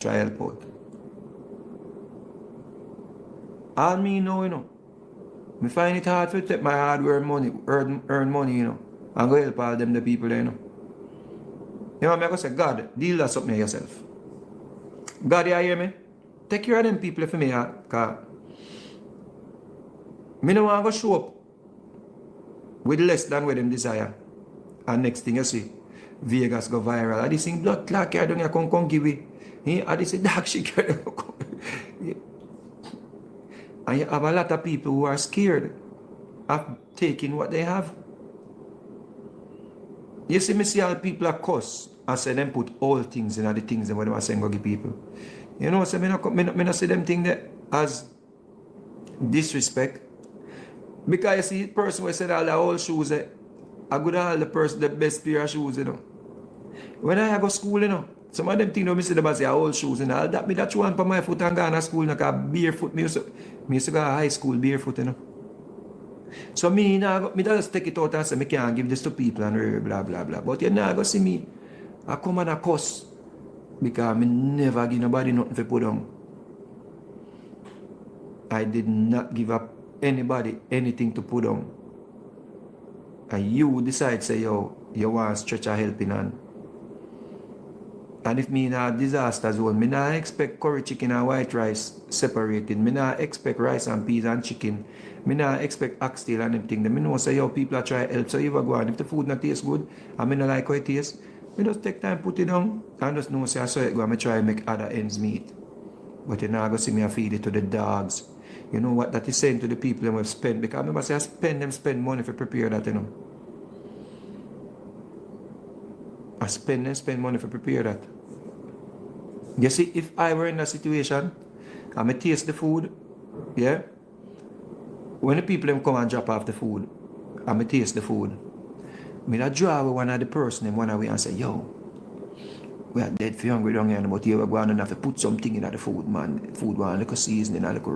try help out. All me know, me find it hard to take my hard-earned money, earn money, and go help all them the people there, You know, I go say, God, deal that something yourself. God, you hear me? Take care of them people for me, because me no want to show up with less than what them desire. And next thing you see, Vegas go viral. And this thing blood clot here down here come give it. And this dark shit here. And you have a lot of people who are scared of taking what they have. You see me see all people are cuss and say them put all things in the things that they are saying go give people. You know, so me not see them thing that as disrespect. Because you see the person who said all the old shoes, I go to all the person the best pair of shoes, When I go to school, some of them things me see them as old shoes, All that me that one for my foot and go to school, because barefoot, me used to go to high school barefoot, So me just take it out and say, me can't give this to people and blah, blah, blah. But you go see me, I come and I cuss, because me never give nobody nothing to put on. I did not give up anybody anything to put on. And you decide, say, yo, you want to stretch a helping hand. And if me in a disaster zone, me not expect curry chicken and white rice separated. Me not expect rice and peas and chicken. Me not expect oxtail and everything. Me know say, yo, people are trying to help. So you go on. If the food not taste good, and me not like how it tastes, me just take time, put it down, and just know say I saw it go and me try to make other ends meet. But you now go see me feed it to the dogs. You know what that is saying to the people who have spent, because I remember say I spend money to prepare that, I spend money to prepare that. You see, if I were in a situation, and I taste the food, yeah, when the people come and drop off the food, and I taste the food, I draw one of the person and one away and say, yo, we are dead for hungry down here, but you are going to have to put something in the food, man. Food one, like a seasoning, like a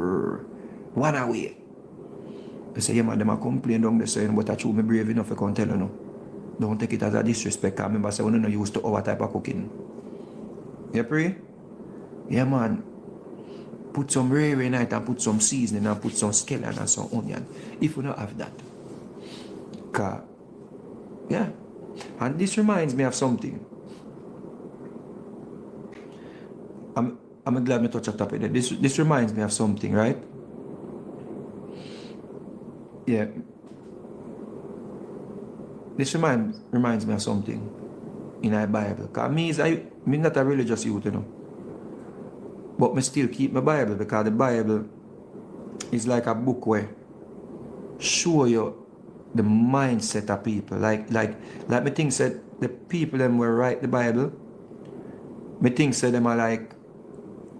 one away. I say, yeah, man, them are complaining down there saying, but I true me brave enough to come tell you, Don't take it as a disrespect. I remember saying, no, used to our type of cooking. You pray? Yeah, man. Put some rare in it and put some seasoning and put some scallion and some onion. If we don't have that. Yeah. And this reminds me of something. I'm glad me touch a topic there. This reminds me of something, right? Yeah. This reminds me of something in the Bible. Because me not a religious youth, But me still keep my Bible, because the Bible is like a book where show you the mindset of people. Like me think said the people them were write the Bible. Me think said them are like,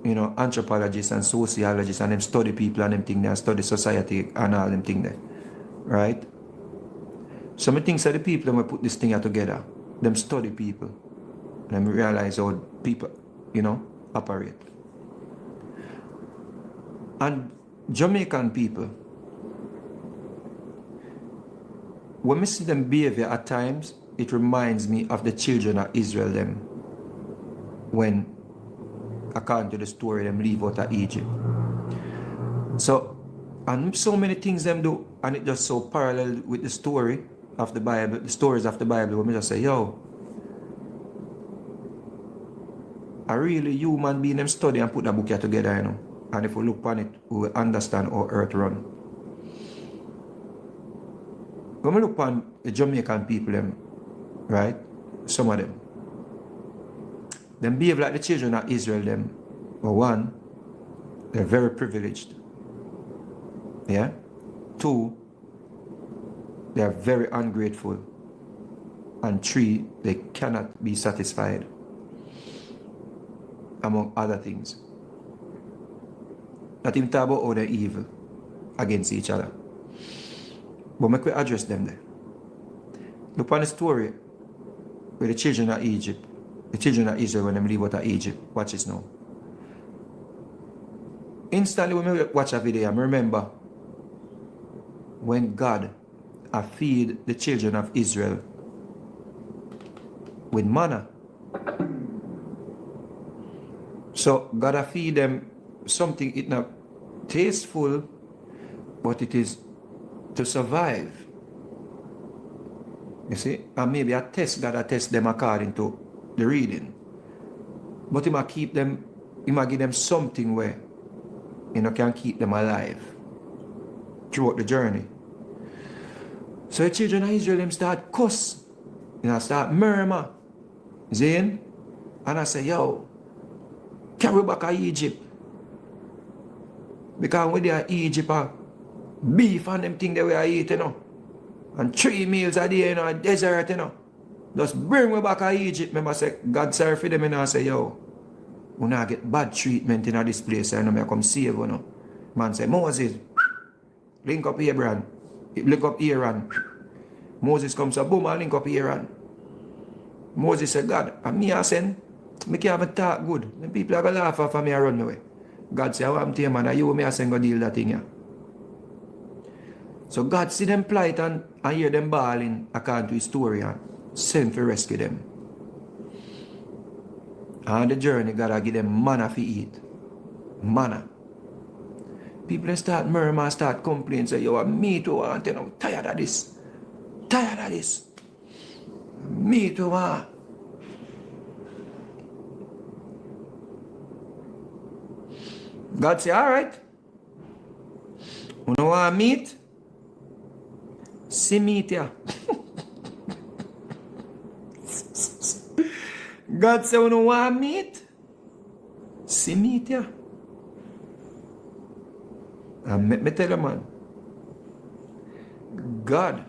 anthropologists and sociologists, and them study people and them thing there, study society and all them thing there. Right? So me think said the people them will put this thing together. Them study people. And them realize how people, operate. And Jamaican people, when I see them behavior at times, it reminds me of the children of Israel them when, according to the story, them leave out of Egypt. So, and so many things them do, and it just so parallel with the story of the Bible, the stories of the Bible, when we just say, yo, a really human being them study and put a book here together, And if we look upon it, we will understand how earth run. When we look upon the Jamaican people, them, right? Some of them behave like the children of Israel, them. Well, one, they're very privileged. Yeah? Two, they are very ungrateful. And three, they cannot be satisfied. Among other things. Not even talk about how they're evil against each other. But make we address them there. Look on the story with the children of Egypt, the children of Israel when they leave out of Egypt. Watch this now. Instantly when we watch a video, I remember when God feed the children of Israel with manna. So gotta feed them something it not tasteful, but it is to survive. You see? And maybe a test gotta test them according to the reading. But he might keep them, he might give them something where can keep them alive throughout the journey. So the children of Israel them start cuss, start murmur. Zane? And I say, yo, carry back to Egypt. Because when they are Egypt, beef and them things they were eating, and 3 meals a day, a desert, Just bring me back to Egypt. Remember, say, God sorry for them, and I say, yo, we not get bad treatment in this place, and I come save, Man say, Moses, link up Abraham, link up Aaron. Moses comes up, boom, and link up Aaron. Moses said, God, and me I send, me can't even talk good. The people are going to laugh off me and run away. God said, I'm telling you, man, you me I send go deal that thing here. So God see them plight and hear them bawling according to his story and send to rescue them. And the journey, God will give them manna to eat. Manna. People start murmur, start complaining, say, yo, me too, I'm tired of this. Tired of this. Me too, man. God say, all right. You know want meat? See meat here. God say, you know want meat? See meat here. And me tell you, man, God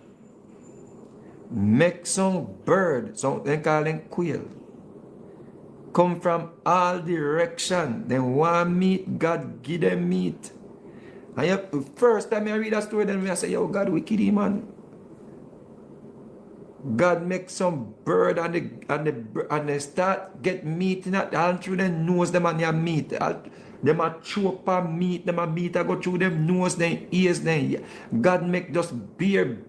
make some bird, some they call them quail, come from all direction. They want meat, God give them meat. And first time I read that story, then I say, yo, God, we kill him, man. God make some bird and they start get meat in that, all through their nose, them and their meat. Them a choke on meat, them a meat go through them nose, them ears, them. God make just beer.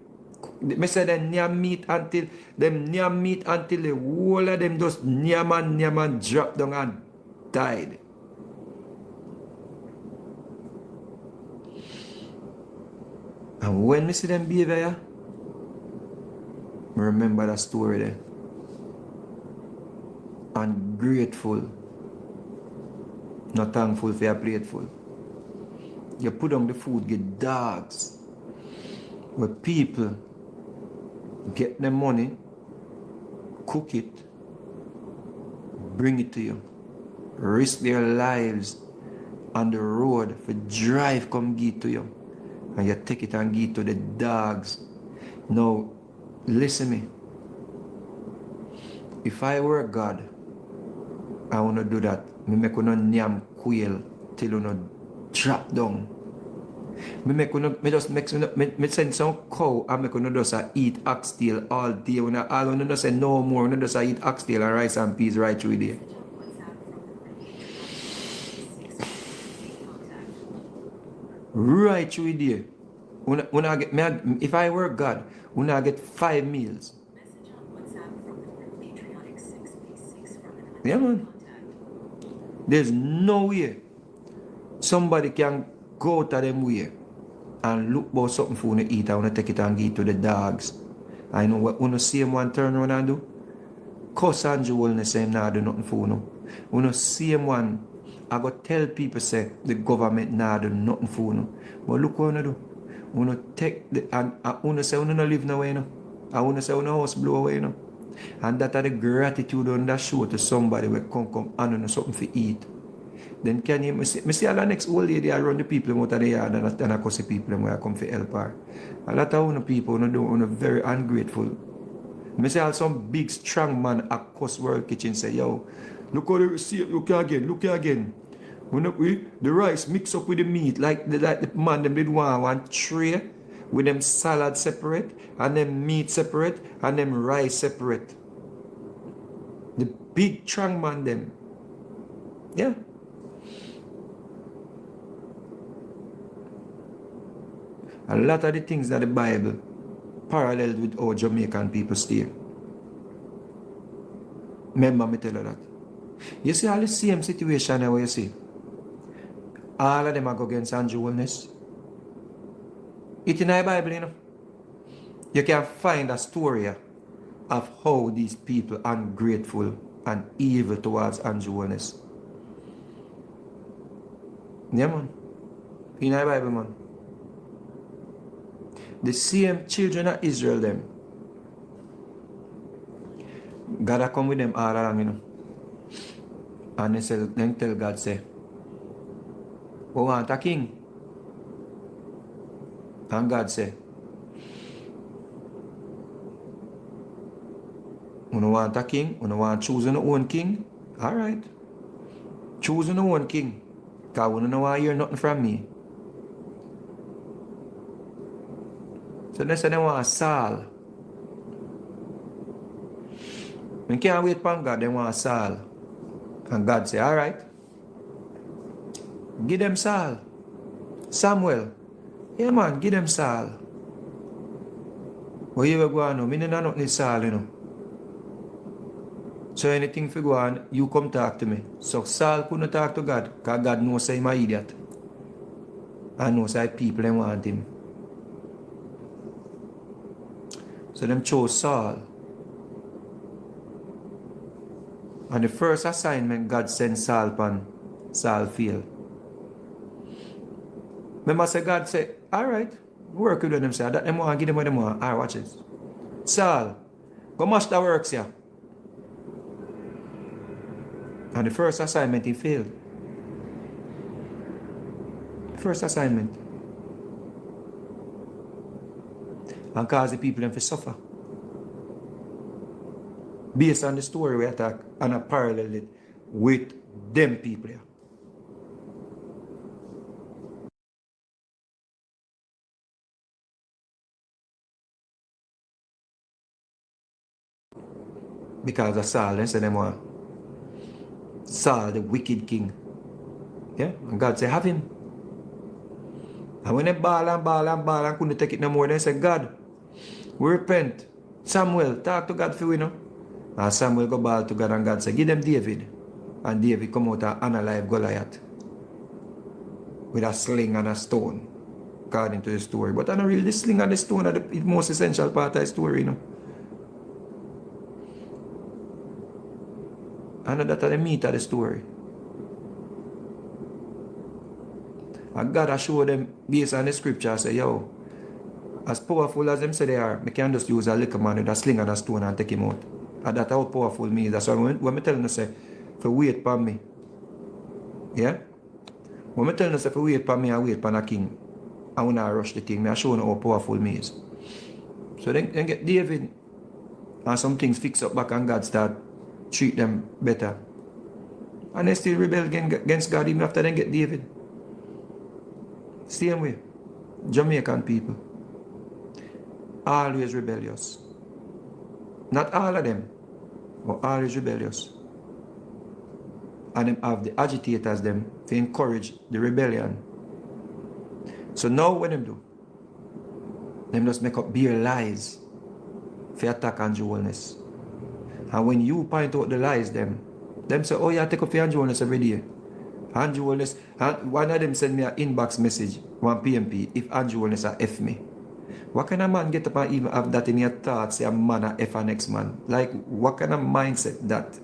Me say them near meat until the whole of them just near man drop down and died. And when me see them behavior, I remember that story there. Ungrateful. Not thankful for your plateful. You put on the food, get dogs. Where people get them money, cook it, bring it to you, risk their lives on the road for drive come give to you. And you take it and give to the dogs. Now, listen me. If I were God, I want to do that. Me make una nyam quail till una drop down. Me send some cow and make una just eat oxtail all day. All una just say no more. Una just eat oxtail and rice and peas right through there. Right through there. If I were God, una get 5 meals. Yeah, man. There's no way somebody can go to them way and look for something for you to eat and want to take it and give it to the dogs. I know what you see one turn around and do. Cuss and Joel and say nah do nothing for you. You see one, I go tell people say the government nah do nothing for you. But look what you do. You take the and you say you don't live nowhere, and you say you house blow away, and that are the gratitude on that show to somebody who come and something to eat. Then can you see all the next old lady around the people out of the yard and I see people who come for help her. A lot of people are very ungrateful. I see some big strong man at Coast World Kitchen say, yo, look how they see, look here again. The rice mix up with the meat like the man them did one tray with them salad separate and them meat separate and them rice separate. The big strong man them. Yeah. A lot of the things that the Bible paralleled with how Jamaican people stay. Remember me tell you that. You see all the same situation now where you see. All of them are go against unusualness. It's in the Bible, you know. You can find a story of how these people are ungrateful and evil towards unusualness. Yeah, man. In the Bible, man. The same children of Israel, them. God a come with them all along, you know. And they tell God, say, we want a king. And God say, you don't want a king? You don't want to choose your own king? Alright. Choose your own king. Because you don't want to hear nothing from me. So they say they want Saul. They can't wait for God, they want Saul. And God say, alright. Give them Saul. Samuel. Yeah man, give them Saul. Where you go on now? I don't need Saul, you know. So anything for go on, you come talk to me. So Saul couldn't talk to God, because God knows say I'm an idiot. And knows say people they want him. So them chose Saul. And the first assignment God sent Saul upon, Saul failed. Remember say God say, alright, work with them, say that them want, give them what them want. Alright, watch this. Saul, go mash the works here. And the first assignment he failed. First assignment. And cause the people them to suffer. Based on the story we attack and I parallel it with them people here. Because of Saul, they say them want Saul, the wicked king. Yeah? And God say, have him. And when they ball and couldn't take it no more, they say, God, we repent. Samuel, talk to God for we know. And Samuel go ball to God and God say, give them David. And David come out and unalive Goliath. With a sling and a stone. According to the story. But I don't really, the sling and the stone are the most essential part of the story, you know. And that's the meat of the story. And God has showed them based on the scripture, say, yo, as powerful as them say they are, I can just use a little man with a sling and a stone and take him out. And that's how powerful me is. That's why when I tell them, say, for wait for me. Yeah? When I tell them, say, for wait for me and wait for a king, I want to rush the thing, I show them how powerful me is. So then get David and some things fix up back and God start treat them better. And they still rebel against God even after they get David. Same way. Jamaican people. Always rebellious. Not all of them, but always rebellious. And them have the agitators them to encourage the rebellion. So now what them do? Them just make up bare lies for attack and jewelness. And when you point out the lies, them say, oh yeah, take up your jewelness every day. Andrew Wellness, one of them send me an inbox message, one PNP, if Andrew Wellness a F me. What kind of man get up and even have that in your thoughts, say a man a F an next man? Like, what kind of mindset that?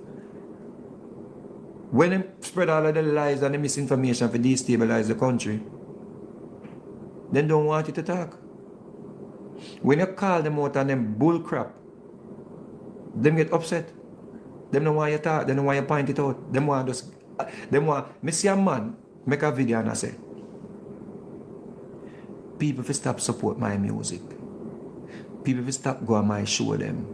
When they spread all of the lies and the misinformation for destabilize the country, they don't want you to talk. When you call them out and them bull crap, them get upset. Them don't want you to talk, they don't want you to point it out. Them want just, them want, me see a man make a video and I say, people will stop support my music. People will stop go on my show them.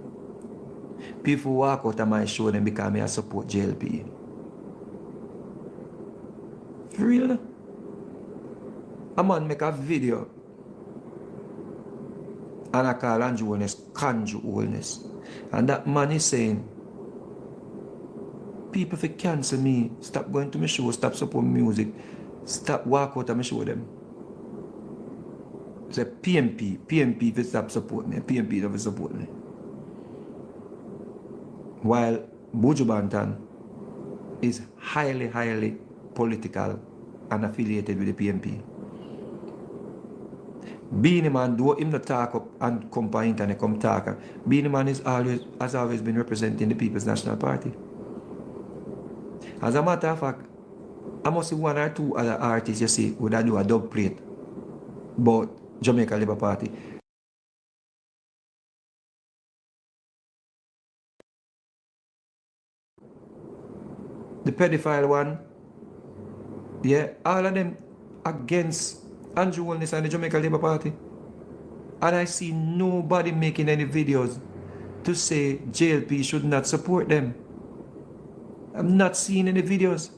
People walk out of my show them because I support JLP. For real? A man make a video and I call Andrew Wellness Kanju Wellness. And that man is saying, people if cancel me, stop going to my show, stop supporting music, stop walk out of my show them. Say PNP if stop support me, PNP don't support me. While Buju Banton is highly, highly political and affiliated with the PNP. Beanie Man, though him not talk up and come on internet, come talk, Beanie Man has always been representing the People's National Party. As a matter of fact, I must see one or two other artists you see would do a dub plate about Jamaica Labour Party. The pedophile one, yeah, all of them against Andrew Holness and the Jamaica Labour Party. And I see nobody making any videos to say JLP should not support them. I'm not seeing any videos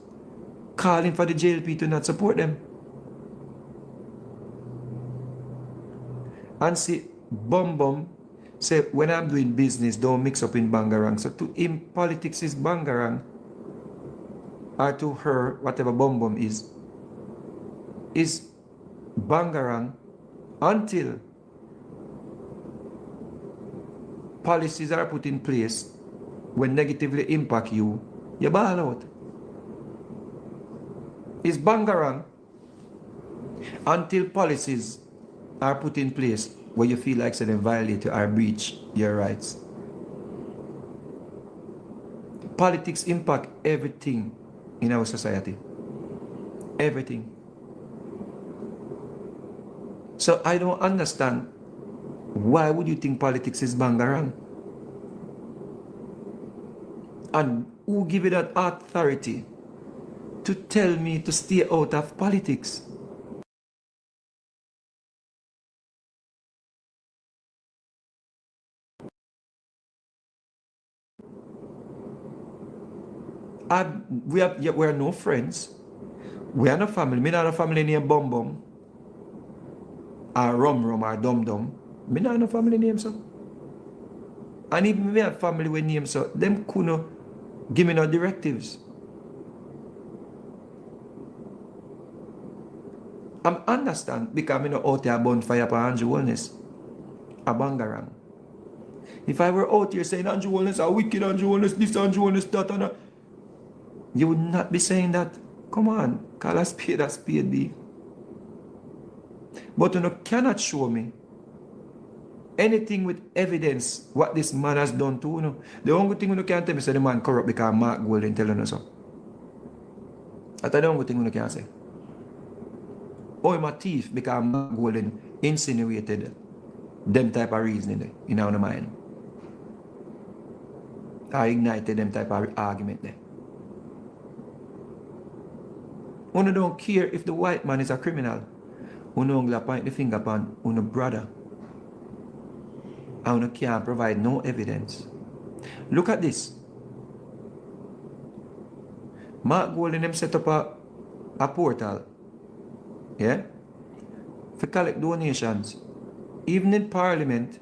calling for the JLP to not support them. And see, Bum say, when I'm doing business, don't mix up in Bangarang. So to him, politics is Bangarang. Or to her, whatever Bum is Bangarang until policies are put in place when negatively impact you, you ball out. It's Bangarang until policies are put in place where you feel like they violate or breach your rights. Politics impact everything in our society. Everything. So I don't understand, why would you think politics is Bangarang? And who give you that authority to tell me to stay out of politics? We're no friends. We are no family. Me not a family named Bum or Rum or Dum. Me not no family name so. And even me have family with name so, them couldn't give me no directives. I understand because I know out there bonfire for Andrew Holness. A Bangarang. If I were out here saying Andrew Holness, a wicked Andrew Holness, this Andrew Holness, that and that, you would not be saying that. Come on, call a spade be. But you cannot show me anything with evidence what this man has done to you. The only thing you can tell me is the man corrupt because Mark Golden telling us so. That's the only thing you can say. Or I'm a thief because Mark Golden insinuated them type of reasoning in our mind. I ignited them type of argument there. One don't care if the white man is a criminal. One only point the finger upon one brother. And one can't provide no evidence. Look at this. Mark Golden them set up a portal. Yeah? For collect donations. Even in Parliament,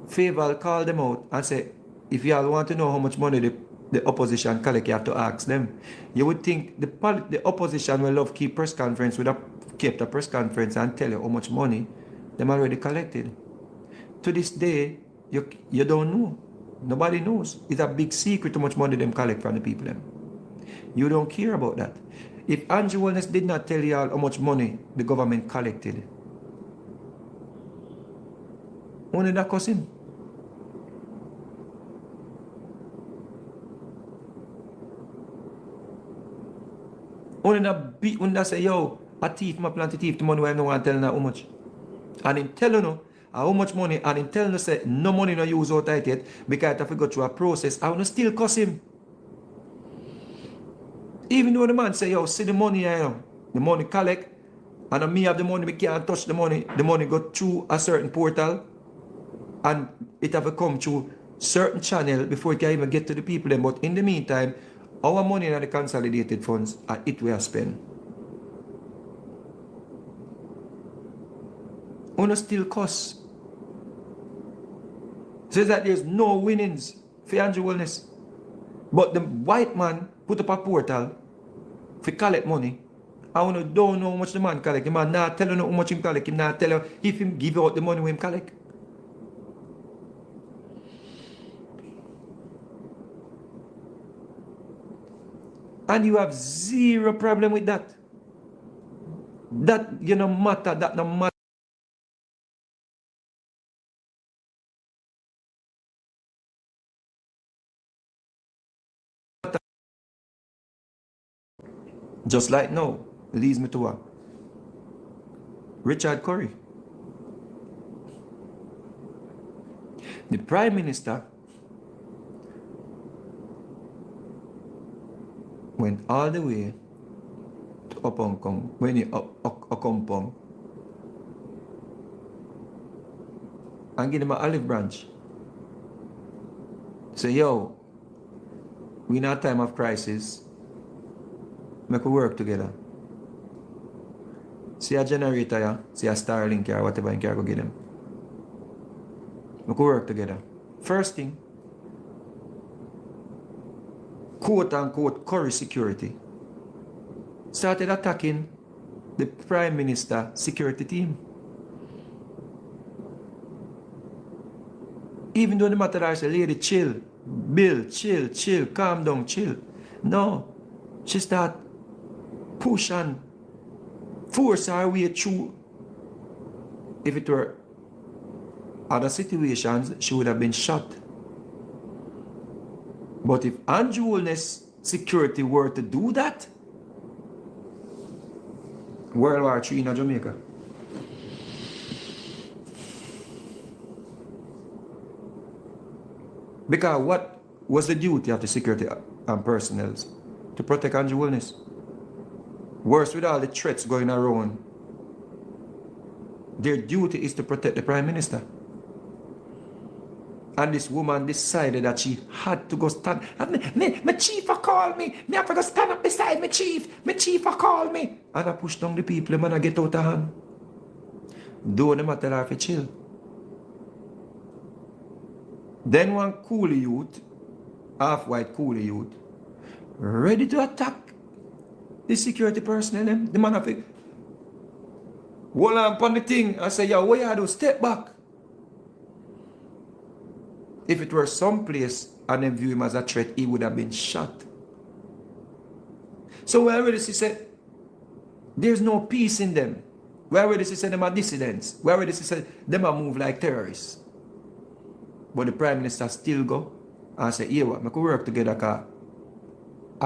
Faval called them out and said, if y'all want to know how much money the opposition collect, you have to ask them. You would think the opposition will love keep press conference, would have kept a press conference and tell you how much money them already collected. To this day, you don't know. Nobody knows. It's a big secret how much money them collect from the people. Them. You don't care about that. If Andrew Holness did not tell you all how much money the government collected, only that cost him. Only that beat when they say, yo, a thief, my plant a thief, the money why no one tell how much. And him tell you how much money, and him tell you say no money no use out of it because if we go through a process, I will still cost him. Even though the man say, yo, see the money here, the money collect, and me have the money, we can't touch the money go through a certain portal, and it have to come through certain channel before it can even get to the people. But in the meantime, our money in the consolidated funds, it we are spent. Uno still costs. Says that there's no winnings for Andrew Holness. But the white man put up a portal for collect money. I wanna don't know how much the man collect. The man not tell you how much him collect. Him not tell you if him give out the money when him collect. And you have zero problem with that. That you no matter, that no matter. Just like now, leads me to what? Richard Curry. The Prime Minister went all the way to Upon when he Okompong and give him an olive branch. Say, yo, we in a time of crisis, make we work together. See a generator, yeah? See a Starlink or whatever you can go get them. Make we work together. First thing, quote unquote Curry security started attacking the Prime Minister security team. Even though the matter I say, lady, chill, Bill, chill, calm down, chill. No, she start push and force her way through. If it were other situations, she would have been shot. But if Andrew Holness security were to do that, World War III in Jamaica. Because what was the duty of the security and personnel? To protect Andrew Holness. Worse, with all the threats going around, their duty is to protect the Prime Minister. And this woman decided that she had to go stand. My chief called me. Me have to go stand up beside my chief. My chief called me. And I push down the people, man, I get out of hand. Don't matter if you chill. Then one cool youth, half-white cool youth, ready to attack the security personnel. The man of it. Hold on upon the thing. I say, yo, what you do? Step back. If it were someplace and then view him as a threat, he would have been shot. So we already see there's no peace in them. We already see them are dissidents. We already see them are move like terrorists. But the Prime Minister still go and say, yeah, what, we could work together because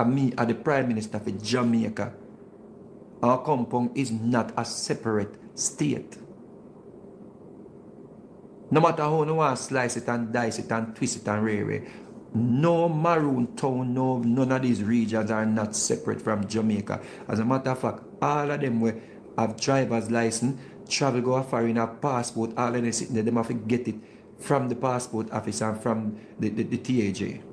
me as the Prime Minister for Jamaica, our compound is not a separate state. No matter how you want to slice it and dice it and twist it and rare, no Maroon town, none of these regions are not separate from Jamaica. As a matter of fact, all of them will have driver's license, travel go a foreign, have passport, all of them sitting there, them have to get it from the passport office and from the TAJ.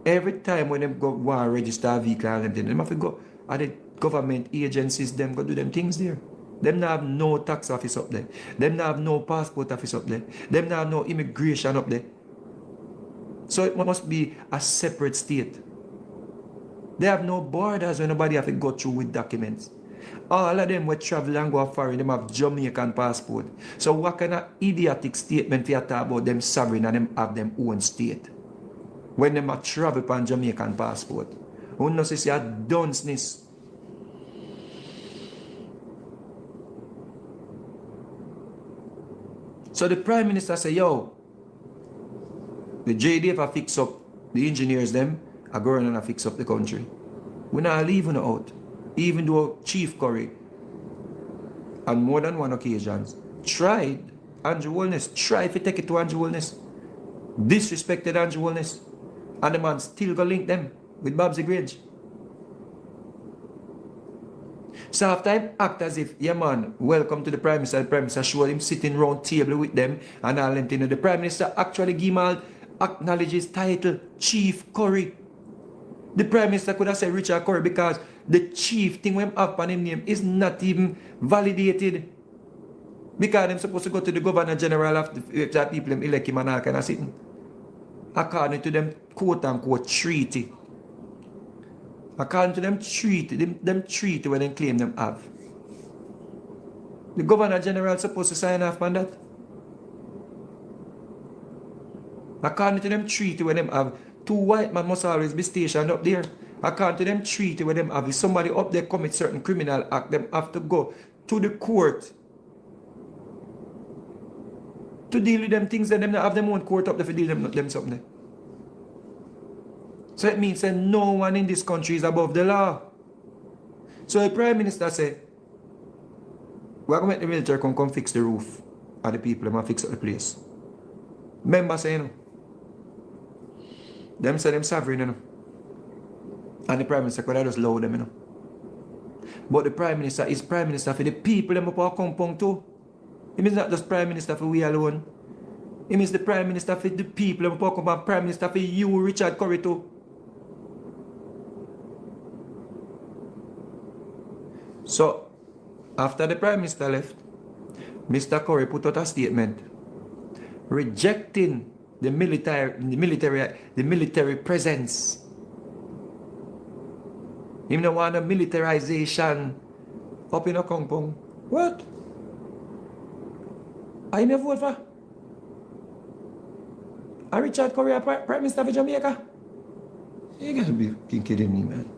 Every time when them go want to register a vehicle and them have to go at the government agencies, them go do them things there. Them not have no tax office up there. Them not have no passport office up there. Them not have no immigration up there. So it must be a separate state. They have no borders where nobody have to go through with documents. All of them will travel and go foreign, them have Jamaican passport. So what kind of idiotic statement you talk about them sovereign and them have them own state? When them have travel upon Jamaican passport. Who knows is a dunceness. So the Prime Minister say, yo, the JDF have fix up the engineers them, are going and fix up the country. We're not leaving out. Even though Chief Curry, on more than one occasions, tried Andrew Holness, tried to take it to Andrew Holness, disrespected Andrew Holness, and the man still go link them with Babsy Grange. So after him act as if, yeah man, welcome to the Prime Minister showed him sitting round table with them and all them things. The Prime Minister actually give him all, acknowledge his title, Chief Curry. The Prime Minister could have said Richard Curry because the chief thing we have on him name is not even validated. Because they're supposed to go to the Governor General of the people them elect him and all kind of sitting. According to them quote unquote treaty. According to them treaty where they claim them have. The Governor General is supposed to sign off on that. According to them treaty where them have two white men must always be stationed up there. According to them treaty with them have, if somebody up there commit certain criminal act, them have to go to the court to deal with them things, and them not have them own court up there to deal with them something there. So it means that no one in this country is above the law. So the Prime Minister said, we're going to make the military come fix the roof, and the people them fix up the place. Remember saying, you know, them say them sovereign, you know. And the Prime Minister could have just allow them, you know. But the Prime Minister is Prime Minister for the people them up our compound too. It means not just Prime Minister for we alone. It means the Prime Minister for the people them up our compound, Prime Minister for you, Richard Curry too. So, after the Prime Minister left, Mr. Curry put out a statement rejecting the military presence. He don't want a militarization up in a compound. What? I never vote for. And Richard Curry, Prime Minister of Jamaica? You gotta be kidding me, man.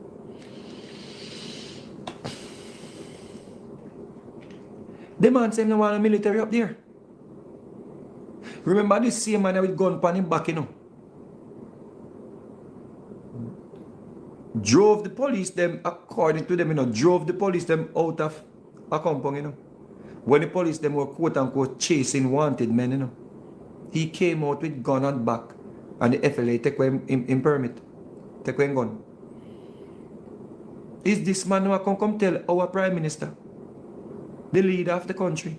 The man said he don't want a military up there. Remember this same man with gun pan him back, you know. Drove the police them, according to them, you know, drove the police them out of a compound, you know. When the police them were quote unquote chasing wanted men, you know. He came out with gun and back, and the FLA take away him permit. Take away him gun. Is this man who come tell our Prime Minister, the leader of the country,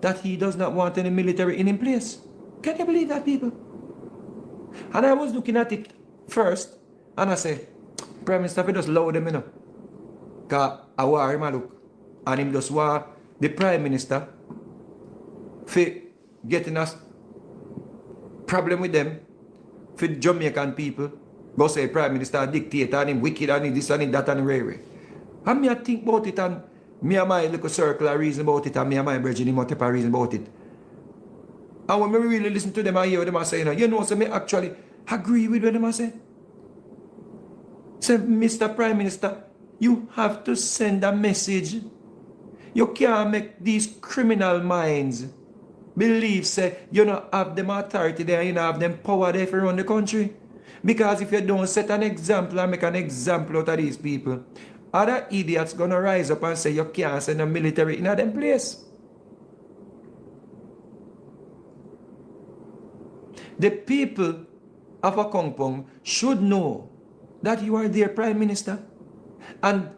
that he does not want any military in place? Can you believe that, people? And I was looking at it first, and I said, Prime Minister, we just allow them, you know. Because I want him to look. And him just want the Prime Minister for getting us problem with them, for Jamaican people. Go say Prime Minister a dictator and him wicked and him this and him that and rare. And me I think about it, and me and my little circle I reason about it, and me and my brethren him type of reason about it. And when me really listen to them and hear what them are saying, you know, so me actually agree with what them are saying. Say, Mr. Prime Minister, you have to send a message. You can't make these criminal minds believe, say, you don't have them authority there, you don't have them power there for run the country. Because if you don't set an example and make an example out of these people, other idiots gonna rise up and say you can't send a military in them place. The people of a compound should know that you are their Prime Minister. And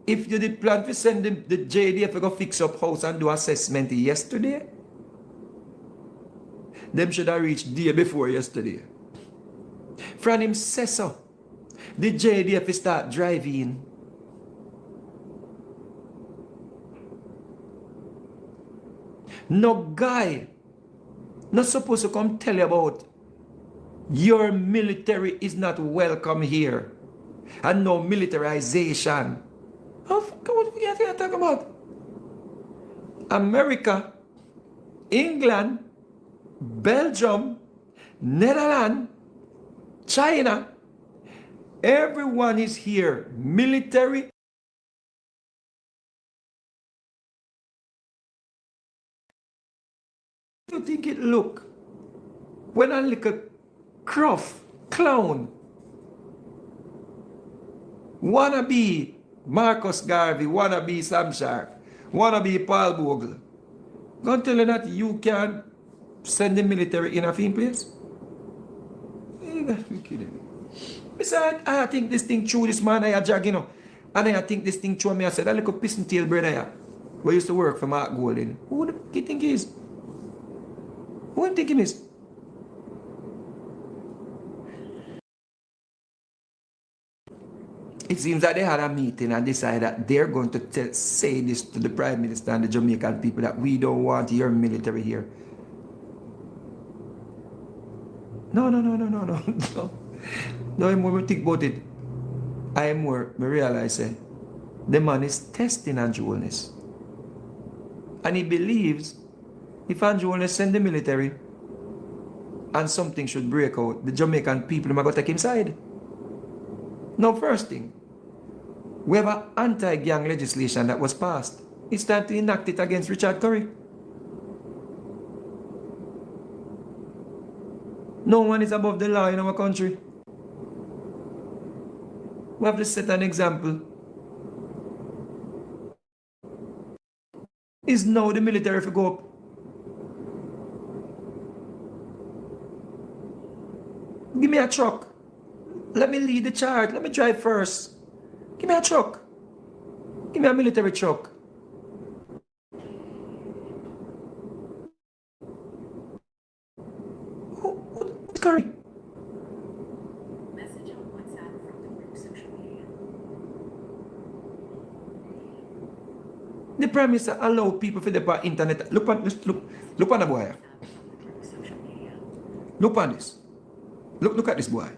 if you did plan to send them, the JDF to go fix up house and do assessment yesterday, them should have reached day before yesterday. From him says so, the JDF start driving. No guy not supposed to come tell you about your military is not welcome here. And no militarization. What are you talking about? America, England, Belgium, Netherlands, China, everyone is here. Military. You think it look when I look at clown wanna be Marcus Garvey, wanna be Sam Sharp, wanna be Paul Bogle, gonna tell you that you can send the military in a film place? You gotta be kidding me. Besides, I think this thing through this man I jag, you know, and I think this thing through me. I said, that little piston tail brother here, who used to work for Mark Golden. Who do you think he is? Who do you think he is? It seems that they had a meeting and decided that they're going to say this to the Prime Minister and the Jamaican people, that we don't want your military here. No. No, when we think about it, I realize the man is testing Andrew Holness. And he believes if Andrew Holness send the military, and something should break out, the Jamaican people are going to take him side. Now, first thing, we have an anti-gang legislation that was passed. It's time to enact it against Richard Curry. No one is above the law in our country. We have to set an example. Is now the military to go up. Give me a truck. Let me lead the charge. Let me drive first. Give me a truck. Give me a military truck. Who's Curry? Message on WhatsApp from the group social media. The Prime Minister allow people for the internet. Look on the boy. Look on this. Look at this boy.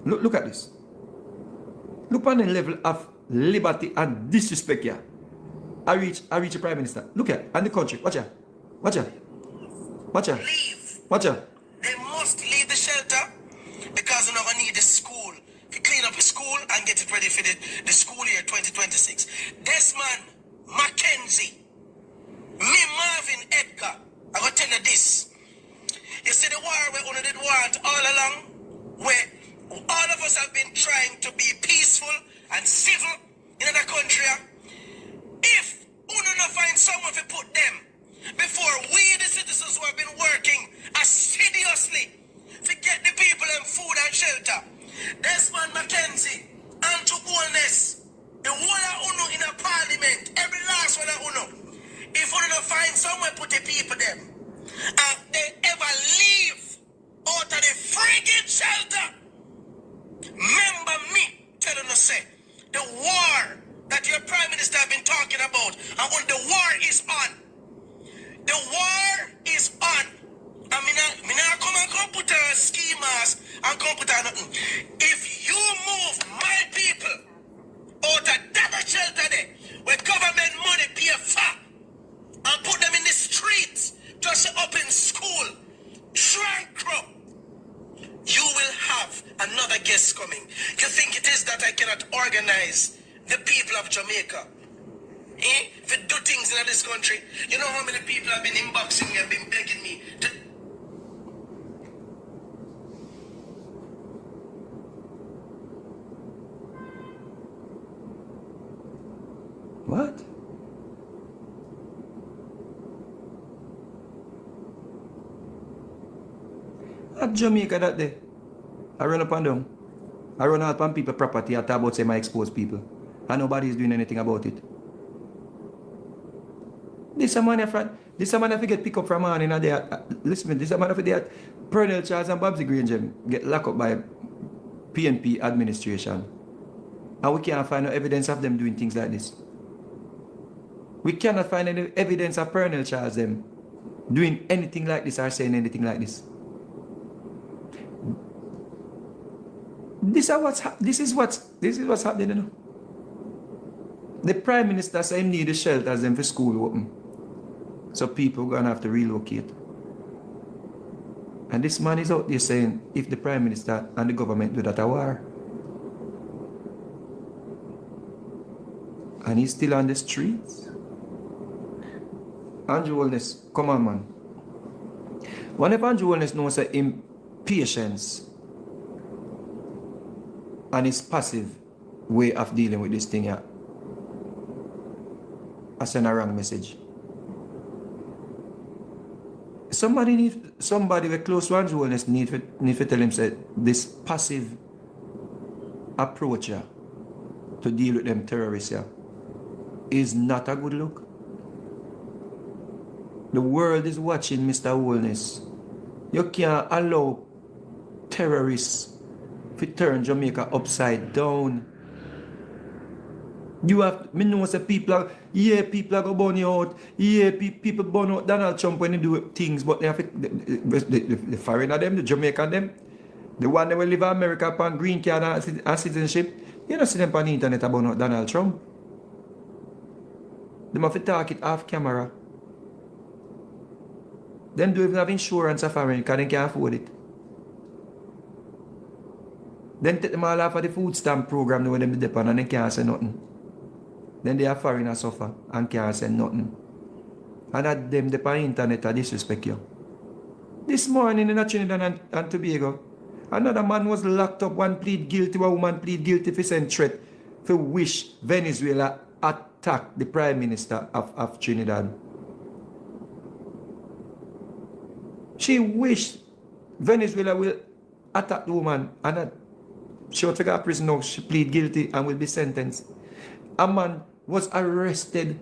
Look at this. Look on the level of liberty and disrespect here. I reach the Prime Minister. Look at and the country. Watch out. Watch out. Watch out. Watch out. They must leave the shelter because they're not going to need the school to clean up the school and get it ready for the school year 2026. Desmond, Mackenzie, me, Marvin, Edgar, I'm going to tell you this. You see the war we only did want all along, where all of us have been trying to be peaceful and civil in the country. If we don't find someone to put them before we, the citizens who have been working assiduously to get the people them food and shelter, Desmond Mackenzie, and to boldness, the one of UNO in a parliament, every last one of UNO, if we don't find someone put the people them, and they ever leave out of the friggin' shelter, remember me telling us, say, the war that your Prime Minister have been talking about, and when the war is on, the war is on. I mean, I come put a ski mask and come put a nothing. If you move my people out of that shelter there, where government money pay for, and put them in the streets, just up in school, bankrupt, you will have another guest coming. You think it is that I cannot organize the people of Jamaica? If do things in this country, you know how many people have been inboxing me and been begging me to. What? At Jamaica that day, I run up and down. I run out on people property. I talk about say I expose people. And nobody is doing anything about it. This a man if get picked up from morning and they listen, this a man if they at Pernell Charles and Babsy Grange get locked up by PNP administration. And we can't find no evidence of them doing things like this. We cannot find any evidence of Pernell Charles them doing anything like this or saying anything like this. This is what's happening, you know. The Prime Minister said he need the shelters them for school open. So people are gonna have to relocate. And this man is out there saying if the Prime Minister and the government do that a war. And he's still on the streets. Andrew Wellness, come on, man. One of Andrew Wellness knows that impatience and his passive way of dealing with this thing here, I send a wrong message. Somebody with close to Andrew Wellness need to tell him say this passive approach here to deal with them terrorists here is not a good look. The world is watching, Mr. Wellness. You can't allow terrorists to turn Jamaica upside down. You have, me know say people are go burn you out. People burn out Donald Trump when they do things, but they have the foreigner them, the Jamaican them, the one that will live in America upon green card and citizenship. You don't see them on the internet about Donald Trump. They have to talk it off camera. Them don't even have insurance of foreign because they can't afford it. Then take them all off of the food stamp program where them depend and they can't say nothing. Then they are foreigners suffer and can't say nothing. And at them depend on the internet and disrespect you. This morning in Trinidad and Tobago, another man was locked up, one plead guilty, one woman plead guilty for sending threat for wish Venezuela attack the Prime Minister of Trinidad. She wished Venezuela will attack the woman and she will take her prison now. She plead guilty and will be sentenced. A man was arrested,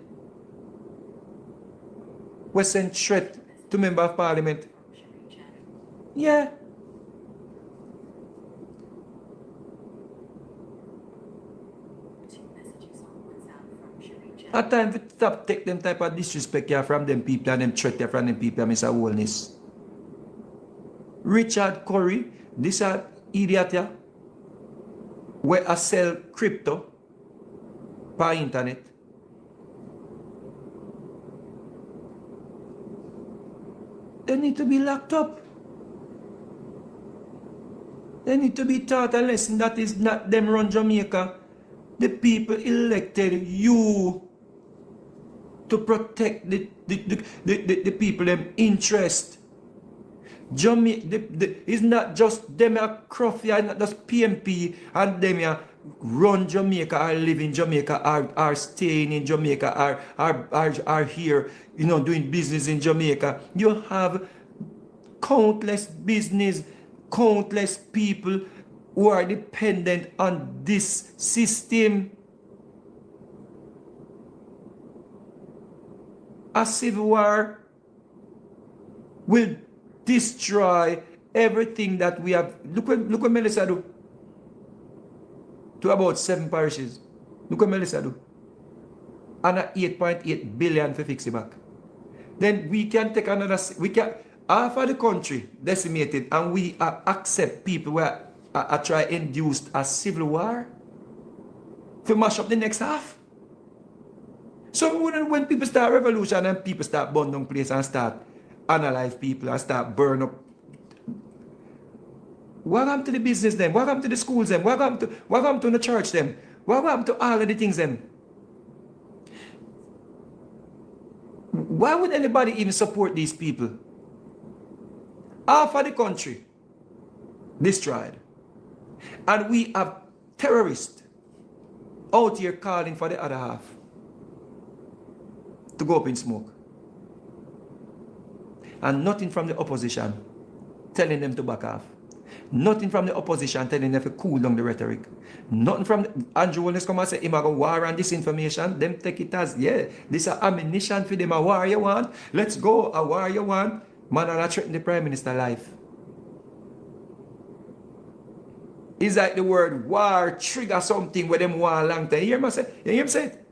was sent threat to member of parliament. Yeah. At times, we stop take them type of disrespect here from them people and them threat here from them people, Mr. Wellness. Richard Curry, this idiot here, where I sell crypto per internet. They need to be locked up. They need to be taught a lesson that is not them run Jamaica. The people elected you to protect the people, them interest. Jamaica, it's not just them a crofty, not just PNP and them a run Jamaica or live in Jamaica are staying in Jamaica are here, you know, doing business in Jamaica. You have countless business, countless people who are dependent on this system. A civil war will destroy everything that we have. Look what Melissa do to about 7 parishes. Look what Melissa do. And 8.8 billion for fix it back. Then we can take another, we can, half of the country decimated and we accept people who are try induced a civil war to mash up the next half. So when people start revolution and people start burn down place and start analyze people and start burn up, what happened to the business then? What happened to the schools then? What happened to the church then? What happened to all of the things then? Why would anybody even support these people? Half of the country destroyed. And we have terrorists out here calling for the other half to go up in smoke. And nothing from the opposition telling them to back off. Nothing from the opposition telling them to cool down the rhetoric. Nothing from Andrew Willis come and say, "I'm going to war on disinformation." Them take it as, yeah, this is ammunition for them. A war you want? Let's go. A war you want? Man, and I threaten the Prime Minister life. It's like the word war trigger something where them want a long time. You hear me say? You hear him say it?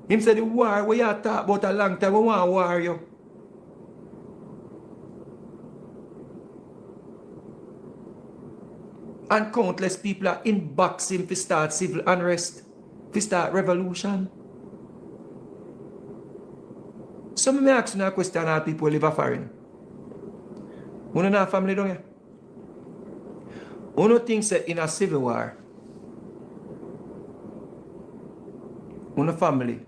Him say the war where you talk about a long time, we want to war you. And countless people are in boxing to start civil unrest, to start revolution. So me ask you a question, all people who live a foreign. You don't have family down here? You don't think that in a civil war, your family,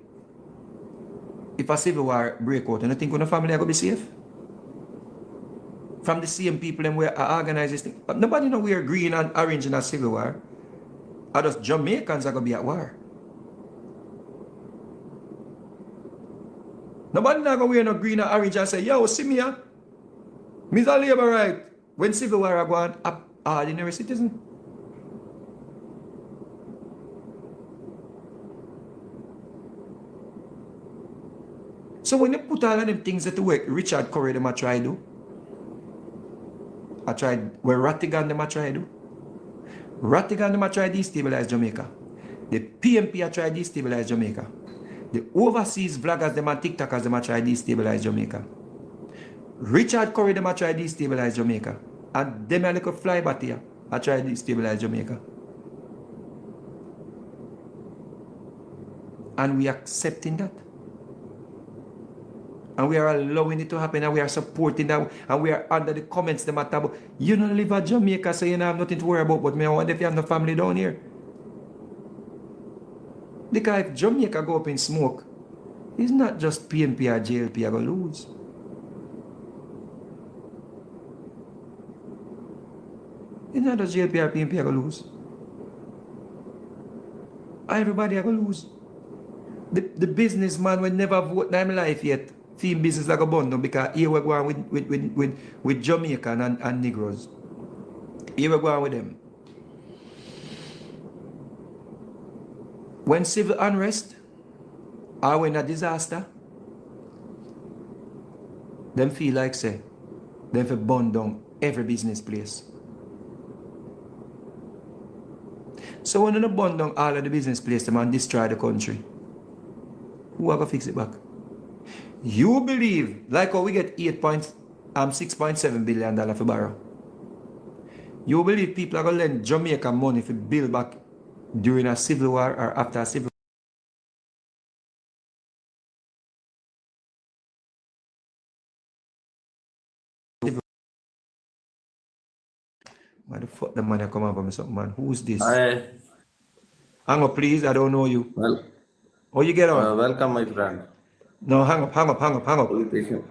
if a civil war break out, you don't think your family are going to be safe? From the same people them where are organize this thing. But nobody know we are green and orange in a civil war. Or just Jamaicans are going to be at war. Nobody not going to wear no green and orange and say, "Yo, see me here. Me's a labor right." When civil war are going up, ordinary citizen. So when you put all of them things that work, Richard Curry them a try do. I tried where Rattigan them a try do. Rattigan them a try destabilize Jamaica. The PNP a try destabilize Jamaica. The overseas vloggers them and TikTokers them a try destabilize Jamaica. Richard Curry them a try destabilize Jamaica. And them a little fly bat here a try destabilize Jamaica. And we accepting that. And we are allowing it to happen, and we are supporting that, and we are under the comments them at about, you don't live at Jamaica, so you don't have nothing to worry about, but me, I wonder if you have no family down here. Because if Jamaica go up in smoke, it's not just PNP or JLP are going to lose. It's not just JLP or PNP are going to lose. Everybody are going to lose. The businessman will never vote in my life yet. Team business like a bundle, because here we're going with Jamaican and Negroes. Here we're going with them. When civil unrest or when a disaster, them feel like say, them for burn down every business place. So when they burn down all of the business place, them and destroy the country, who are going to fix it back? You believe, like how we get $6.7 billion for borrow. You believe people are going to lend Jamaica money for build back during a civil war or after a civil war? Why the fuck the money come up with me something, man? Who's this? Hi, Hang up, please. I don't know you. well, Oh, you get on? welcome, my friend. No, hang up, hang up, hang up, hang up. Politician,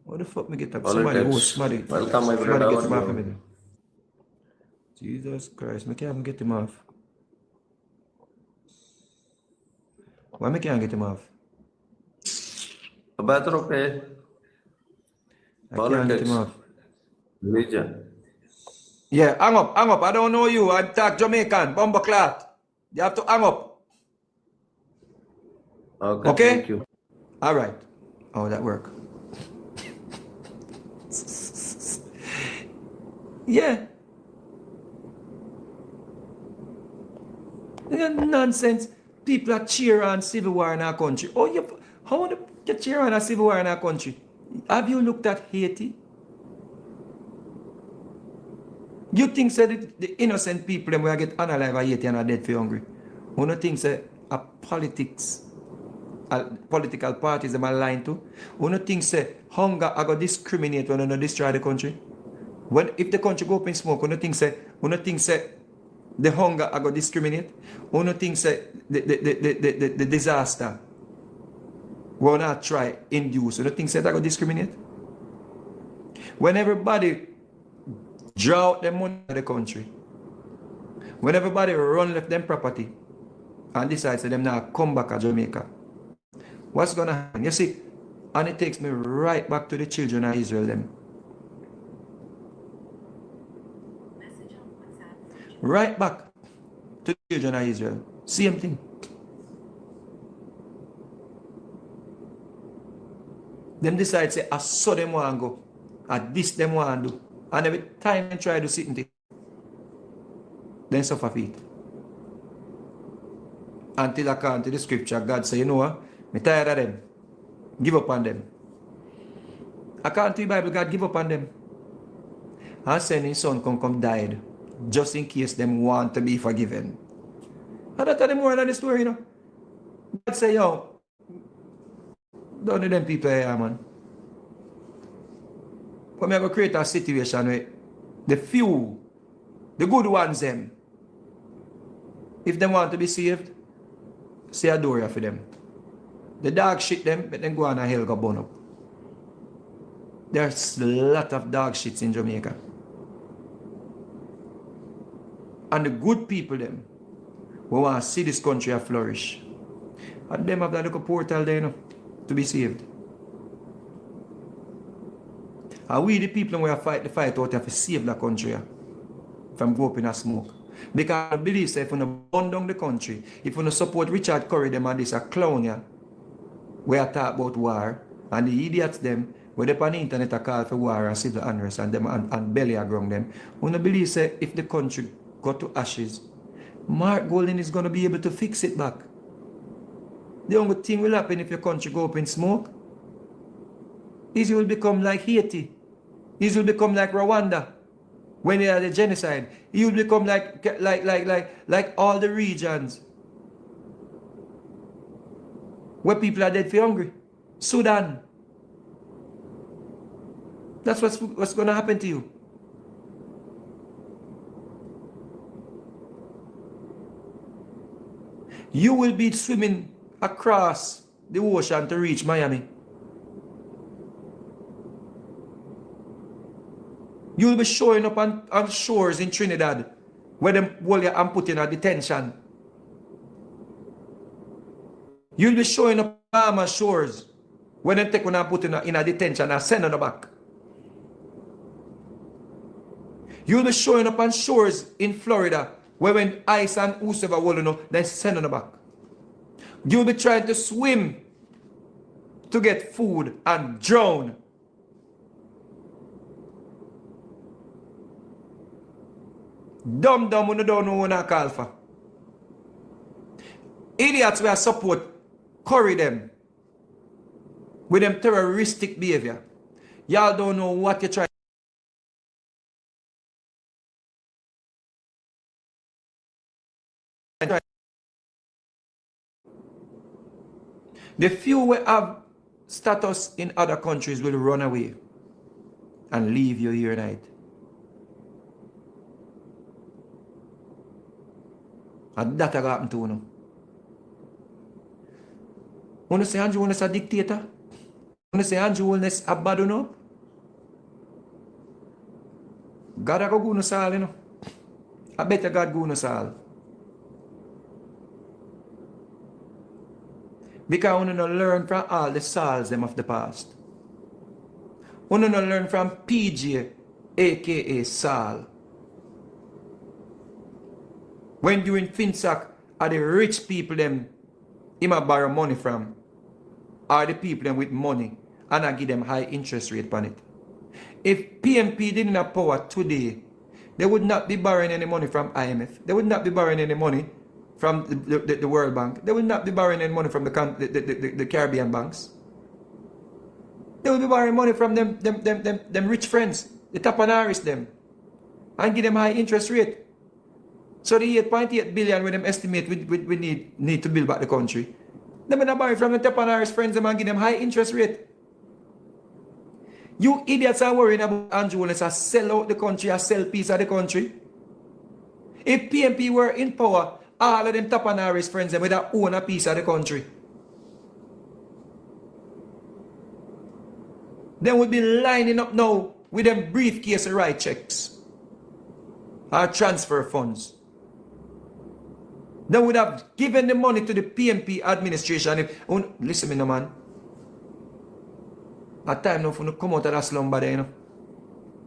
What the fuck me get up? Somebody, politics. Welcome, my friend. somebody How get are him off of you? me. Jesus Christ, me can't get him off. Why me can't get him off? Better okay. I can't get him Politics, off. religion. Yeah, hang up, hang up. I don't know you. I talk Jamaican, bomber clot. You have to hang up. Okay, Okay? thank you. All right. Oh, that work. Yeah. Nonsense. People are cheering on civil war in our country. Oh, how would you cheer on a civil war in our country? Have you looked at Haiti? You think that the innocent people them will get unalive at Haiti and are dead for hungry? Who don't think that a political parties them are lying to? Who don't think that hunger are going to discriminate when they destroy the country? When if the country go up in smoke, who don't think that the hunger are going to discriminate? Who don't think that the disaster will not try induce? Who don't think that they are going to discriminate? When everybody draw out them money in the country, when everybody run left them property and decide that them now come back to Jamaica, what's going to happen? You see, and it takes me right back to the children of Israel them. Message on WhatsApp. Right back to the children of Israel. Same thing. Them decide say, I saw them want to go. And this them want to do. And every time they try to sit in it, then suffer feet. Until according to the scripture, God say, you know what? I'm tired of them. Give up on them. According to the Bible, God give up on them. And send his son come died. Just in case them want to be forgiven. And that's the moral of the story, you know. God say, yo, don't let them people here, man. But me going to create a situation where the few, the good ones them, if they want to be saved, say a door for them. The dog shit them, but then go on a hell go burn up. There's a lot of dog shits in Jamaica. And the good people them, we want to see this country flourish. And them have that little portal there, you know, to be saved. And we the people we fight the fight out here to save the country from go up in a smoke. Because I believe that if we burn down the country, if we support Richard Curry them and this a clown here, we are talk about war, and the idiots them, where they on the internet are call for war and civil unrest and them and belly aground them. We don't believe that if the country go to ashes, Mark Golden is going to be able to fix it back. The only thing will happen if your country go up in smoke is you will become like Haiti. You will become like Rwanda when they had the genocide. You will become like all the regions where people are dead for hungry. Sudan. That's what's going to happen to you. You will be swimming across the ocean to reach Miami. You'll be showing up on shores in Trinidad where them hold you and put in a detention. You'll be showing up on Bahamas shores where them take one and put in a detention and send on back. You'll be showing up on shores in Florida where when ice and whosoever will know, then send on back. You'll be trying to swim to get food and drown. Dumb when you don't know what I call for. Idiots will support curry them with them terroristic behavior. Y'all don't know what you're trying. The few who have status in other countries will run away and leave you here tonight. And that happen to you. You say Andrew is a dictator? You say Andrew is a bad no? God a go us all, you know. I bet God go us all. Because we don't learn from all the Sauls them of the past. We don't learn from PJ, aka Saul. When during Finsack are the rich people them him a borrow money from, are the people them with money and I give them high interest rate on it. If PNP didn't have power today, they would not be borrowing any money from IMF. They would not be borrowing any money from the World Bank. They will not be borrowing any money from the Caribbean banks. They will be borrowing money from them rich friends, the Tapanaris them, and give them high interest rate. So the 8.8 billion when them estimate we need to build back the country, they will not borrow from the Tapanaris friends them and give them high interest rate. You idiots are worrying about Andrew Willis to sell out the country, or sell piece of the country. If PNP were in power, all of them Tapanaris friends them would have own a piece of the country. They would be lining up now with them briefcase write checks or transfer funds. They would have given the money to the PNP administration. If, listen me no man. At time now for come out of that slumber there, you know.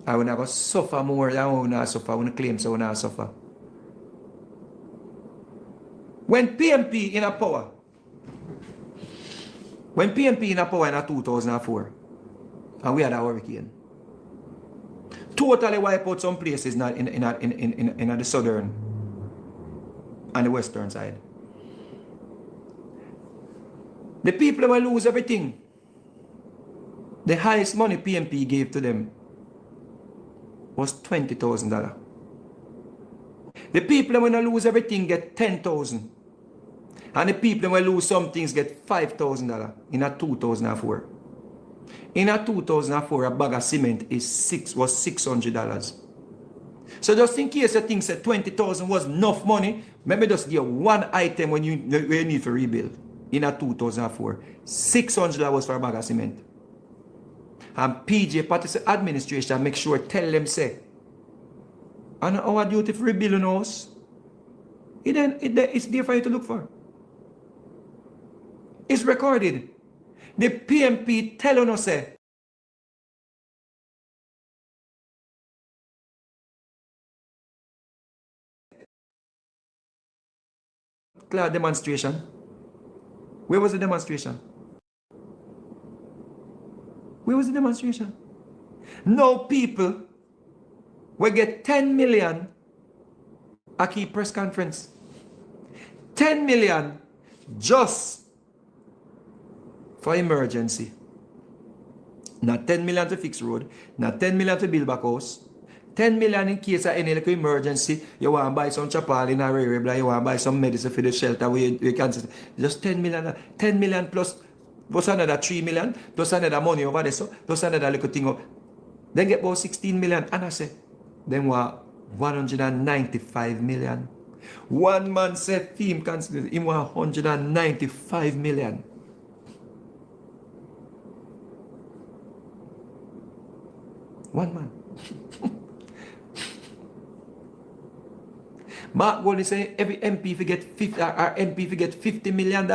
I will not suffer more than I will not suffer. I will claim so I will not suffer. When PNP in a power, in 2004, and we had a hurricane, totally wipe out some places in the southern and the western side. The people will lose everything. The highest money PNP gave to them was $20,000. The people when lose everything get $10,000. And the people when lose some things get $5,000 in a 2004. In a 2004, a bag of cement was $600. So just in case you think that 20,000 was enough money, maybe just give one item when you need to rebuild. In a 2004, $600 was for a bag of cement. And PJ Patterson administration make sure tell them say, and our duty for rebuilding house, it's there for you to look for. It's recorded. The PNP telling us say, clear demonstration. Where was the demonstration? Where was the demonstration? No people will get 10 million a key press conference. 10 million just for emergency. Not 10 million to fix road, not 10 million to build back house, 10 million in case of any like emergency. You want to buy some chapal in a rare, you want to buy some medicine for the shelter where you can just 10 million. 10 million plus another 3 million, plus another money over there, so plus another little thing up. Then get about 16 million. And I say, then what? 195 million. One man said theme considered him 195 million. One man. Mark Gold is saying every MP forget 50, our MP forget $50 million.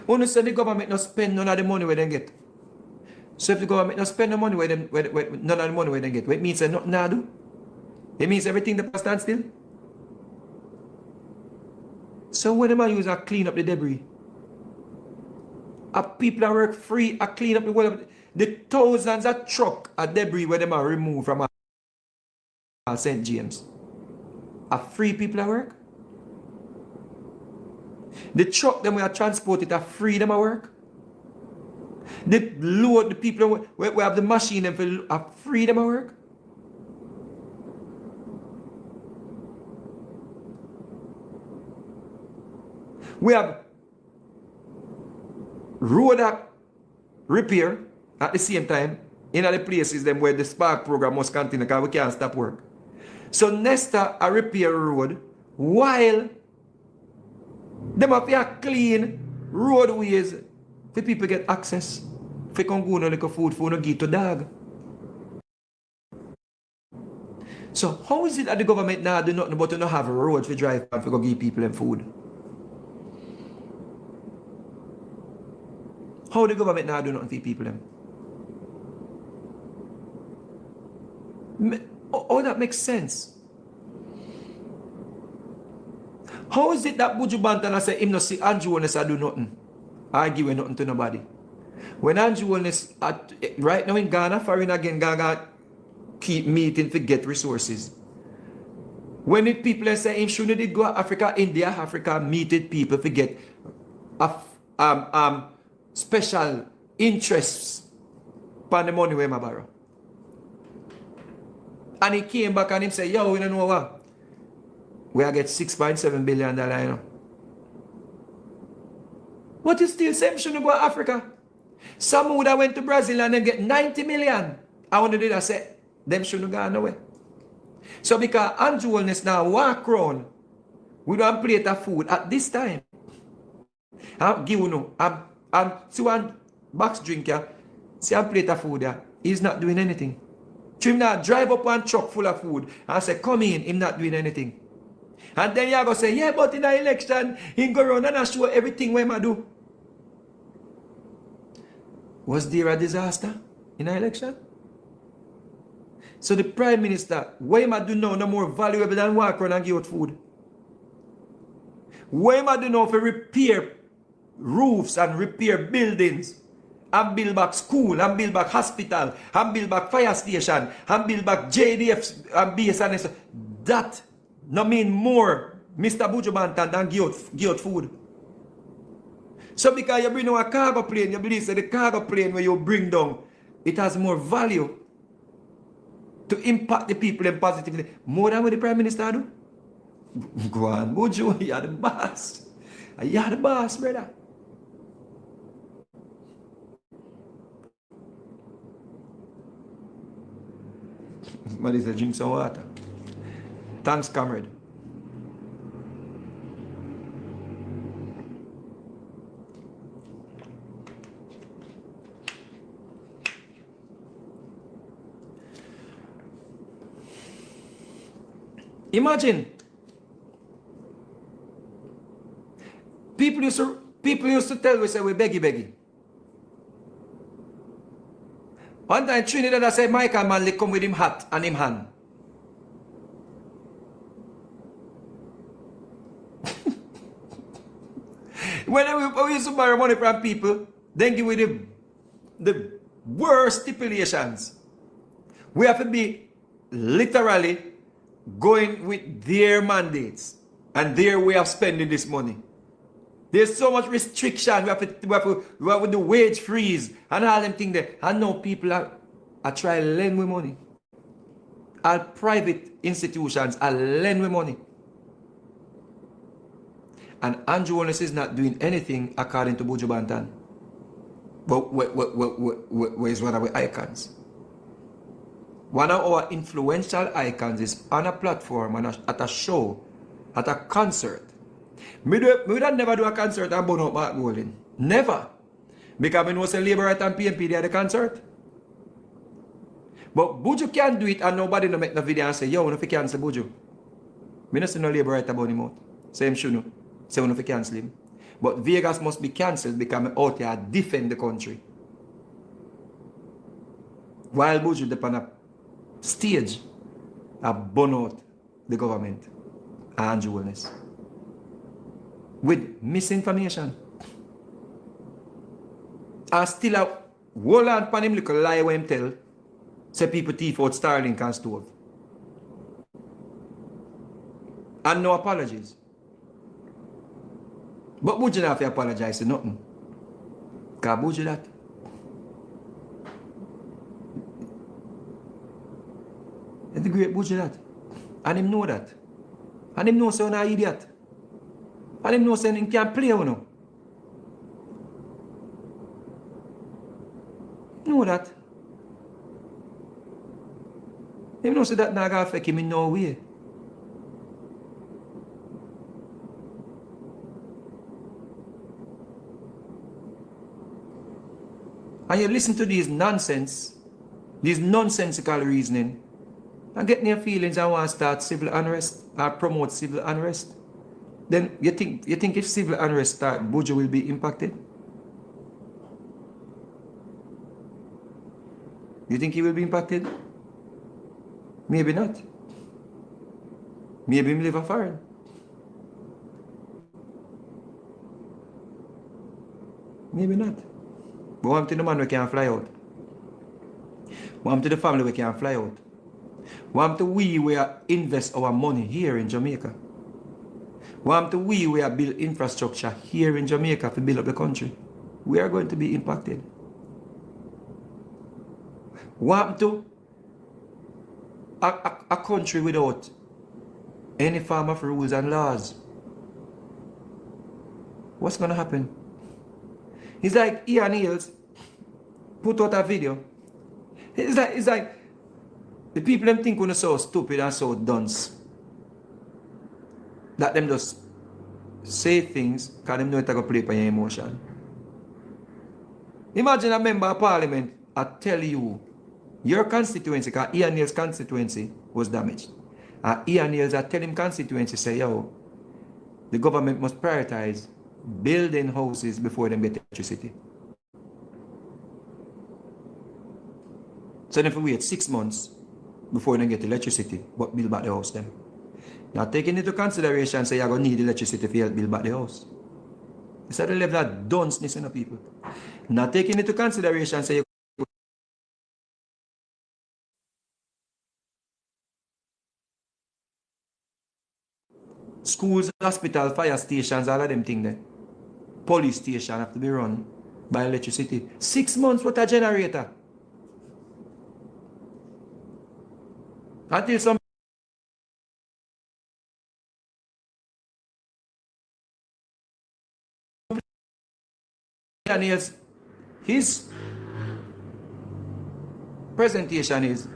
Only say the government not spend none of the money where they get. So if the government not spend the money where none of the money where they get, what it means nothing now do? It means everything that stand still. So when the man use a clean up the debris, people that work free a clean up the world, the thousands of truck of debris where they are removed from St. James. Are free people that work? The truck them we are transported are free them at work? The load the people we have the machine them for are free them at work? We have road repair at the same time in other places them where the spark program must continue because we can't stop work. So Nesta a repair road while them have to clean roadways for people get access. For come go no little food for no give to dog. So how is it that the government now do nothing but to not have a road for drive and for go give people them food? How the government now do nothing for people them? Oh, that makes sense. How is it that Buju Banton say him no see Andrew Holness do nothing? I give nothing to nobody. When Andrew Holness right now in Ghana, foreign again, Ghana keep meeting to get resources. When the people say him shouldn't go to Africa, India, Africa, meeting people to get special interests upon the money where I borrow. And he came back and he said, yo, you know what? We are get $6.7 billion, you know. But you still say shouldn't go to Africa. Some would have went to Brazil and then get 90 million. I want to do that, say, them shouldn't go nowhere. So because Andrew Holness now walk around with one plate of food at this time. I'll give you no. I'm see one box drink here. See a plate of food here. He's not doing anything. So him now drive up one truck full of food and say, come in, him not doing anything. And then you go say, yeah, but in the election, he go around and show everything what I do. Was there a disaster in the election? So the Prime Minister, what am I do now no more valuable than walk around and give out food? What am I do now for repair roofs and repair buildings and build back school and build back hospital and build back fire station and build back JDF and base and so that no mean more Mr. Buju Banton than give out food. So because you bring down a cargo plane, you believe that the cargo plane where you bring down, it has more value to impact the people in positively more than what the Prime Minister do. Go on, Buju, you're the boss. You're the boss, brother. Somebody said, drink some water. Thanks, comrade. Imagine people used to tell we say we beggy. One time Trinidad I said Michael Manley come with him hat and him hand. When we used to borrow money from people, then give we the worst stipulations. We have to be literally going with their mandates and their way of spending this money. There's so much restriction. We have to do wage freeze and all them things there. And now people are I try lend with money. All private institutions are lend with money. And Andrew Holness is not doing anything according to Buju Banton. But where is one of our icons? One of our influential icons is on a platform, at a show, at a concert. Me would never do a concert and burn out Mark Golden. Never. Because I know say Labour Right and PNP, they are the concert. But Buju can do it and nobody no make no video and say, yo, no fi cancel Buju. Me no see no Labour Right about him out. Say him shouldn't. Say no fi cancel him. But Vegas must be cancelled because I'm out here defend the country. While Buju dey on a stage, I burn out the government and Andrew Holness with misinformation. And still a whole lot pan him little lie when him tell say people thief out Starlink and stove. And no apologies. But Buju not have to apologize to nothing. Because Buju that. And the great Buju that. And him know that. And him know say you're an idiot. And him know say him can't play you know. Know that. Him know say that not gonna affect him in no way. And you listen to these nonsense, these nonsensical reasoning, and get your feelings and want to start civil unrest or promote civil unrest. Then you think if civil unrest start, Buju will be impacted? You think he will be impacted? Maybe not. Maybe him live a foreign. Maybe not. But what to the man we can fly out? What to the family we can fly out? What to we invest our money here in Jamaica? What to we build infrastructure here in Jamaica to build up the country? We are going to be impacted. What to a country without any form of rules and laws? What's going to happen? It's like Ian Hills put out a video. It's like the people them think we're so stupid and so dunce that them just say things because them know it to play for your emotion. Imagine a member of parliament I tell you your constituency, because Ian Hills' constituency was damaged. And Ian Hills I tell him constituency say, yo, the government must prioritize building houses before them get electricity. So then if we wait 6 months before they get electricity, but build back the house then. Now taking into consideration, say you're going to need electricity to build back the house. It's at the level of dunceness in the people. Now taking into consideration, say schools, hospital, fire stations, all of them things there. Police station have to be run by electricity. 6 months with a generator. Until some his presentation is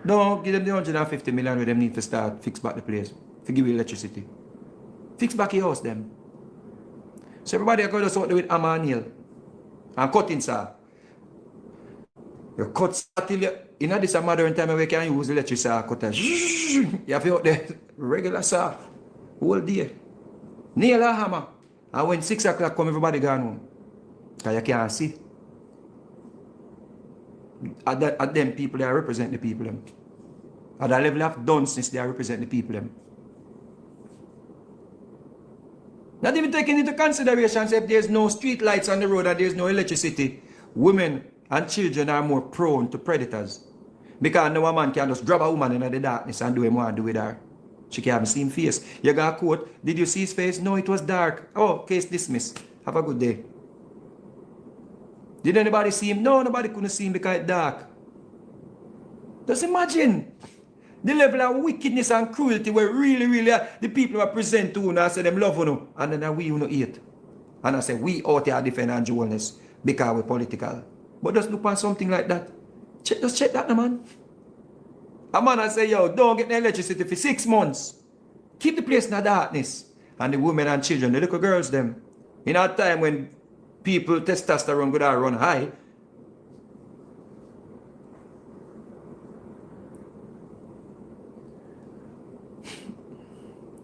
no, give them the 150 million where them need to start fix back the place. To give you electricity. Fix back your house them. So everybody are going to sort with hammer and nail. And cutting saw. You cut saw till you in this modern time we can use electric saw cutter. You have to out there regular saw. Whole day. Nail a hammer. And when 6 o'clock come everybody gone home. Because you can't see. At them people they represent the people them. At the level of dunceness they represent the people them. Not even taking into consideration if there's no street lights on the road and there's no electricity, women and children are more prone to predators. Because no man can just grab a woman in the darkness and do what want to do with her. She can't see him face. You got a quote, did you see his face? No, it was dark. Oh, case dismissed. Have a good day. Did anybody see him? No, nobody couldn't see him because it's dark. Just imagine the level of wickedness and cruelty where really the people who present to you and say them love you, and then we you hate. And I say we out here defend and dualness because we're political. But just look on something like that. Just check that, man. A man I say, yo, don't get the electricity for 6 months. Keep the place in the darkness. And the women and children, the little girls, them. In a time when people testosterone could run high,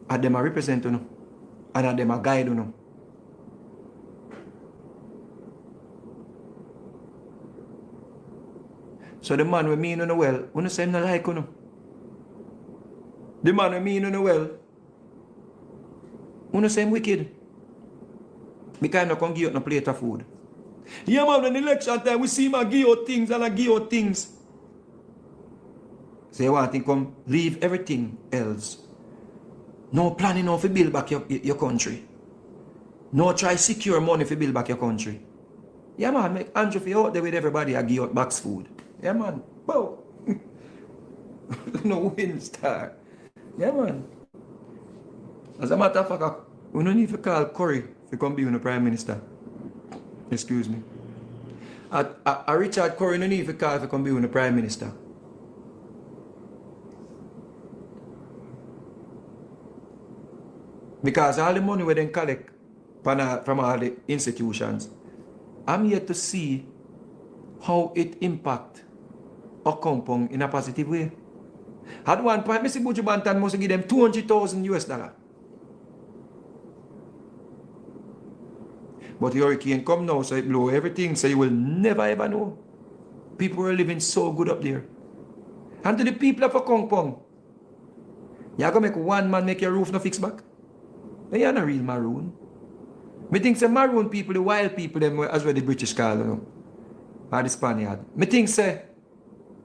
and them a represent you, and them a guide you. So the man we mean you well, you say him not like you. The man we mean you well, you say him wicked. Because I don't give you no plate of food. Yeah man, in election time we see him give you things and I give you things. So you want to come leave everything else. No planning no to build back your country. No try secure money to build back your country. Yeah man, make Andrew for out there with everybody and give out box food. Yeah man, bow. No win star. Yeah man. As a matter of fact, we don't need to call Curry to come be the Prime Minister. Excuse me. A Richard Curry no need to call to come be the Prime Minister. Because all the money we then collect from all the institutions, I'm yet to see how it impact or compound in a positive way. At one point, Mr. Buju Banton must give them $200,000. But the hurricane come now, so it blow everything, so you will never ever know. People were living so good up there. And to the people of a compound, you're going to make one man make your roof no fix back? You're not real Maroon. Me think say Maroon people, the wild people, them as well the British call them, or the Spaniard. Me think say,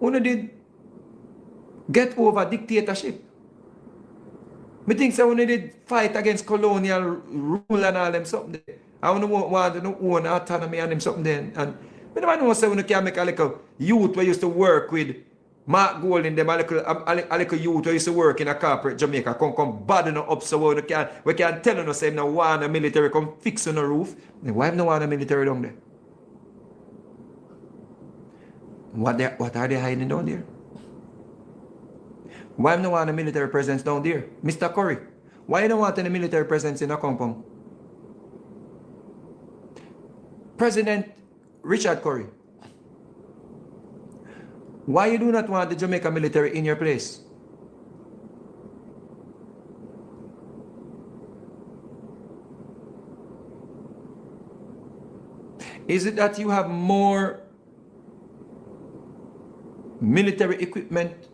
who did get over dictatorship. Me think say, who did fight against colonial rule and all them something there. I want to own autonomy and them something then. And me never know say we can make a little youth we used to work with Mark Gold in them, a little youth who used to work in a corporate Jamaica come bad up so we can tell them say no want a military come fix on the roof. Then why no want a military down there? What are they hiding down there? Why no want a military presence down there? Mr. Curry, why you don't want any military presence in a compound? President Richard Curry, why you do not want the Jamaica military in your place? Is it that you have more military equipment,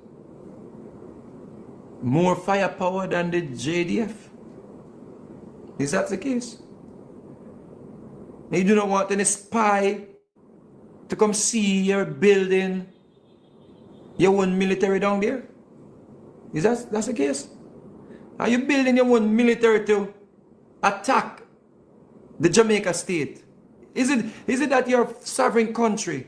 more firepower than the JDF? Is that the case? You do not want any spy to come see your building, your own military down there? Is that's the case? Are you building your own military to attack the Jamaica state? Is it that your sovereign country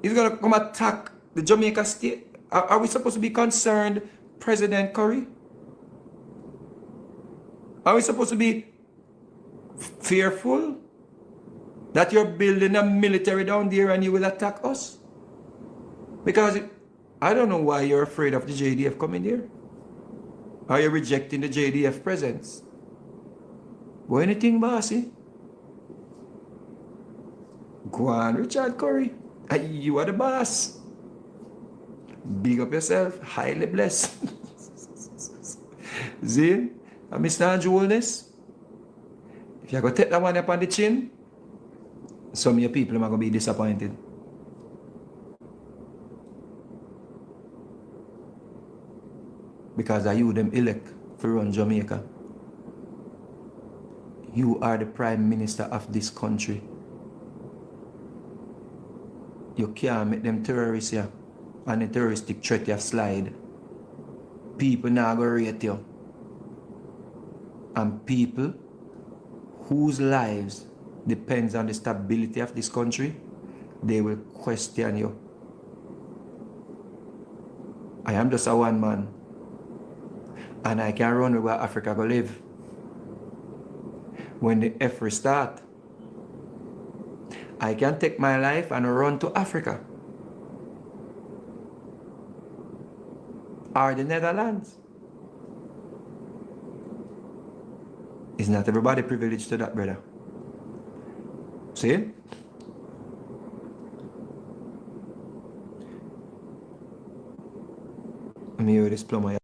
is going to come attack the Jamaica state? Are we supposed to be concerned, President Curry? Are we supposed to be fearful that you're building a military down there and you will attack us? Because I don't know why you're afraid of the JDF coming there. Are you rejecting the JDF presence? What anything, bossy? Go on, Richard Curry. You are the boss. Big up yourself. Highly blessed. Zin, Mr. Joelness, if you go take that one up on the chin, some of your people are going to be disappointed. Because are you them elect to run Jamaica? You are the Prime Minister of this country. You can't make them terrorists here and the terroristic threat you slide. People now go rate you. And people whose lives depends on the stability of this country, they will question you. I am just a one man, and I can run where Africa go live. When the effort start, I can take my life and run to Africa or the Netherlands. Is not everybody privileged to that, brother? See? Let me hear this plumber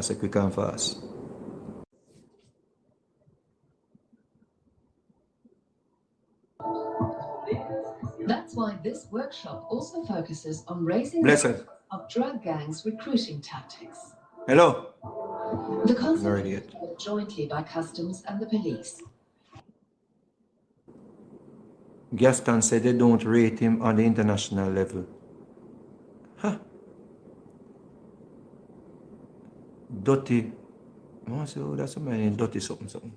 so quick and fast. That's why this workshop also focuses on raising Blessed. the of drug gangs' recruiting tactics. Hello? The concept Already is developed jointly by Customs and the police. Gaston said they don't rate him on the international level. Huh. Dirty. Oh, so that's a man dirty something.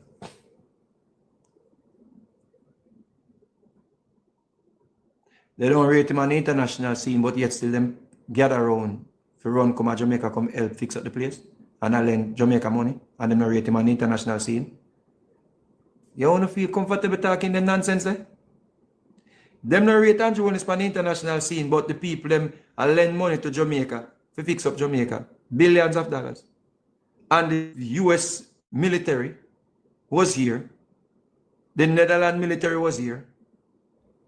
They don't rate him on the international scene, but yet still them gather around for run come to Jamaica, come help fix up the place. And I lend Jamaica money, and them not rate him on the international scene. You want to feel comfortable talking them nonsense there? Them not rate Andrew Willis on the international scene, but the people them lend money to Jamaica to fix up Jamaica. Billions of dollars. And the US military was here. The Netherlands military was here.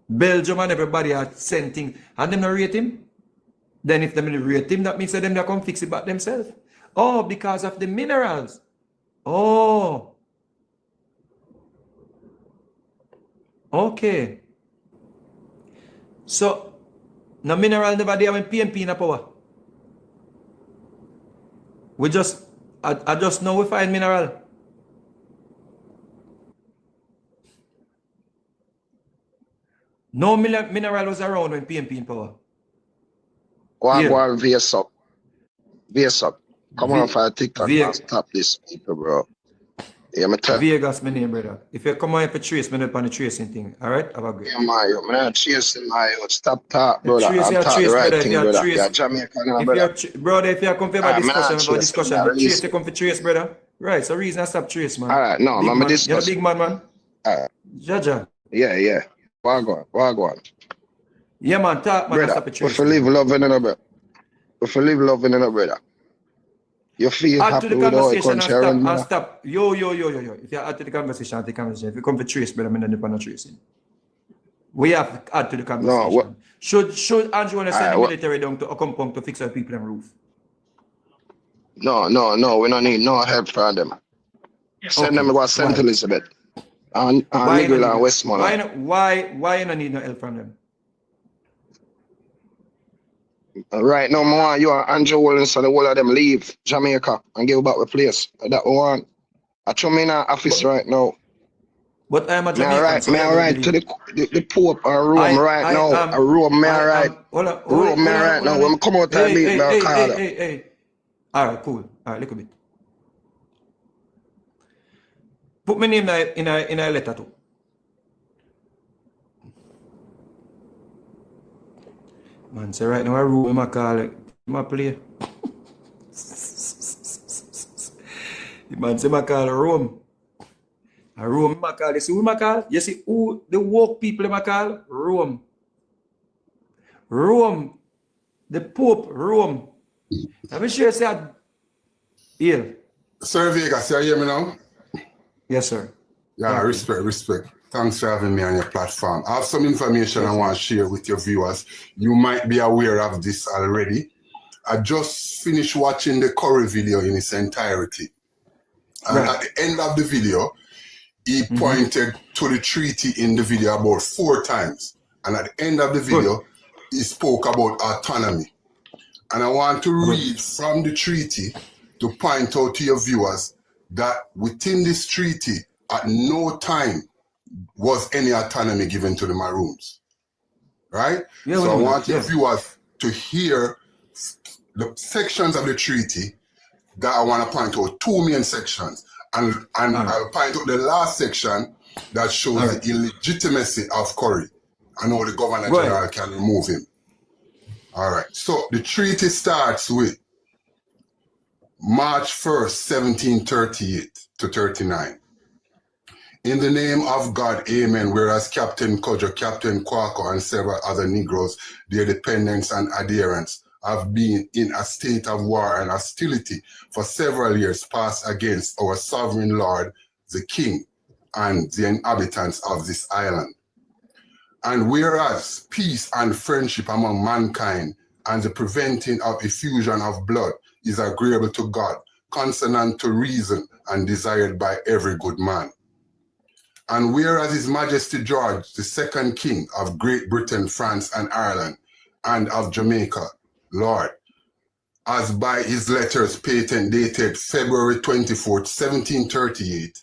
Belgium and everybody are sent things. And them not rate him? Then if them rate him, that means that them not come fix it back themselves. Oh, because of the minerals. Oh. Okay. So, no mineral never there when PNP in a power. We just, I just know we find mineral. No mineral was around when PNP in power. Go Yeah. on, VS up. VS up. Come on for a TikTok and stop this people, bro. Yeah, me tell you. Vegas, my name, brother. If you come on here for trace, me not on the tracing thing. All right? Have a great. Yeah, man, I'm not chasing my youth. Stop talk, brother. Trace, I'm yeah, talking trace, the right brother. If thing, you're brother. trace, Yeah, Jamaican, if brother. you're brother, if you come for a discussion, but release trace, you come for trace, brother. Right, so reason I stop trace, man. All right, no, big I'm man. discuss. You're a big man, man. All right. Jaja. Yeah. Wagwan. Yeah, man, talk, man, Brother, stop the trace. if you live loving in a brother. If you live loving in a brother. You feel Add to happy the with all the conversation country around, and brother? stop. Yo. If you add to the conversation, if you come for trace, brother, I'm not on tracing. We have to add to the conversation. No, what? Should Andrew want to send the Alright, military down to a compound to fix our people on roof? No, we don't need no help from them. Send them to go to St. Why? Elizabeth. And Why you Nigel not and need- Westmoreland. Why you don't need no help from them? Right now, I want you and Andrew Williams and the whole of them leave Jamaica and give back the place. That we want. I show me in our office right now. But I am a Me Jamaican, so I I write to the Pope and Rome right now. A Rome, me I write. Rome, me right now. When I come out, I meet my car. Hey. All right, cool. All right, look a bit. Put my name in a letter too. Man, say right now I room my call it. My play. The man say my call Rome. A Rome my call. You see who my call? You see who the woke people my call? Rome. Rome. The Pope, Rome. I'm sure you said yeah. Sir Vegas, you hear me now? Yes, sir. Yeah, respect. Thanks for having me on your platform. I have some information I want to share with your viewers. You might be aware of this already. I just finished watching the Curry video in its entirety. And at the end of the video, he pointed to the treaty in the video about 4 times. And at the end of the video, he spoke about autonomy. And I want to read from the treaty to point out to your viewers that within this treaty, at no time was any autonomy given to the Maroons. Right? Yeah, so I want your viewers to hear the sections of the treaty that I want to point out, 2 main sections. And I'll point out the last section that shows Alright. the illegitimacy of Curry and how the Governor Go ahead. General can remove him. All right. So the treaty starts with March 1st, 1738 to 39. In the name of God, amen. Whereas Captain Kodjo, Captain Kwako, and several other Negroes, their dependents and adherents, have been in a state of war and hostility for several years past against our sovereign lord, the king, and the inhabitants of this island. And whereas peace and friendship among mankind and the preventing of effusion of blood is agreeable to God, consonant to reason, and desired by every good man. And whereas His Majesty George, the second King of Great Britain, France, and Ireland, and of Jamaica, Lord, as by his letters patent dated February 24th, 1738,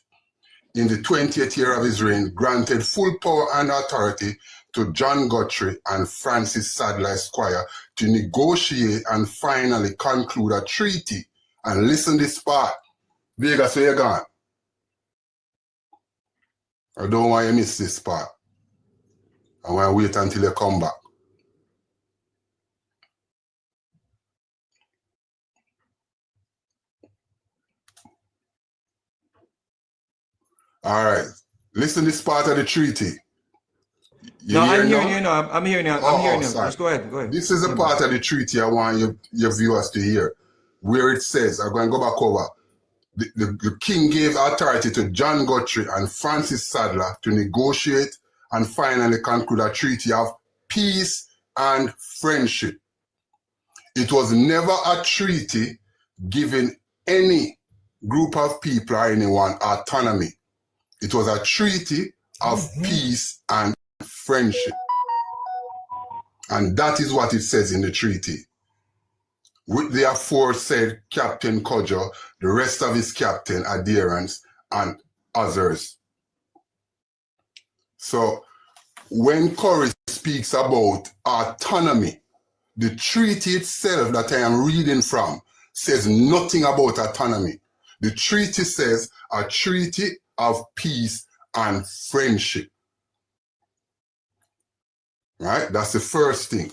in the 20th year of his reign, granted full power and authority to John Guthrie and Francis Sadler Esquire to negotiate and finally conclude a treaty. And listen this part. Vegas, where you gone? I don't want you to miss this part. I want to wait until you come back. All right. Listen this part of the treaty. No, I'm hearing you now. I'm hearing you. I'm hearing you. Sorry. Just go ahead. Go ahead. This is a part of the treaty I want your viewers to hear, where it says, I'm going to go back over. The king gave authority to John Guthrie and Francis Sadler to negotiate and finally conclude a treaty of peace and friendship. It was never a treaty giving any group of people or anyone autonomy. It was a treaty of peace and friendship. And that is what it says in the treaty. With the aforesaid Captain Kodjo, the rest of his captain adherents, and others. So when Curry speaks about autonomy, the treaty itself that I am reading from says nothing about autonomy. The treaty says a treaty of peace and friendship. Right? That's the first thing.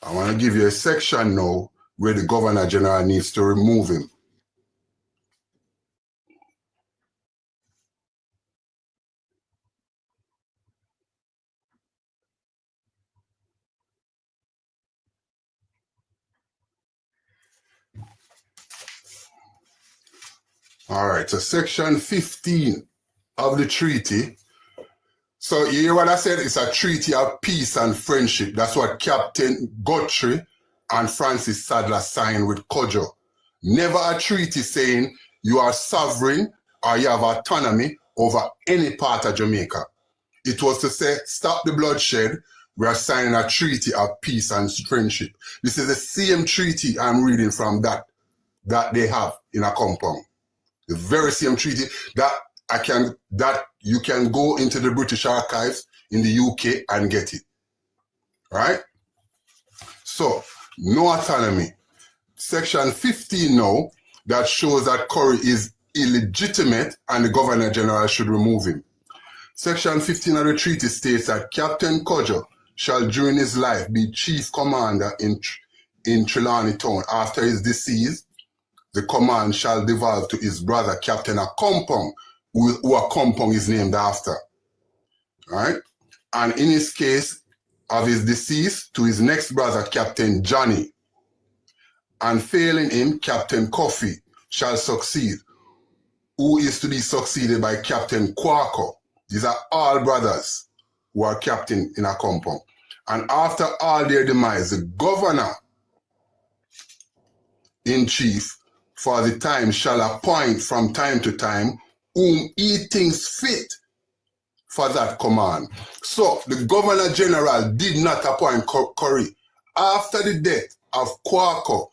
I want to give you a section now where the Governor General needs to remove him. All right, so section 15 of the treaty. So you hear what I said? It's a treaty of peace and friendship. That's what Captain Guthrie and Francis Sadler signed with Kodjo. Never a treaty saying you are sovereign or you have autonomy over any part of Jamaica. It was to say, stop the bloodshed. We are signing a treaty of peace and friendship. This is the same treaty I'm reading from that they have in a compound. The very same treaty that you can go into the British archives in the UK and get it. Right? So, no autonomy. Section 15 now, that shows that Curry is illegitimate and the Governor General should remove him. Section 15 of the treaty states that Captain Kodjo shall during his life be chief commander in Trelawney Town. After his decease, the command shall devolve to his brother, Captain Akompong, who Akompong is named after. Right? And in his case of his decease, to his next brother, Captain Johnny. And failing him, Captain Coffee shall succeed, who is to be succeeded by Captain Kwako. These are all brothers who are captain in a compound. And after all their demise, the governor in chief for the time shall appoint from time to time whom he thinks fit for that command. So the Governor General did not appoint Curry. After the death of Kwako,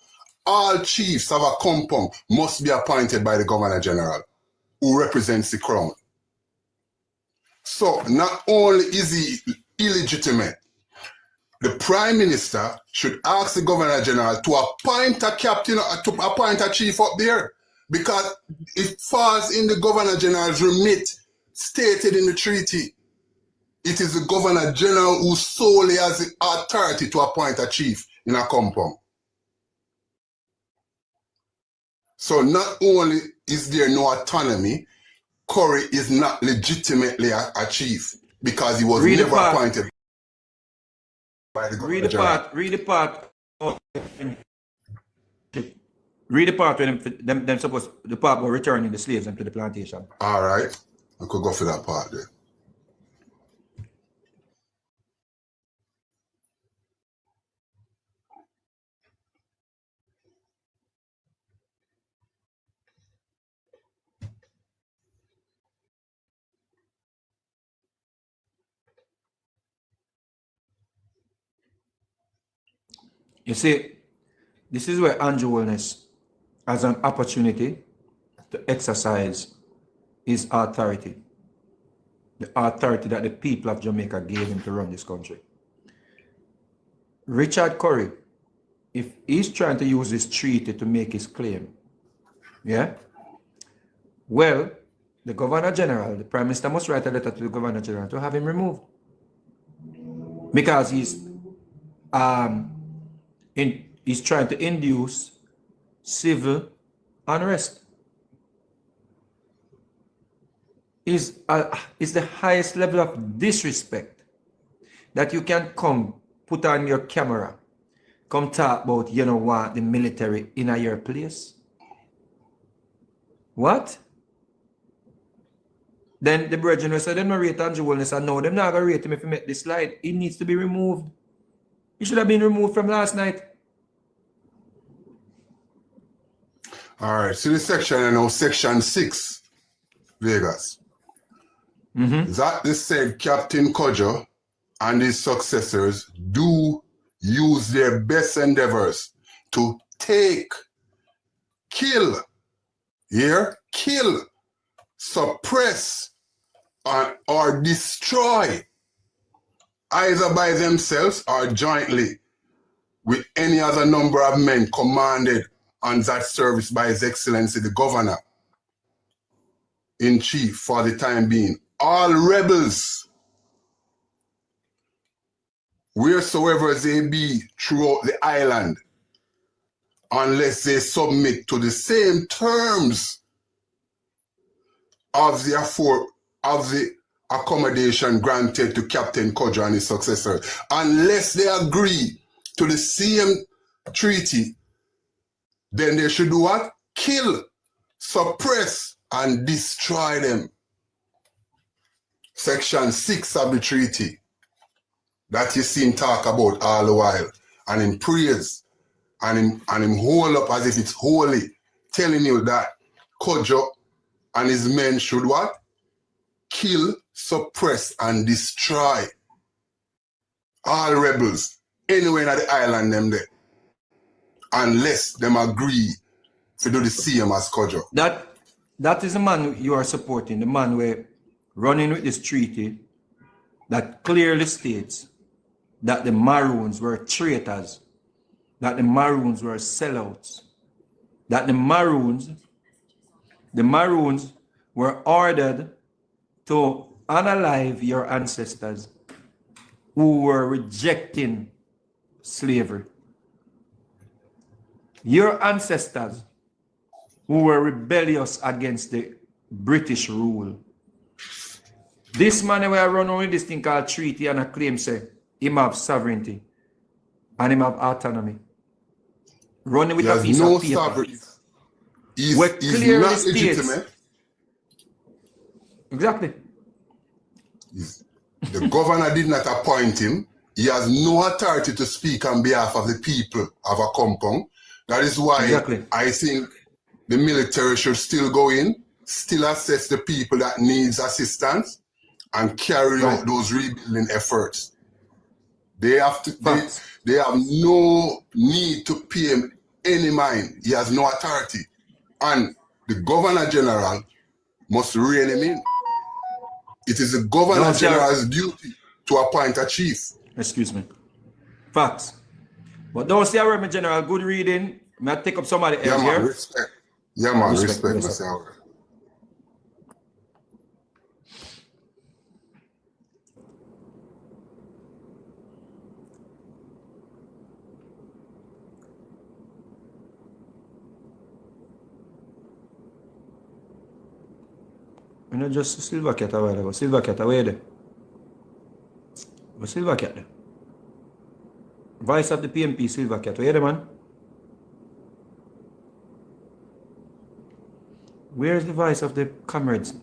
all chiefs of a compound must be appointed by the Governor General, who represents the crown. So not only is he illegitimate, the Prime Minister should ask the Governor General to appoint a captain, to appoint a chief up there. because it falls in the Governor General's remit stated in the treaty. It is the Governor General who solely has the authority to appoint a chief in a compound. So not only is there no autonomy, Curry is not legitimately a chief because he was never appointed by the Governor General. Read the part when them supposed the part were returning the slaves into the plantation. All right, I could go for that part there. You see, this is where Andrew Wellness has an opportunity to exercise his authority, the authority that the people of Jamaica gave him to run this country. Richard Curry, if he's trying to use this treaty to make his claim, yeah, well, the Governor General, the Prime Minister must write a letter to the Governor General to have him removed. Because he's trying to induce civil unrest. Is the highest level of disrespect that you can come put on your camera, come talk about, you know what, the military in your place. What? Then the brethren will say, they don't rate Andrew Wellness, and no, they're not going to rate him if he make this slide. He needs to be removed. He should have been removed from last night. All right, so this section, I know, section 6, Vegas. That they said Captain Kojo and his successors do use their best endeavors to take, kill, suppress, or destroy, either by themselves or jointly with any other number of men commanded on that service by His Excellency the Governor in Chief for the time being. All rebels, wheresoever they be throughout the island, unless they submit to the same terms of the accommodation granted to Captain Kojo and his successor, unless they agree to the same treaty, then they should do what? Kill, suppress, and destroy them. Section 6 of the treaty that you seen talk about all the while, and in praise, and him hold up as if it's holy, telling you that Kojo and his men should what? Kill, suppress, and destroy all rebels anywhere in the island them there, unless them agree to do the same as Kojo. That is the man you are supporting, the man where running with this treaty that clearly states that the Maroons were traitors, that the Maroons were sellouts, that the Maroons were ordered to unalive your ancestors who were rejecting slavery. Your ancestors who were rebellious against the British rule. This man where I run on with this thing called treaty and a claim say him have sovereignty and him have autonomy. Running with a piece of paper. Sovereignty. He's not legitimate. Exactly. The governor did not appoint him. He has no authority to speak on behalf of the people of a compound. That is why I think the military should still go in, still assess the people that needs assistance, and carry out those rebuilding efforts. They have to. They have no need to pay him any mind. He has no authority, and the Governor General must rein him in. It is the Governor General's duty to appoint a chief. Excuse me. Facts. But don't say Reverend General, good reading. May I take up somebody else here? Respect. Yeah, man, Respect, respect yes, sir. myself. You know, just Silver Cat a while ago. Silver Cat, where there? But Silver Cat there. Vice of the PNP, Silver Cat, where there, man? Where's the vice of the comrades?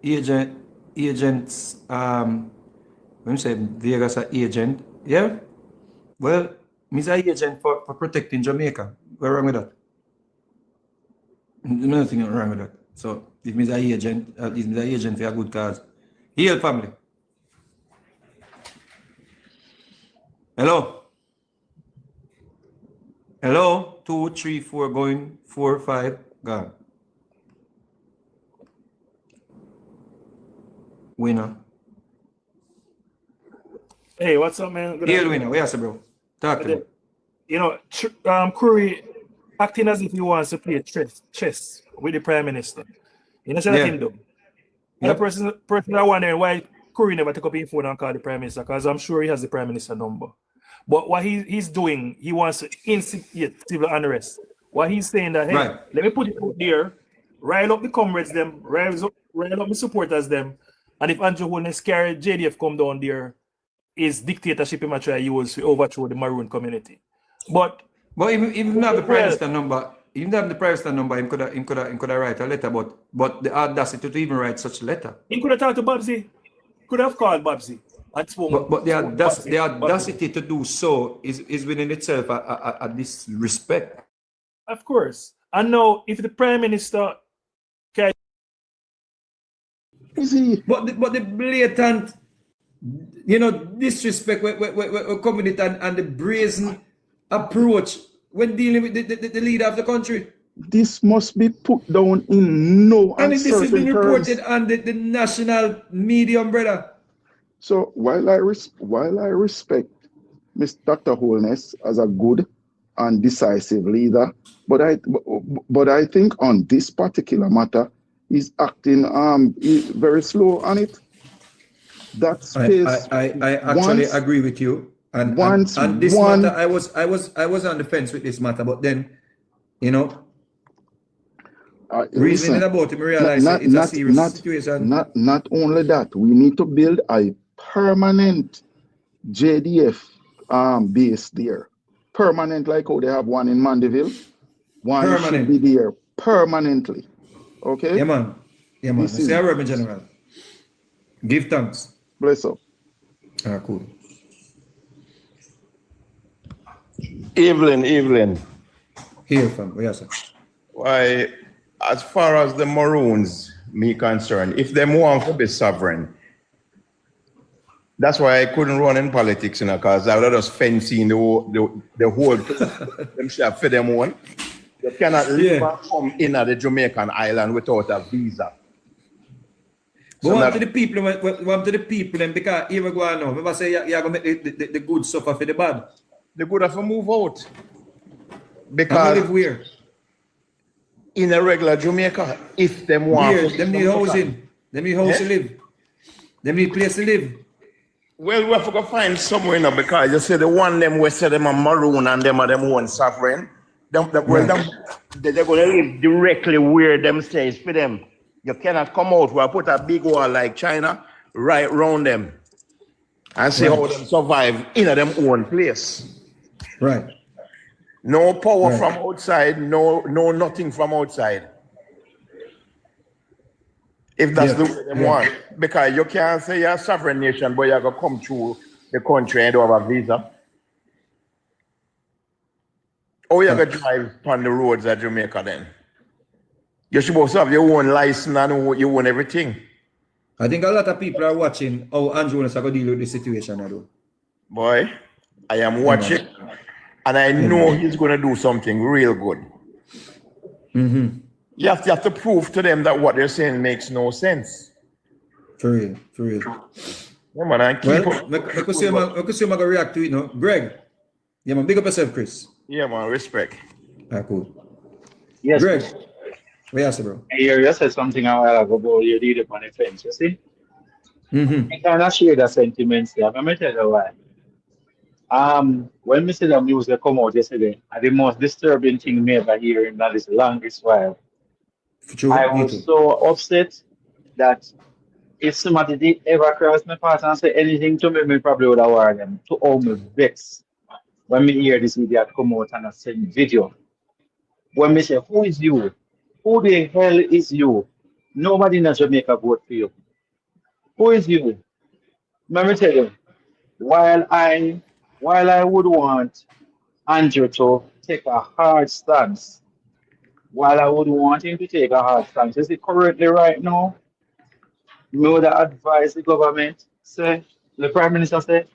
Agents, when you say Vegas are agent, yeah? Well, Mr. Agent for protecting Jamaica. What's wrong with that? Nothing wrong with that. So, if Mr. Agent, if Mr. Agent for a good cause. Heal family. Hello? Hello? 2, 3, 4 going, 4, 5, gone. Winner. Hey, what's up, man? Good Hail afternoon. winner. Where's the bro? Talk to me. You know, Curry acting as if he wants to play chess with the Prime Minister. You know what Yeah. him do? Yep. The person are wondering why Curry never took up his phone and call the Prime Minister, because I'm sure he has the Prime Minister number. But what he's doing, he wants to instigate civil unrest. What he's saying that, hey, Right. let me put it out there, rile up the comrades them, rile up the supporters them, and if Andrew Holness carry JDF come down there, is dictatorship him try use to overthrow the Maroon community. But even not the Prime Minister number, even have the Prime Minister number, him could have write a letter, but the audacity to even write such a letter. he could have talked to Babsy, could have called Babsy and spoken. But the audacity to do so is within itself a disrespect. Of course. And now, if the Prime Minister can. Is he? But the blatant, you know, disrespect we come with it and the brazen approach when dealing with the leader of the country. This must be put down in no I mean, this has uncertain been terms. reported on the national media umbrella. So while I respect Mr. Dr. Holness as a good and decisive leader, but I think on this particular matter, he's acting very slow on it. That space. I actually agree with you. And this matter, I was on the fence with this matter, but then, you know, reasoning about it, I realized it's a serious situation. Not only that, we need to build a permanent JDF base there. Permanent, like how they have one in Mandeville. One Permanent. should be there permanently. Okay? Yeah, man. Yeah, man. This is- Say a word, General. Give thanks. Bless up. Cool. Evelyn. Here from, yes, sir. Why, as far as the Maroons, me concerned, if them want to be sovereign, that's why I couldn't run in politics, you know, because I let us fencing the whole them shall for them one. You cannot leave and come in at the Jamaican island without a visa. But So want now- to the people, and because here we go on now. Remember say you're going to make the good suffer for the bad. They could have to move out. And Because we live where? in a regular Jamaica, if them want Where? to- Them need housing. Them need house to live. Them need place to live. Well, we have to go find somewhere now, because you say the one them we say them are Maroon and them are them one sovereign. They're going to live directly where them stays for them. You cannot come out. We'll put a big wall like China right round them and see how them survive in them own place. Right. No power Right. from outside, no nothing from outside. If that's the way they want. Because you can't say you're a sovereign nation, but you're going to come through the country and don't have a visa. Or you're going to drive on the roads of Jamaica then. You're supposed to have your own license and you own everything. I think a lot of people are watching how Andrew is going to deal with the situation. I do. Boy, I am watching and I know he's going to do something real good. Mm-hmm. You have to prove to them that what they're saying makes no sense. For real. Yeah, man, I keep Well, I could see him going to react to it, no? Greg. Yeah, man, big up yourself, Chris. Yeah, man, respect. Cool. Yes. Greg, Yes, bro. I hear you said something a while ago about you did it on the fence, you see? Mm-hmm. I cannot share the sentiments there. Let me tell you why. When Mr. The music come out yesterday, the most disturbing thing me ever hear in that is longest while. I True, me was too. so upset that if somebody did ever cross my path and say anything to me, me probably would have warned them to all my vex. When me hear this idiot come out and I send video. When me say, who is you? Who the hell is you? Nobody in Jamaica vote for you. Who is you? Let me tell you, while I while I would want Andrew to take a hard stance, while I would want him to take a hard stance, is it currently right now? Me would advise the government, say, the Prime Minister say,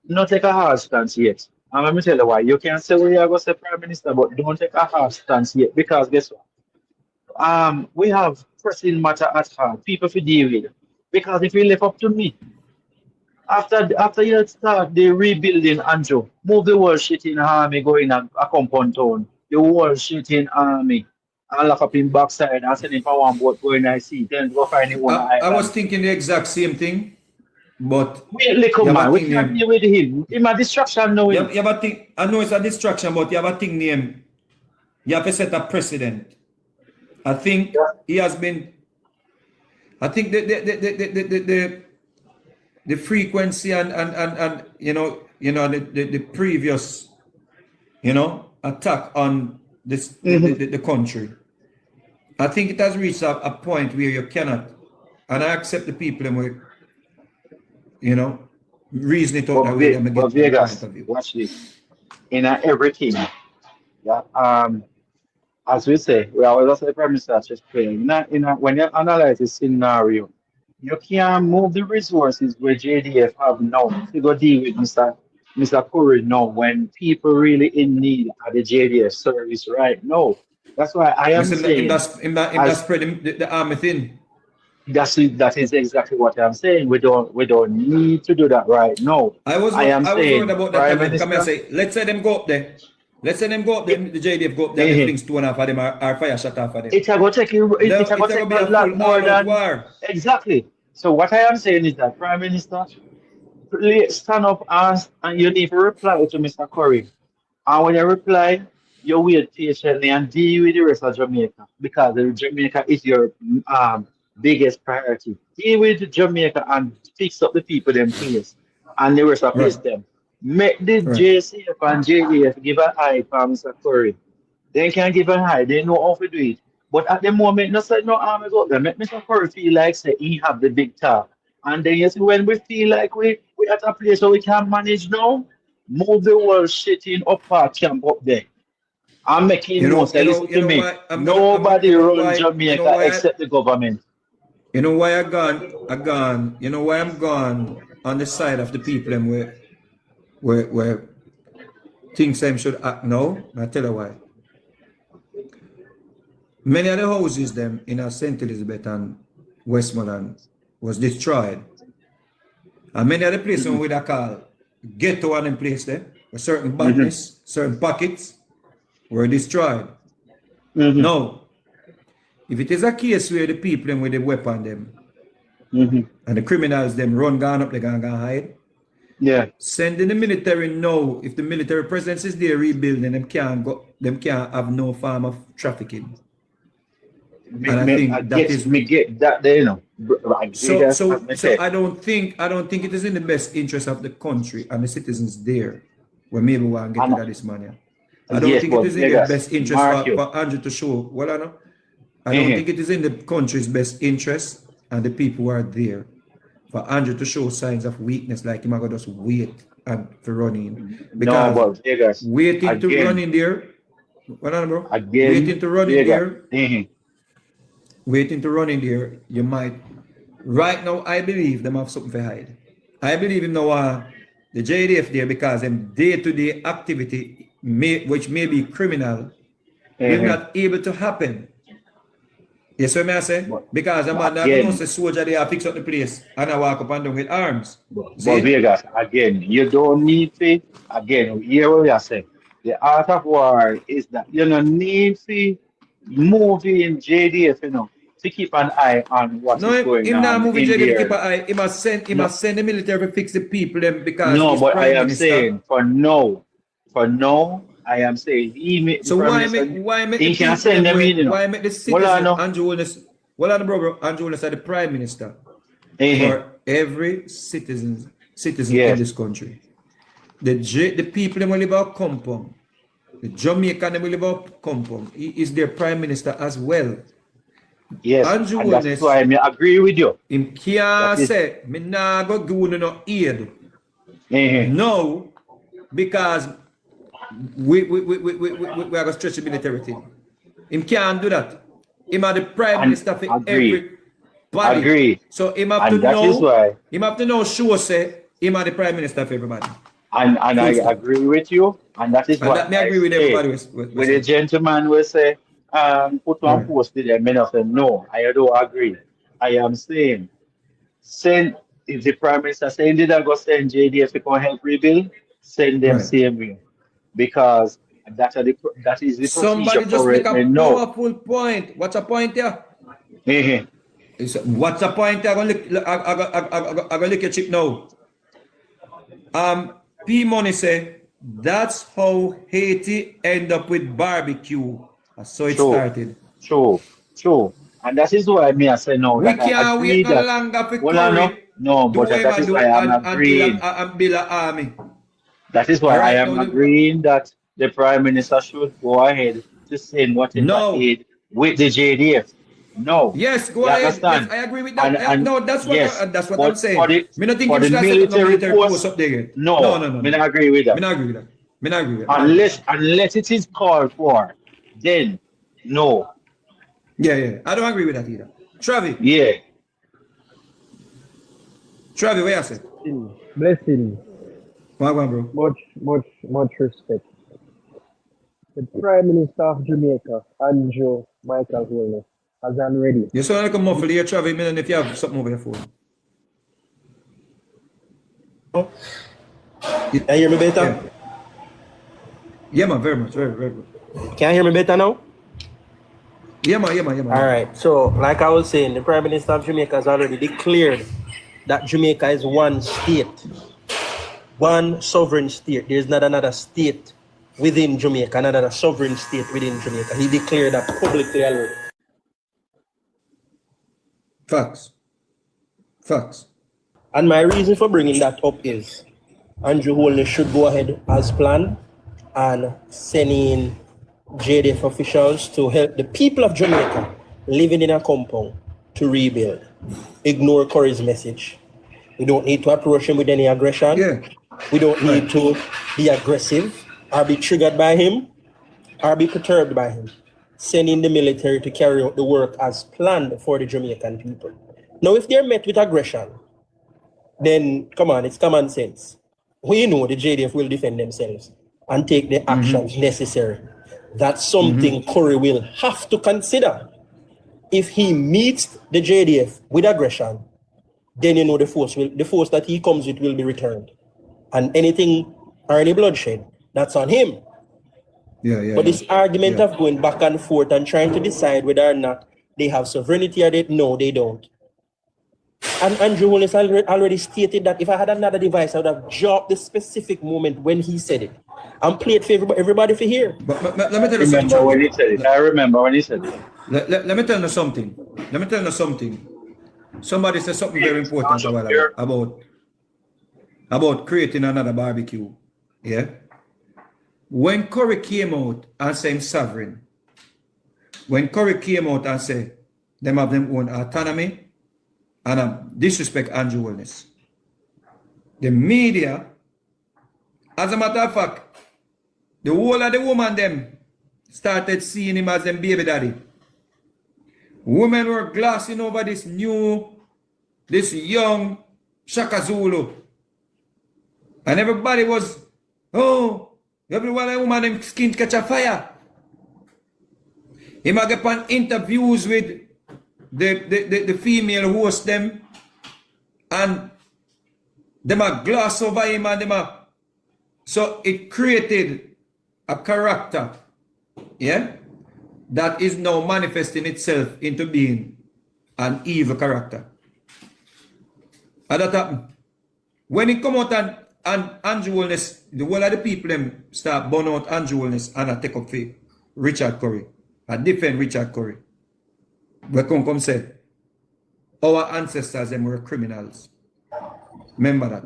not take a hard stance yet. And let me tell you why. You can say we are going to say Prime Minister, but don't take a hard stance yet because guess what? We have pressing matter at heart, people to deal with. Because if you left up to me, after you start the rebuilding Andrew, move the whole shit in army going a compound town. The whole shit in army. And lock up in backside and send him for one boat going I see. Then go find him on the I was island. thinking the exact same thing, but Wait, little you have man, a we thing can't name. deal with him. Him a distraction now. You have a thing. I know it's a distraction, but you have a thing name. You have to set a precedent. I think he has been. I think the frequency and the previous attack on this the country. I think it has reached a point where you cannot, and I accept the people and we, reason it out that way. But Vegas, watch this. In everything, yeah. As we say, we always say Prime Minister just playing. When you analyze the scenario, you can't move the resources where JDF have now to go deal with Mr. Curry now when people really in need of the JDF service right now. That's why I am saying that's spreading the army thing. That is exactly what I'm saying. We don't need to do that right now. I was saying, worried about that. Prime Minister, come and say, let's say them go up there. Let's say them go up there, the JDF go up there, and things 2.5 of them are fire shot off of them. It's going to take a lot more than war. Exactly. So what I am saying is that Prime Minister, please stand up and you need to reply to Mr. Curry. And when you reply, you wait patiently and deal with the rest of Jamaica because Jamaica is your biggest priority. Deal with Jamaica and fix up the people in place and the rest of them. Make the JCF and JDF give an eye for Mr. Curry. They can give an eye, they know how to do it. But at the moment, no armies out there. Make Mr. Curry feel like say he have the big talk. And then you see when we feel like we at a place where we can manage now, move the whole shit in upper camp up there. I'm making listen to me. Nobody runs Jamaica except the government. You know why I'm gone on the side of the people and where things them should act now. I tell you why. Many of the houses them in St. Elizabeth and Westmoreland was destroyed. And many of the places we call ghetto and them place there, where certain badness, certain pockets were destroyed. Now, if it is a case where the people them with the weapon them and the criminals them run gone up, they gonna hide. Yeah. Sending the military now, if the military presence is there rebuilding, them can't have no form of trafficking. And I think that is me get that there, you know. So I don't think it is in the best interest of the country and the citizens there where maybe we want to get rid of this money. I don't think it is in the best interest for Andrew to show. Well, I know. I don't think it is in the country's best interest and the people who are there for Andrew to show signs of weakness, like him going to just wait for running. Because waiting to run in there, well, I know, bro. Waiting to run in there. Waiting to run in there, you might. Right now, I believe them have something to hide. I believe in now the JDF there because them day-to-day activity, which may be criminal, will not able to happen. Yes, what I say? Because a man that knows the soldier there fix up the place and I walk up and down with arms. But Vegas, again, you don't need to. Again, hear what I say. The art of war is that you don't need to moving JDF, to keep an eye on what No, is going him not on moving in JD to keep there. an eye. He must No, send the military to fix the people them because no, he's but I prime am minister. saying for now, I am saying the So Prime why Minister, make the he can people send them them in. why make the Well, I citizen know. Andrew Holness, well on the brother Andrew Holness are the prime minister for every citizen in Yes, this country. The people them will live out compound. The Jamaican them will live out compound. He is their prime minister as well. yes, Andrew and that is Holness, why I agree with you. him That can't is, say me nah go give you no aid. eh, No, because we are going to stretch the military thing. Him can't do that. Him are the prime and minister for agree, everybody. agree, So him have to and that is why, sure say him are the prime minister for everybody. and I Full stop. agree with you, and that is And why that may I agree with say, everybody when the say. gentleman will say, put one Right. post there, men of them, no, I don't agree. I am saying, send, if the Prime Minister saying, did I go send JDF to come help rebuild, send them Right. same way. Because that is the procedure Somebody just make currently a now. powerful point. What's a point here? Eh, What's a point here? I'm gonna look at chip now. P Money say that's how Haiti end up with barbecue. So it True, started. true. And that is why me I say no, We that I can't wait agree no that, longer for well, I know, Curry no, do but what that I is do why I'm and agreeing. build an army. That is All why I right am now, agreeing that the Prime Minister should go ahead to send whatever no. aid with the JDF. No, Yes, go you ahead. Yes, understand? I agree with that. And No, yes, that's what I'm but for saying. the Me not think for him the should have set up no military military post post, up there yet. No, no, no, no, me no. not agree with Me that. not agree with that. Me not agree with that. Unless it is called for, then no. Yeah. I don't agree with that either. Travi, Yeah. where you say? Blessing, What, bro? much respect. The Prime Minister of Jamaica, Andrew Michael Holness, has already. You sound like a muffle here, Travi. Me and if you have something over your phone. Can you hear me better? Yeah, man, very much. Very good. Can you hear me better now? Yeah, man. All right. So, like I was saying, the Prime Minister of Jamaica has already declared that Jamaica is one state, one sovereign state. There's not another state within Jamaica, another sovereign state within Jamaica. He declared that publicly already. Facts. And my reason for bringing that up is Andrew Holness should go ahead as planned and send in JDF officials to help the people of Jamaica living in a compound to rebuild. Ignore Curry's message. We don't need to approach him with any aggression. Yeah. We don't need to be aggressive or be triggered by him or be perturbed by him. Send in the military to carry out the work as planned for the Jamaican people. Now, if they're met with aggression, then come on, it's common sense. We know the JDF will defend themselves and take the actions necessary. That's something Curry will have to consider. If he meets the JDF with aggression, then you know the force that he comes with will be returned. And anything or any bloodshed, that's on him. Yeah. But this argument of going back and forth and trying to decide whether or not they have sovereignty or they don't. And Andrew Holness already stated that if I had another device, I would have dropped the specific moment when he said it and played for everybody to hear. But let me tell you Remember something. when he said it. I remember when he said it. Let me tell you something. Somebody said something very important a while ago about creating another barbecue. Yeah. When Curry came out and said him sovereign, when Curry came out and said them have them own autonomy and disrespect Andrew Holness, the media, as a matter of fact, the whole of the woman them started seeing him as them baby daddy. Women were glossing over this young Shaka Zulu. And everybody was, everyone a woman them skin catch a fire. He might get on interviews with the female host them and them a gloss over him and them a, so it created a character, yeah, that is now manifesting itself into being an evil character. And that happened. When it come out and Andrew Holness, the whole of the people them start burn out Andrew Holness and I take up for Richard Curry. I defend Richard Curry. We come say, our ancestors them were criminals. Remember that.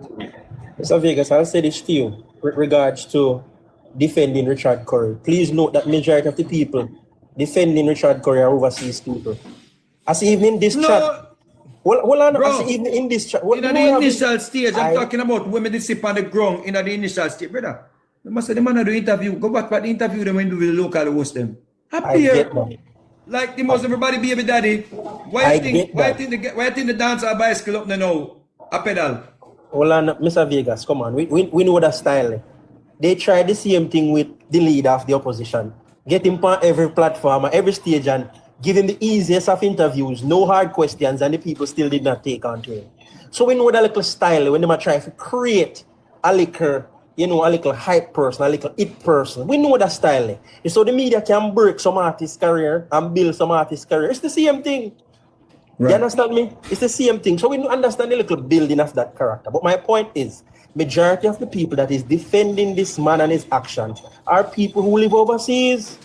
Mr. Vegas, I'll say this to you with regards to defending Richard Curry. Please note that majority of the people defending Richard Curry are overseas people. As even in this chat, hold on, bro, as even in this chat, in the initial stage, I'm talking about women that sit on the ground in the initial stage, brother. They must say the man do interview. Go back to the interview them when do the local host them. Appear like the most everybody baby daddy. Why you think the dancer bicycle up now? A pedal. Hold on, Mr. Vegas, come on. We know that style. They tried the same thing with the leader of the opposition. Get him on every platform, every stage, and give him the easiest of interviews, no hard questions, and the people still did not take on to him. So we know that little style when they try to create a little, a little hype person, a little it person. We know that style. And so the media can break some artist's career and build some artist's career. It's the same thing. Right. You understand me? It's the same thing. So we understand the little building of that character. But my point is, majority of the people that is defending this man and his actions are people who live overseas.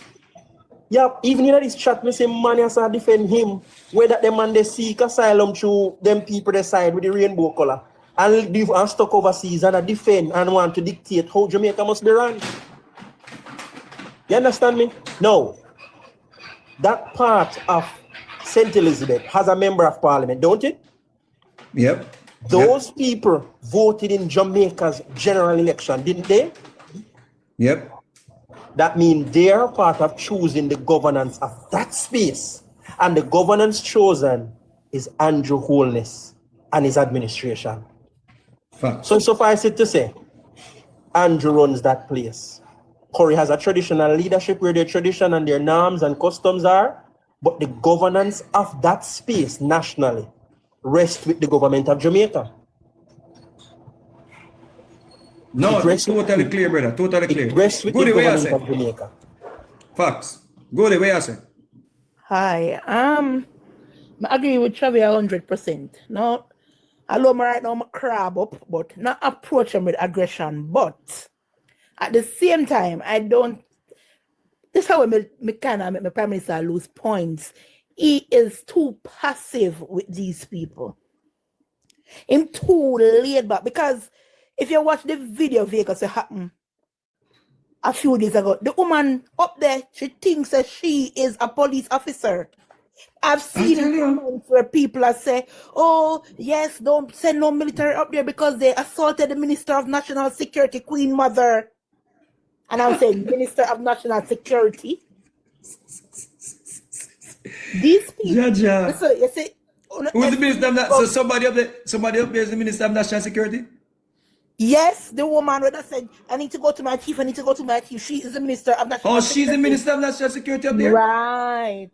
Yeah, even in this chat, me say man has to defend him. Whether the man they seek asylum through them people they side with the rainbow color and live and stuck overseas and defend and want to dictate how Jamaica must be run. You understand me? No. That part of St. Elizabeth has a member of parliament, don't it? Yep. Those people voted in Jamaica's general election, didn't they? Yep. That means they are part of choosing the governance of that space. And the governance chosen is Andrew Holness and his administration. Fact. So suffice it to say, Andrew runs that place. Curry has a traditional leadership where their tradition and their norms and customs are, but the governance of that space nationally rests with the government of Jamaica. No, it's totally clear, brother. Totally clear. It rests with the government of Jamaica. Facts. Go the way I say. Hi. I agree with Chavi 100%. No, I love me right now, I'm a crab up, but not approach him with aggression. But at the same time, I don't. This is how me kind of make my prime minister lose points. He is too passive with these people. Him too laid back. Because if you watch the video Vegas happen a few days ago, the woman up there, she thinks that she is a police officer. I've seen comments where people are saying, oh, yes, don't send no military up there because they assaulted the Minister of National Security, Queen Mother. And I'm saying, Minister of National Security. These people. So you say, who's the Minister of National Security? So somebody up there is the Minister of National Security? Yes, the woman would have said, I need to go to my chief, I need to go to my chief. She is the Minister of National Security. Oh, she's the Minister of National Security up there? Right.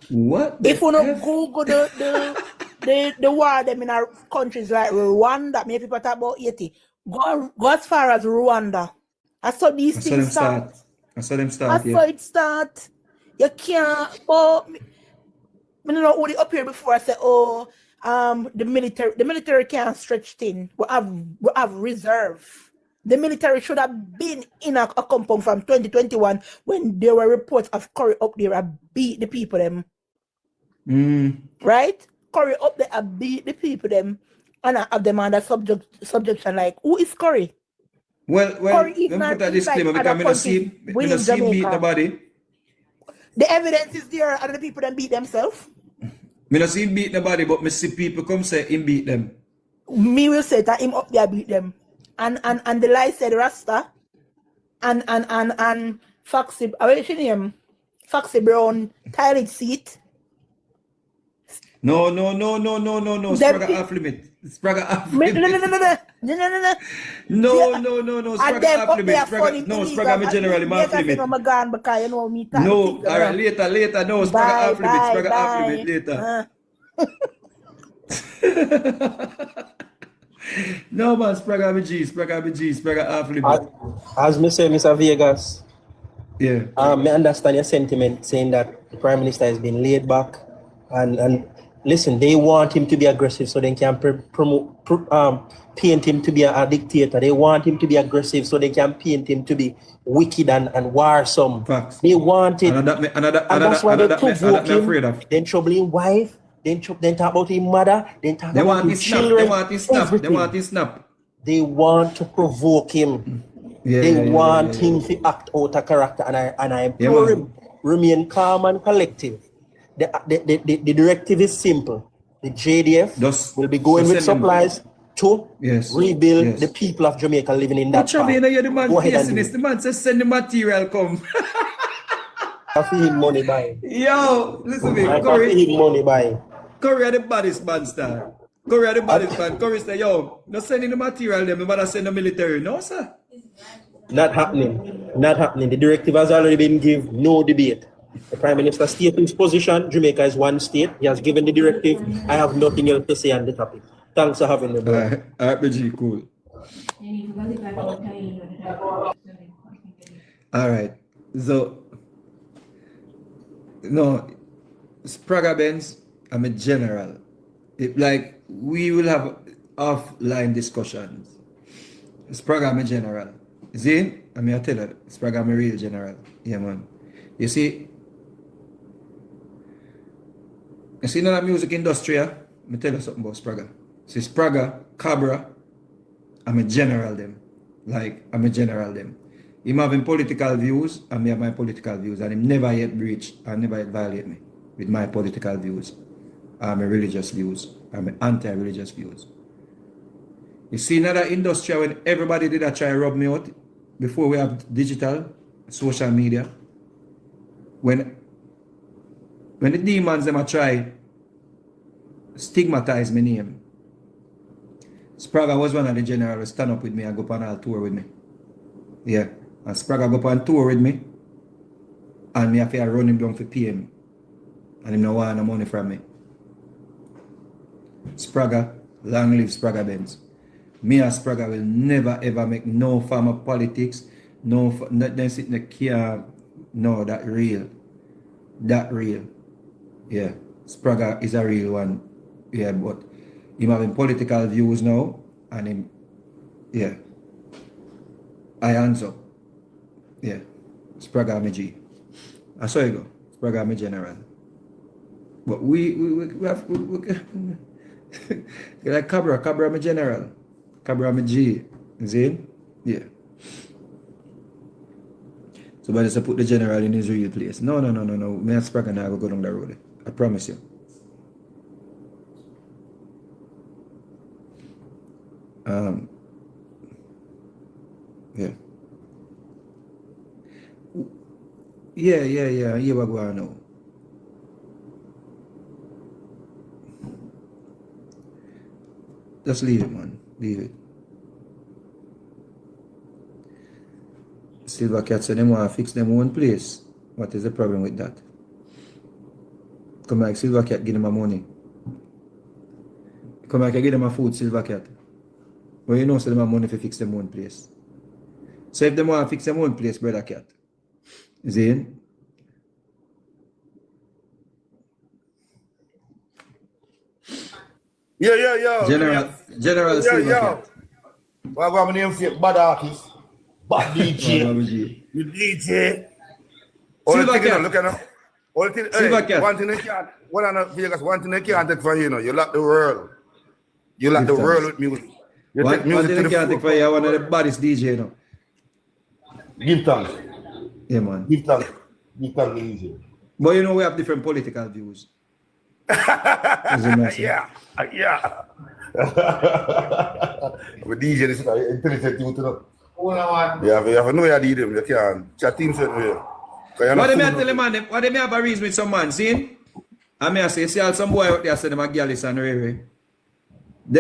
What? If you don't Google the war them in our countries like Rwanda, many people talk about Haiti. Go as far as Rwanda. I saw these things start. I saw them start. I saw it start. You can't. Oh, I don't know who they up here before. I said, oh, the military can't stretch thin. We have reserve. The military should have been in a compound from 2021 when there were reports of Curry up there and beat the people them. Right? Curry up there and beat the people them and I have them under subjection. Like, who is Curry? Well, let me put a disclaimer because I don't see him beat nobody. The evidence is there and the people that beat themselves. I don't see him beat nobody, but I see people come say him beat them. Me will say that him up there beat them. And the lie said Rasta and Foxy, what is your name? Foxy Brown toilet seat. No. Spraga off limit. Spraga off limit. No. Spraga off limit. Spraga me generally off limit. No, alright, later. No, Spraga off limit. Spraga off limit later. No man, Spraga me G, Spraga off limit. As me say, Mr. Vegas, Yeah. I understand your sentiment saying that the Prime Minister has been laid back and listen, they want him to be aggressive so they can paint him to be a dictator. They want him to be aggressive so they can paint him to be wicked and warsome. Facts. They want it. And that's why they provoke him. Then trouble his wife. Then talk about his mother. Then talk about his children. They want his snap. Everything. They want his snap. They want to provoke him. They want him to act out a character, and I implore him remain calm and collective. The directive is simple. The JDF will be going with supplies to rebuild the people of Jamaica living in that part. Go ahead and do it. The man says send the material come. I feel him money buy. Yo, listen to me. I feel him money buy. Curry are the baddest man star. Curry are the baddest man. Curry say, yo, no sending the material them, but send the military. No, sir. Not happening. Not happening. The directive has already been given. No debate. The Prime Minister stated his position. Jamaica is one state. He has given the directive. I have nothing else to say on the topic. Thanks for having me, bro. All right, BG, cool. All right. So, no, Spraga Benz, I'm a general. Like, we will have offline discussions. Spraga, I'm a general. See? I mean, I tell you, Spraga, I'm a real general. Yeah, man. You see in the music industry, let me tell you something about Spraga. See, Spraga, Cabra, I'm a general them. Like, I'm a general them. Him having political views, and me have my political views, and him never yet breach and never yet violate me with my political views. My religious views, and my anti-religious views. You see, in another industry, when everybody did try to rub me out, before we have digital, social media, when the demons them try stigmatize my name, Spraga was one of the generals stand up with me and go on a tour with me. Yeah. And Spraga go on tour with me, and me have to run him down for PM. And him no want no money from me. Spraga, long live Spraga Benz. Me and Spraga will never ever make no form of politics, no then sit in the car. No, that real. That real. Yeah. Spraga is a real one. Yeah, but him having political views now, and him, yeah. I hands up. Yeah. Spraga me G. I saw you go. Spraga me general. But we have like Cabra me general. Cabra me G. You see? Yeah. So but just put the general in his real place. No. Me and Spraga now go down the road. I promise you. Yeah. Yeah, we go on now. Just leave it, man. Leave it. Silver Cat said they want to fix them own place. What is the problem with that? Come back, Silver Cat, give them my money. Come back, I give them my food, Silver Cat. Well, you know, so they have money to fix them own place. So if they want to fix them own place, Brother Cat, is it? Yo. General Silver Cat. Well, I got my name for bad artist. Bad DJ. You DJ. Silver Cat. Look at them. Silver Cat. One thing they can't, one thing they can't take from you lock the world. You lock the world with music. One thing they can't take from you, one of the baddest DJ now. Give thanks. Yeah, man. Give thanks easy. But you know, we have different political views. Yeah. But DJ is intelligent you to know. Yeah, you have to know you need them. You can't chat team certain way. What they may tell them, man, what they may have a reason with some man, see? I may say, see all some boy out there say them a Gallus and Ray.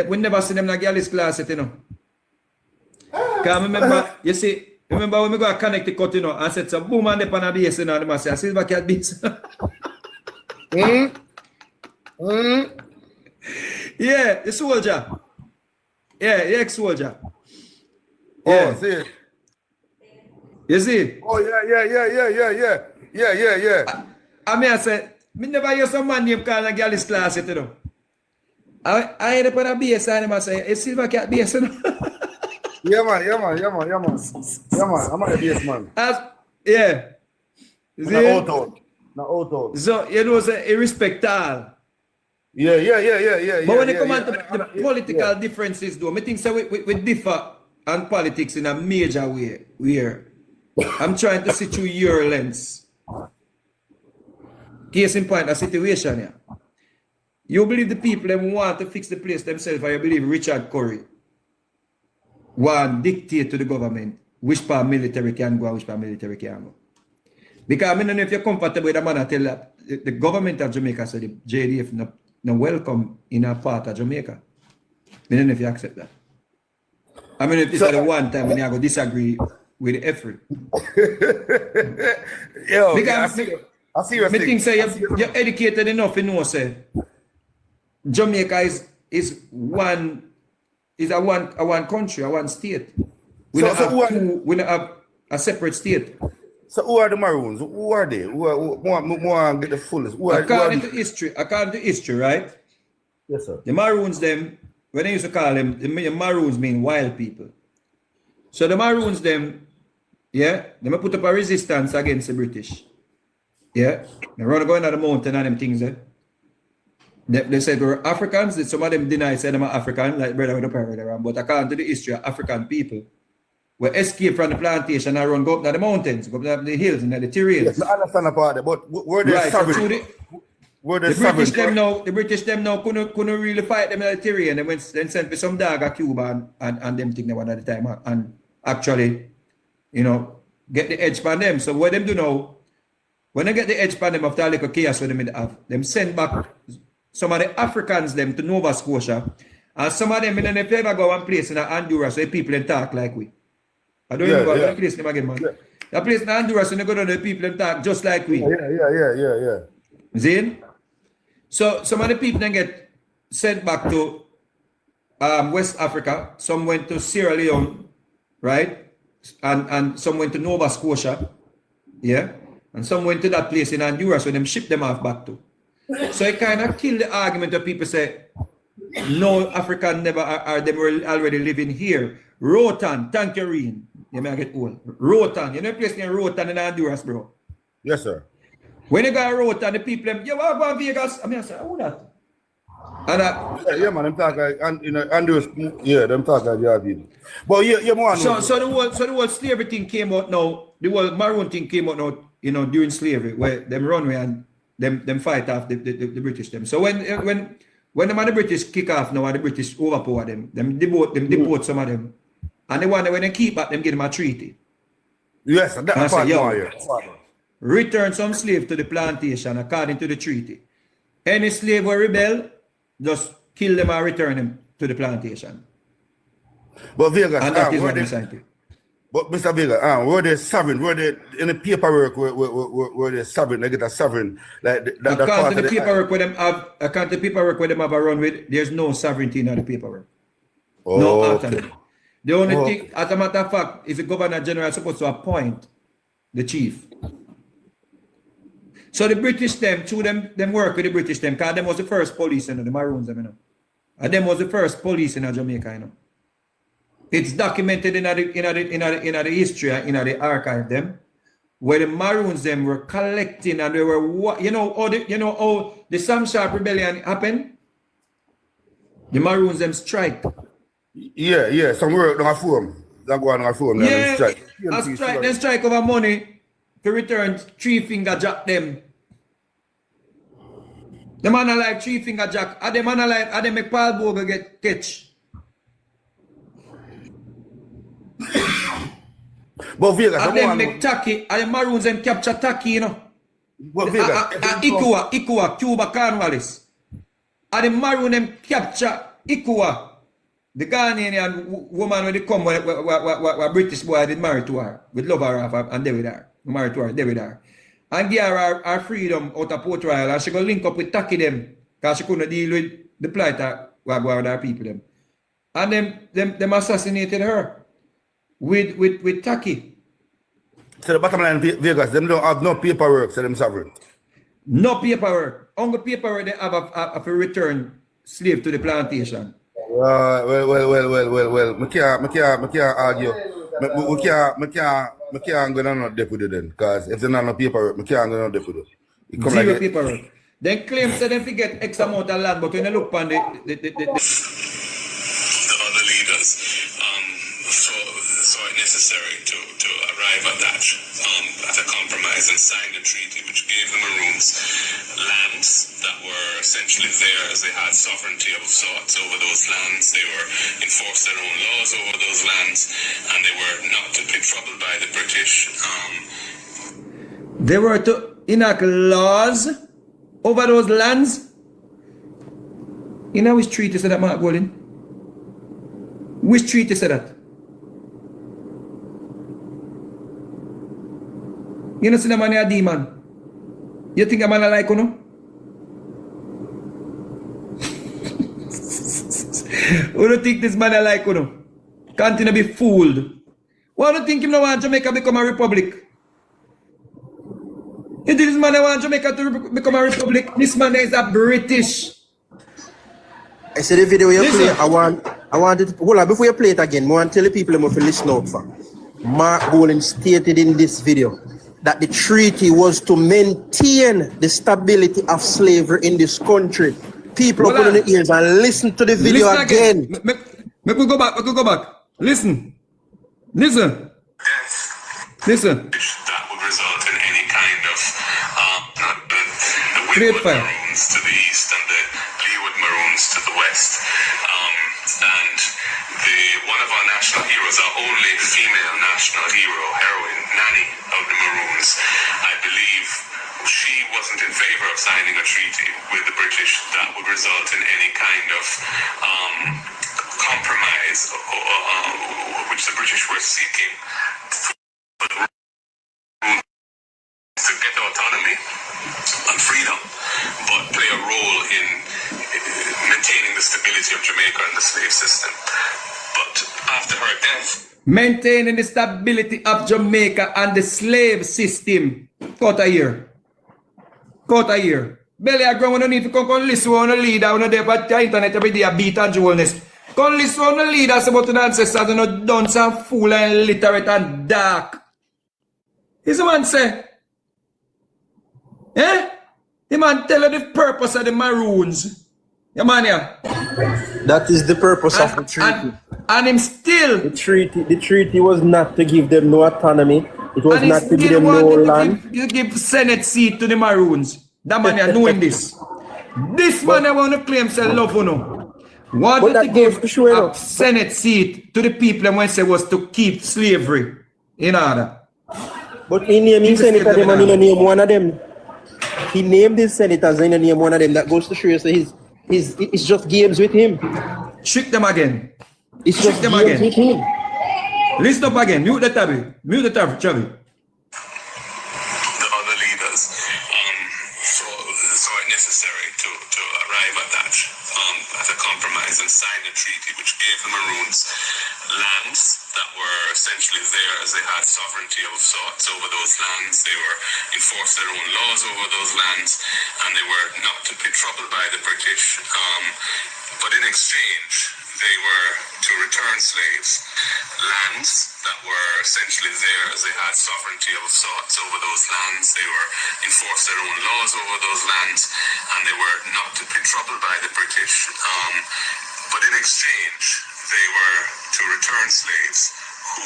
We never see them in a Gallus class, you know. Because remember, you see, remember when we go connect the cut, you know, and said some boom and they pan a bass, you know, and they say, I Silver Cat beats. Yeah, the soldier. Yeah, the ex-soldier. Yeah. Oh, see. You see? Oh, yeah. I mean, I said, me never hear some man name call a girl is class, you know. I had up on a base and I say, it's Silver Cat base, you know. Yeah, man. I'm a base man. Yeah. You see? Auto. So, you know, say, it respect all. Yeah. But when it comes to the political differences, though, I think so we differ on politics in a major way. Where I'm trying to see through your lens. Case in point, a situation here. You believe the people them want to fix the place themselves, or you believe Richard Curry want to dictate to the government which part military can go and which part military can go. Because I mean, if you're comfortable with the man, I tell that the government of Jamaica said the JDF no welcome in a part of Jamaica. I don't know if you accept that. I mean, if this is the one time when you go disagree with the effort. Yo, because I see your thing. thing. Say you're educated enough to know, say Jamaica is one country, a one state. We don't have a separate state. So who are the Maroons? Who are they? Who want to get the fullest? According to history, right? Yes, sir. The Maroons, them, when they used to call them, the Maroons mean wild people. So the Maroons, them, yeah, they put up a resistance against the British. Yeah, they run going to the mountain and them things there. They said we're Africans. Some of them deny said them are African, like brother with the parrot around. But according to the history of African people, we escape from the plantation and run go up to the mountains, go up to the hills and the terrains. Yes, I understand about that, but were they right, sovereign? The British them now couldn't really fight them in the terrain. They sent for some dog at Cuba and them think they one at the time and actually, you know, get the edge on them. So what them do now, when they get the edge on them after a little chaos with them have, them send back some of the Africans them to Nova Scotia, and some of them, if you ever go one place in Honduras where people and talk like we. I don't even go to the place name again, man. The place in Honduras when you go to the people and talk just like we. Yeah. See? So some of the people then get sent back to West Africa. Some went to Sierra Leone, right? And some went to Nova Scotia, yeah? And some went to that place in Honduras where them shipped them off back to. So it kind of killed the argument that people say, no, African never are they were already living here. Rotan, Tangerine. You may get old. Rotan. You know a place named Rotan in Honduras, bro? Yes, sir. When you go to Rotan, the people, you want to go to Vegas? I mean, I say, who that? And yeah, man, them talk like, and you know, Honduras, yeah, them talk like yeah, people. But yeah, more. So the whole slavery thing came out now. The whole Maroon thing came out now, you know, during slavery, where them runway and them fight off the British them. So when the British kick off now and the British overpower them deport some of them. And the one when they keep back them give them a treaty. Yes, and that's part here. Return some slave to the plantation according to the treaty. Any slave will rebel, just kill them and return them to the plantation. But Vegas, and that is what they signed. But Mr. Vega, were they sovereign? Were they in the paperwork? Were they sovereign? They get a sovereign like that. According to the paperwork with them have, according to the paperwork with them have a run with, there's no sovereignty in the paperwork. Oh, no okay. autonomy. The only thing, as a matter of fact, is the Governor General supposed to appoint the chief. So the British them, through them work with the British them, because them was the first police, you know, the Maroons, you know. And them was the first police in Jamaica, you know. It's documented in the history, in the archive them, where the Maroons them were collecting and they were, you know how the Sam Sharp rebellion happened? The Maroons them strike. Yeah. Some work on a form. That go on a form. Yeah, they strike over money to return 3-finger jack them. The man alive 3-finger jack. Are the man alive? Are they make Paul Bogle get catch? But Vegas, and them make tacky, and the Maroons them capture tacky, you know. But Vegas, Ikua, Cuba, Cornwallis. And the Maroon them capture Ikua, the Ghanaian woman when they come, what British boy did marry to her, with love her and David her. Married to her, David her. And give her our freedom out of Port Royal, and she go link up with tacky them, because she couldn't deal with the plight that with our people them. And them assassinated her with Taki. So the bottom line, Vegas, them don't have no paperwork, so them sovereign. No paperwork. Only paperwork they have a return slave to the plantation. Well. Me can't argue. Me can't go down no deputy then, because if they not no paperwork, me can't go down no deputy. Zero paperwork. Then claim say them forget X amount of land, but when you look on the other leaders saw it necessary to arrive at that, at a compromise and sign the treaty which gave the Maroons lands that were essentially theirs. They had sovereignty of sorts over those lands. They were enforced their own laws over those lands, and they were not to be troubled by the British. They were to enact laws over those lands. You know which treaty said that, Mark Golden? Which treaty said that? You know, see the man a demon. You think a man a like, you know? Who do think this man a like, you know? Continue to be fooled. Why do you think him no want Jamaica become a republic? You think this man want Jamaica to become a republic? This man is a British. I said the video you play, I want it, hold on, before you play it again, I want to tell the people to listen out for. Mark Boland stated in this video that the treaty was to maintain the stability of slavery in this country. People are putting the ears and listen to the video again. Make we go back. Listen. That would result in any kind of the Windward Maroons to the east and the Leeward Maroons to the west. And one of our national heroes, our only female national hero, heroine, Nanny of the Maroons, I believe she wasn't in favor of signing a treaty with the British that would result in any kind of compromise which the British were seeking to get autonomy and freedom, but play a role in maintaining the stability of Jamaica and the slave system. But after her death, maintaining the stability of Jamaica and the slave system. Cut a year. Belly a ground, we don't need to come listen to one leader, we don't there for the internet every day, a beat and jewelness. Come listen to one leaders about the ancestors, and not dunce and fool and illiterate and dark. Is the man say? Eh? The man tell you the purpose of the Maroons. Yeah, man, yeah. That is the purpose of the treaty. And him still. The treaty was not to give them no autonomy. It was not to give them no land. You give Senate seat to the Maroons. That man are knowing this. This man I want to claim say love for no. Want to give a Senate seat to the people when say was to keep slavery in order. But he named his senator them and he didn't name one of them. He named his senators and he didn't name one of them. That goes to show you so it's just games with him. Trick them again. It's just them again. With him. Listen up again. Mute the tabby. Chavi. The other leaders saw it necessary to arrive at that, at a compromise and sign the treaty which gave the Maroons lands that were essentially theirs. They had sovereignty of sorts over those lands. They were enforced their own laws over those lands, and they were not to be troubled by the British. But in exchange, they were to return slaves, lands that were essentially theirs. They had sovereignty of sorts over those lands. They were enforced their own laws over those lands, and they were not to be troubled by the British. But in exchange, they were to return slaves who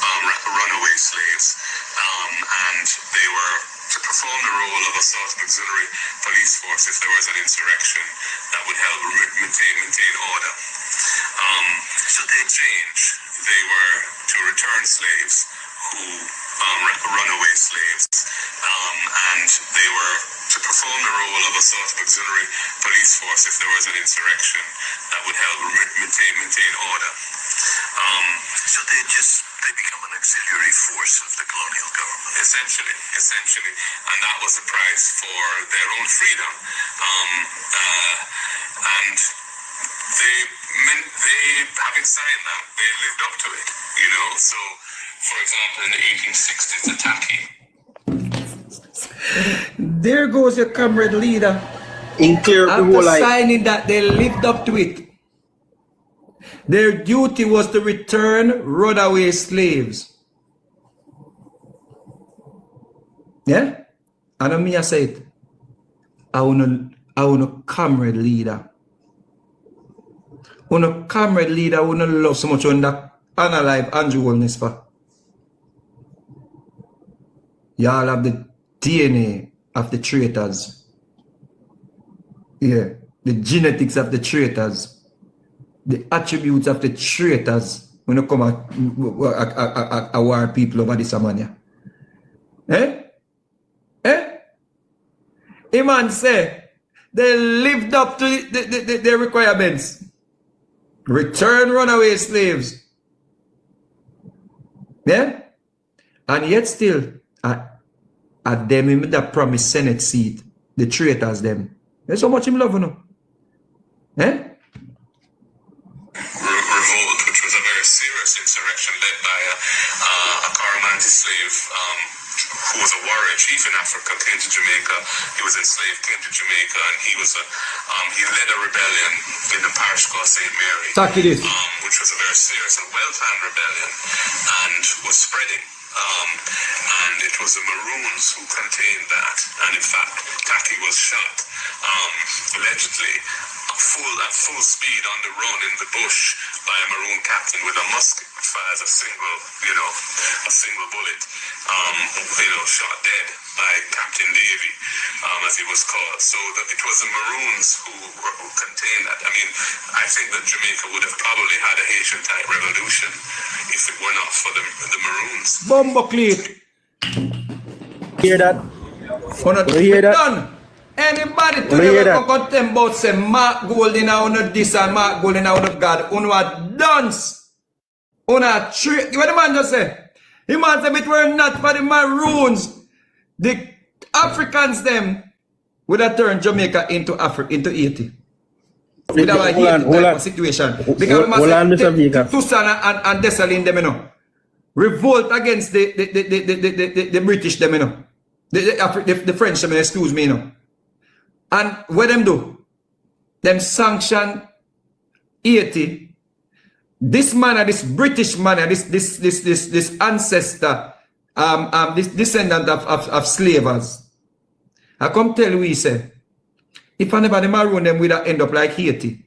runaway slaves, and they were to perform the role of a sort of auxiliary police force if there was an insurrection that would help maintain order. Should they change, they were to return slaves who runaway slaves, and they were to perform the role of a sort of auxiliary police force if there was an insurrection that would help maintain order. So they become an auxiliary force of the colonial government. Essentially, and that was the price for their own freedom. And they, having signed that, they lived up to it, you know. So For example, in the 1860s, the Taki. There goes your comrade leader. In clear the After whole life. signing that, they lived up to it. Their duty was to return runaway slaves. Yeah? I know me I say it. I want a comrade leader. I want a comrade leader who don't love so much on that unalive Andrew Holness for. Y'all have the DNA of the traitors. Yeah. The genetics of the traitors. The attributes of the traitors when you come at war people over this Amania. Eh? Eh? A man say they lived up to the requirements. Return runaway slaves. Yeah? And yet still at them in that promised Senate seat, the traitors them. There's so much him love, you know. Eh? Revolt, which was a very serious insurrection led by a Coromantee slave who was a warrior chief in Africa, came to Jamaica. He was enslaved, came to Jamaica, and he was he led a rebellion in the parish called St. Mary, which was a very serious and well-planned rebellion, and was spreading. And it was the Maroons who contained that, and in fact, Taki was shot, allegedly, at full speed on the run in the bush by a Maroon captain with a musket which fires a single bullet, shot dead by Captain Davy, as he was called. So it was the Maroons who contained that. I mean, I think that Jamaica would have probably had a Haitian-type revolution if it were not for the Maroons. Bumbleclip. Hear that? Hear that? Done. Anybody today will come to about say Mark Gold in our this and Mark Gold in our God. Uno a dance. Uno a trick. What the man just say? The man said it were not for the Maroons. The Africans them would have turned Jamaica into Haiti. With our Haiti type of situation. Because Tucson and Dessalines them, you know. Revolt against the British them, you know. The French them, excuse me, you know. And what them do? Them sanction Haiti. This man, this British man, this ancestor, this descendant of slavers. I come tell we say, if anybody Maroon them, we'd end up like Haiti.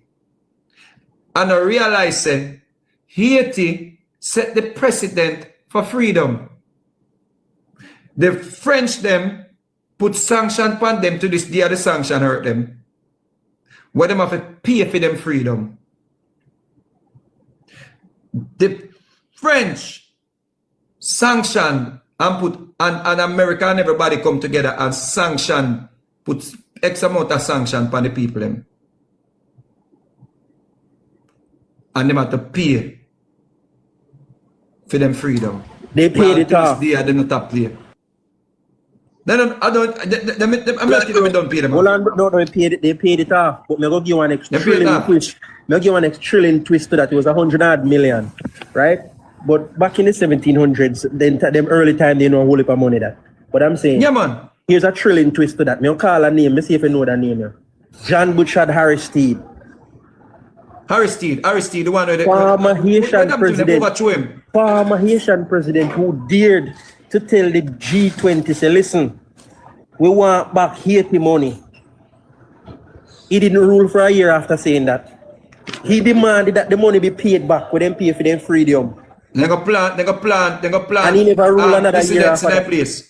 And I realize say, Haiti set the precedent for freedom. The French them put sanction upon them to this day, the sanction hurt them. Where them have to pay for them freedom. The French sanctioned and put and America and everybody come together and sanction, put X amount of sanction upon the people them. And them have to pay for them freedom. They paid it off. They are not top player. I'm not kidding, we don't pay them. Hold on, no, they paid it off. But I'm going to give you an extra trillion twist. I'm going to give you an extra trillion twist to that. It was 100 million, right? But back in the 1700s, them early time, they know a whole heap of money that. But I'm saying, yeah, man. Here's a trillion twist to that. I'm call a name. Let's see if you know that name here. John Butchard Aristide. Aristide, the one with the former Haitian president. Former Haitian president who dared to tell the G20, say, listen, we want back Haiti money. He didn't rule for a year after saying that. He demanded that the money be paid back when them pay for them freedom. They go plan. And he never ruled another year after that.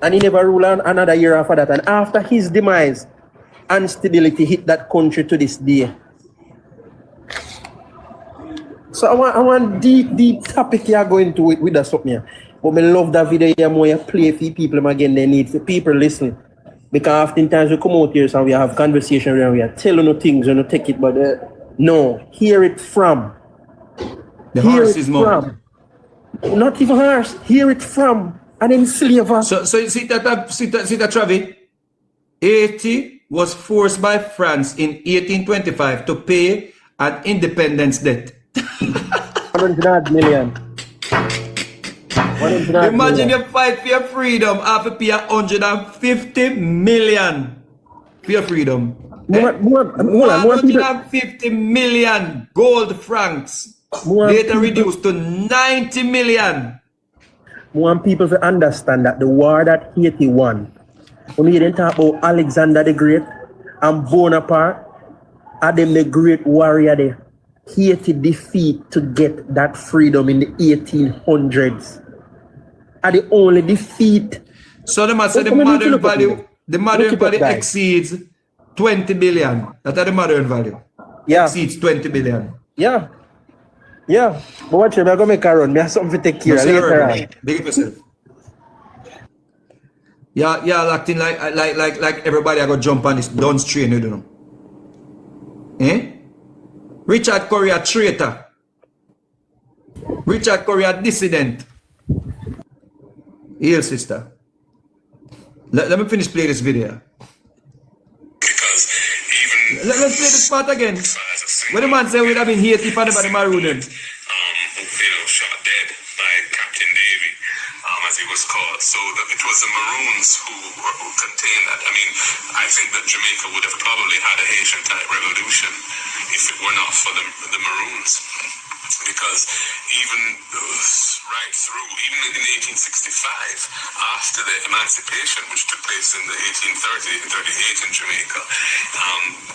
And he never ruled another year after that. And after his demise, instability hit that country to this day. So I want deep topic you are going to with that something here. But I love that video here more you play for people again. They need for people listen. Because oftentimes we come out here and we have conversation and we are telling you things and you take it, but no, hear it from. The horse is more. Not even horse, hear it from an enslaver. So you see that Travi? Haiti was forced by France in 1825 to pay an independence debt. 100 million. Imagine you fight for your freedom, have to pay 150 million for your freedom. 150 million gold francs. Later reduced to 90 million. Want people to understand that the war that Haiti won, when we didn't talk about Alexander the Great and Bonaparte, are them the great warrior there. Haiti defeat to get that freedom in the 1800s. Are the only defeat. So the man said the modern value exceeds 20 billion. That's the modern value. Yeah. Exceeds 20 billion. Yeah. Yeah. But watch it, I'm gonna make a run. I have something to take care of later on. Big up yourself. Yeah, acting like everybody I go jump on this Duns train, you don't know. Eh? Richard Curry a traitor. Richard Curry a dissident. Here, sister. Let me finish playing this video. Let's play this part again. When the man said we'd have been Haiti for the Maroon. Shot dead by Captain Davy, as he was called. So it was the Maroons who contained that. I mean, I think that Jamaica would have probably had a Haitian-type revolution if it were not for the Maroons. Because even right through, even in 1865, after the emancipation, which took place in the 1838 in Jamaica,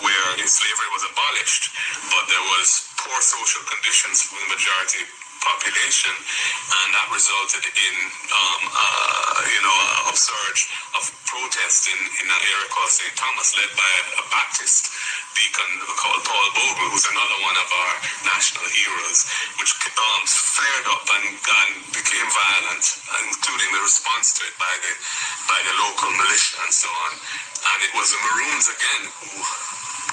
where slavery was abolished, but there was poor social conditions for the majority population, and that resulted in a surge of protest in that area called St. Thomas, led by a Baptist deacon called Paul Bogle, who's another one of our national heroes, which flared up and became violent, including the response to it by the local militia and so on. And it was the Maroons again who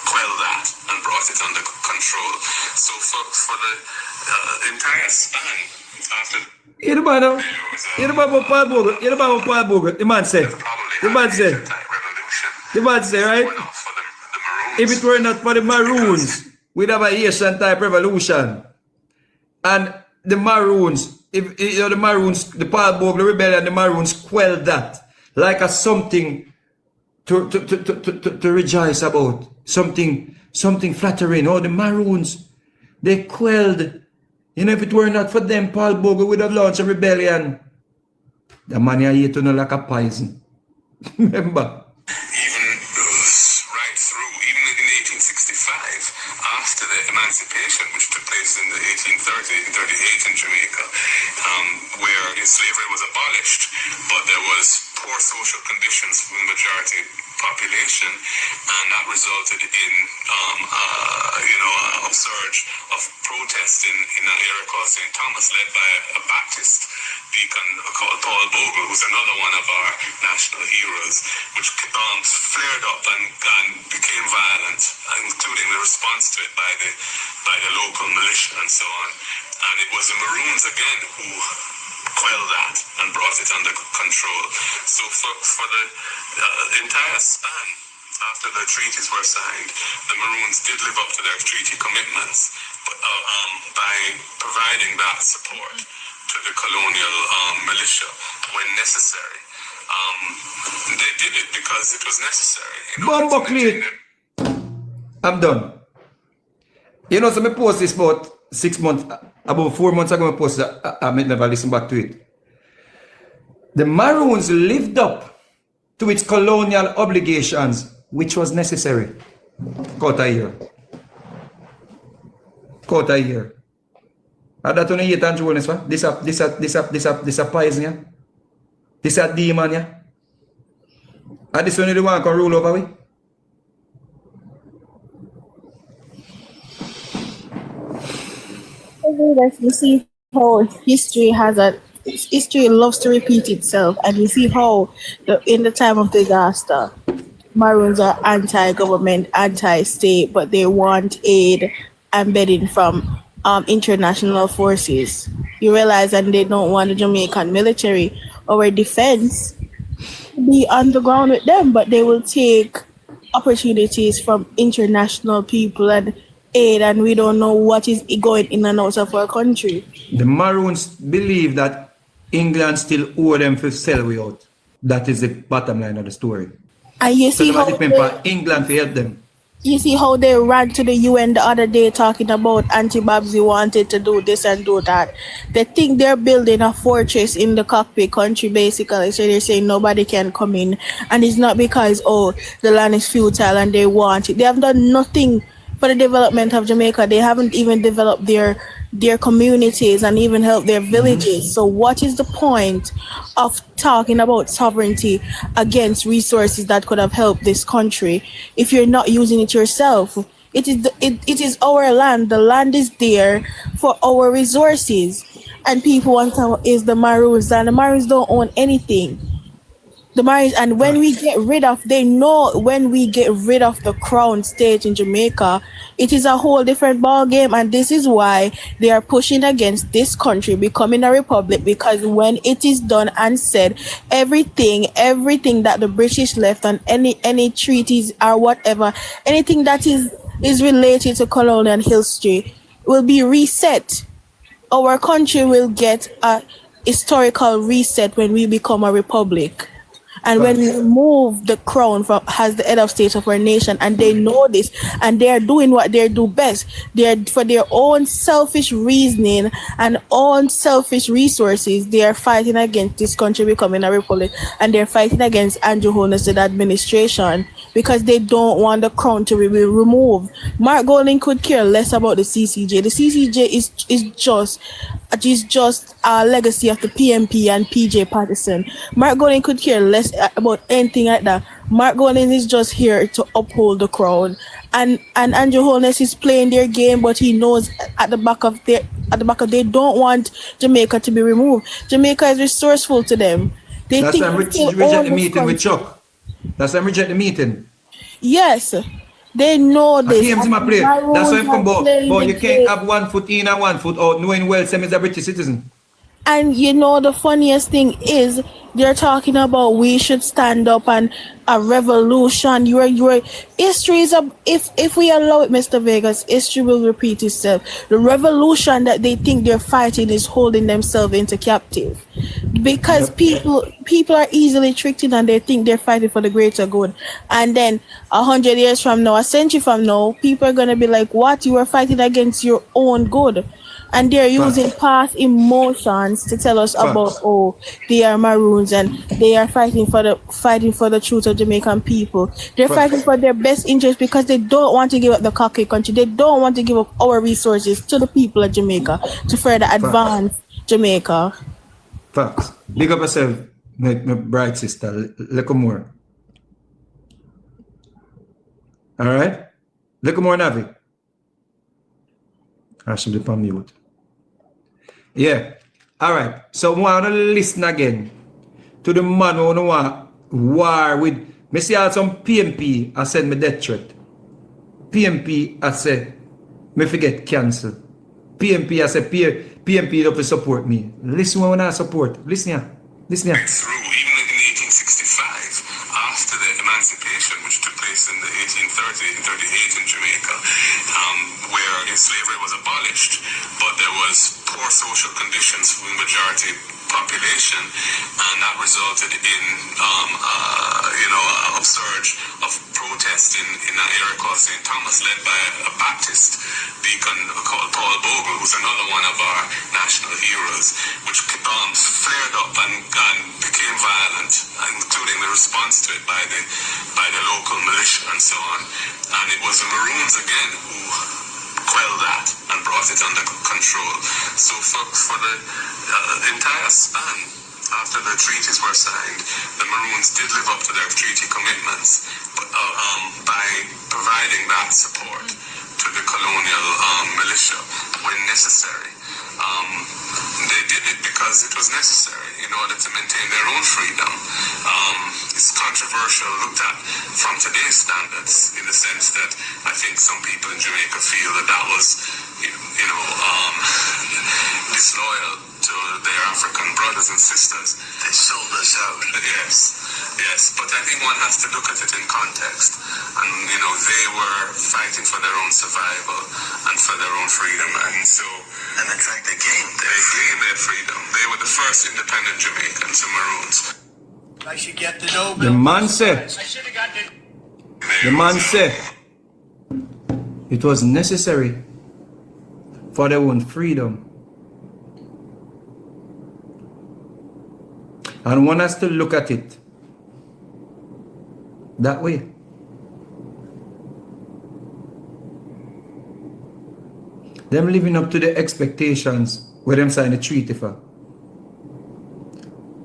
quelled that and brought it under control. So for the entire span after. You know about Paul Bogle. The man said, right? If it were not for the Maroons, we'd have a Haitian type revolution. And the Maroons, the Paul Bogle rebellion, the Maroons quelled that like a something to rejoice about, something flattering. Oh, the Maroons, they quelled. If it were not for them, Paul Bogle would have launched a rebellion. The man here ate on like a poison. Remember? After the emancipation, which took place in the 1838 in Jamaica, where slavery was abolished, but there was poor social conditions for the majority population, and that resulted in a surge of protest in that area called St. Thomas, led by a Baptist deacon called Paul Bogle, who's another one of our national heroes, which flared up and became violent, including the response to it by the local militia and so on. And it was the Maroons again who quelled that and brought it under control. So for the entire span, after the treaties were signed, the Maroons did live up to their treaty commitments, but by providing that support to the colonial militia when necessary. They did it because it was necessary. I'm done. So I post this about 6 months, about 4 months ago, I posted I never listened back to it. The Maroons lived up to its colonial obligations, which was necessary. Quarter a year. And that only 8 and Joel, this a poison, yeah? This a demon, yeah? And this only the one can rule over we? You see how history loves to repeat itself, and you see how in the time of disaster, Maroons are anti-government, anti-state, but they want aid and bedding from international forces. You realize, and they don't want the Jamaican military or defense to be on the ground with them, but they will take opportunities from international people and aid, and we don't know what is going in and out of our country. The Maroons believe that England still owe them for sell we out. That is the bottom line of the story. And you So see them are how depend on England to help them. you see how they ran to the UN the other day talking about anti-Babsy wanted to do this and do that. They think they're building a fortress in the cockpit country, basically. So they're saying nobody can come in. And it's not because, oh, the land is futile and they want it. They have done nothing for the development of Jamaica. They haven't even developed their communities and even helped their villages. So what is the point of talking about sovereignty against resources that could have helped this country if you're not using it yourself? It is our land. The land is there for our resources, and people want to is the Maroons, and the Maroons don't own anything. The Maroons, and when we get rid of, they know when we get rid of the crown state in Jamaica, it is a whole different ball game, and this is why they are pushing against this country becoming a republic, because when it is done and said, everything that the British left on any treaties or whatever, anything that is related to colonial history will be reset. Our country will get a historical reset when we become a republic. And when we remove the crown from as the head of state of our nation, and they know this, and they are doing what they do best, they are for their own selfish reasoning and own selfish resources, they are fighting against this country becoming a republic, and they're fighting against Andrew Holness' administration because they don't want the crown to be removed. Mark Golding could care less about the CCJ. The CCJ is just a legacy of the PNP and PJ Patterson. Mark Golding could care less about anything like that. Mark Golding is just here to uphold the crown, and Andrew Holness is playing their game, but he knows at the back of they don't want Jamaica to be removed. Jamaica is resourceful to them. That's why I'm reject the meeting with Chuck. That's why I'm reject the meeting. Yes. They know this. That's why I'm come but you can't have 1 foot in and 1 foot out, knowing well Sam is a British citizen. And you know the funniest thing is they're talking about we should stand up and a revolution. Your history is if we allow it, Mr. Vegas, history will repeat itself. The revolution that they think they're fighting is holding themselves into captive. Because people are easily tricked in and they think they're fighting for the greater good. And then 100 years from now, a century from now, people are gonna be like, what? You were fighting against your own good. And they're using past emotions to tell us about, oh, they are Maroons and they are fighting for the truth of Jamaican people. They're fighting for their best interest because they don't want to give up the cocky country. They don't want to give up our resources to the people of Jamaica to further advance Jamaica. Facts. Big up yourself, my bright sister. Little more. All right? Little more, Navi. I should be on mute. Yeah. All right. So I want to listen again to the man who want war with. Me see some PNP I send me death threat. PNP I say me forget cancel. PNP I say PNP don't support me. Listen when I support. Listen here. Listen here. Through even in 1865, after the emancipation which took place in the 1838 in Jamaica, where slavery was abolished, but there was poor social conditions for the majority population, and that resulted in a upsurge of protest in an area called St. Thomas, led by a Baptist deacon called Paul Bogle, who's another one of our national heroes, which flared up and became violent, including the response to it by the local militia and so on. And it was the Maroons again who quelled that and brought it under control. So for the entire span after the treaties were signed, the Maroons did live up to their treaty commitments, but by providing that support to the colonial militia when necessary. They did it because it was necessary in order to maintain their own freedom. This country controversial looked at from today's standards, in the sense that I think some people in Jamaica feel that that was, disloyal to their African brothers and sisters. They sold us out. Yes, but I think one has to look at it in context. And, they were fighting for their own survival and for their own freedom. And so... And in fact, they gained their freedom. They were the first independent Jamaicans, the Maroons. I should get the Nobel. The man said, it was necessary for their own freedom. And one has to look at it that way. Them living up to the expectations where them signed the treaty for.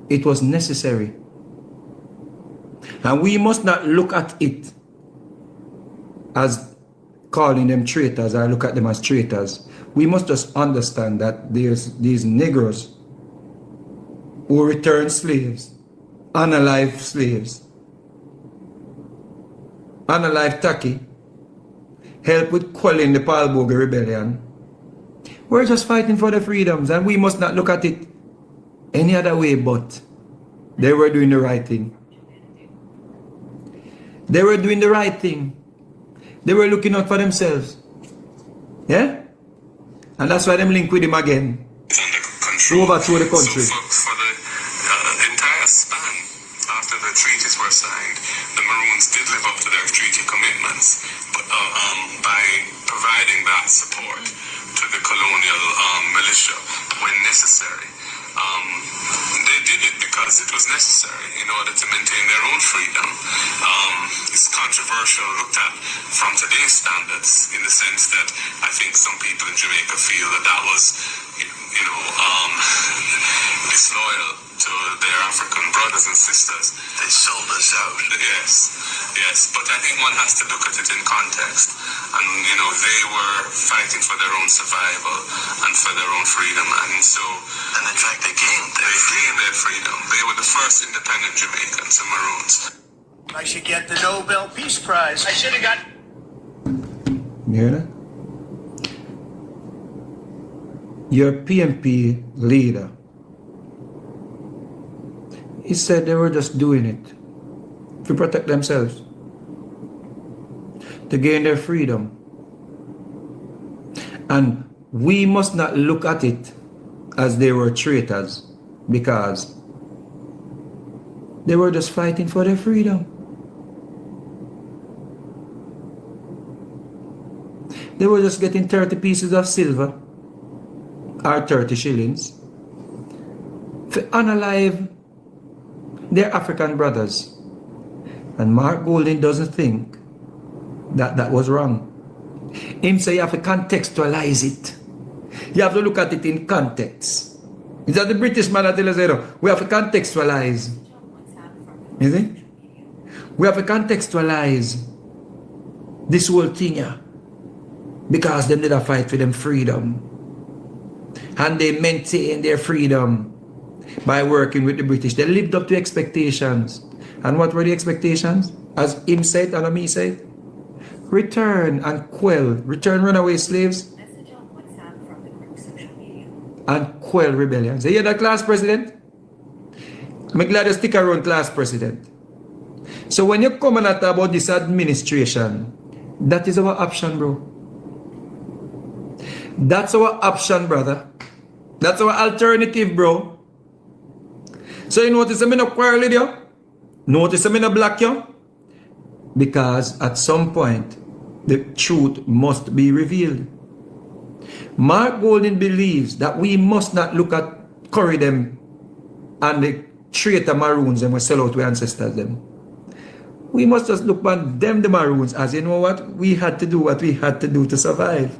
It was necessary. And we must not look at it as calling them traitors or look at them as traitors. We must just understand that there's these Negroes who returned slaves, unalive slaves, unalive Taki, help with quelling the Palboga rebellion. We're just fighting for the freedoms, and we must not look at it any other way but they were doing the right thing. They were doing the right thing. They were looking out for themselves. Yeah? And that's why them link with him again. Overthrow the country. So for the entire span after the treaties were signed, the Maroons did live up to their treaty commitments, but by providing that support to the colonial militia when necessary. They did it because it was necessary in order to maintain their own freedom. It's controversial looked at from today's standards, in the sense that I think some people in Jamaica feel that that was, disloyal to their African brothers and sisters. They sold us out. Yes, but I think one has to look at it in context. And, they were fighting for their own survival and for their own freedom. And so... And in fact, they gained their freedom. They were the first independent Jamaicans, the Maroons. I should get the Nobel Peace Prize. I should have got... You hear that? Your PNP leader, he said they were just doing it to protect themselves, to gain their freedom. And we must not look at it as they were traitors, because they were just fighting for their freedom. They were just getting 30 pieces of silver or 30 shillings to unalive their African brothers. And Mark Golding doesn't think that that was wrong. Him say you have to contextualize it. You have to look at it in context. Is that the British man that tell us, we have to contextualize. Is it? We have to contextualize this whole thing here. Because they did a fight for them freedom. And they maintained their freedom by working with the British. They lived up to expectations. And what were the expectations? As him said and me said, return and quell, return runaway slaves and quell rebellions. You hear that, class president? I'm glad you stick around, class president. So when you come and talk about this administration, that is our option, bro. That's our option, brother. That's our alternative, bro. So you notice I'm in a quarrel with you? Notice I'm in a black you? Because at some point, the truth must be revealed. Mark Golding believes that we must not look at Curry them and the traitor Maroons and we sell out to ancestors them. We must just look at them, the Maroons, as you know what? We had to do what we had to do to survive.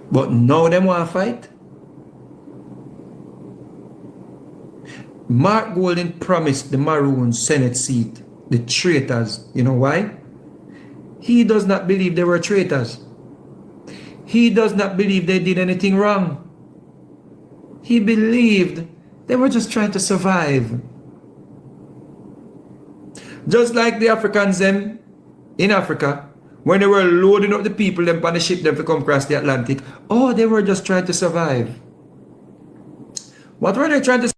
But now them want to fight. Mark Golding promised the Maroon Senate seat, the traitors. You know why? He does not believe they were traitors. He does not believe they did anything wrong. He believed They were just trying to survive. Just like the Africans them in Africa, when they were loading up the people them on the ship them to come across the Atlantic, oh, they were just trying to survive. What were they trying to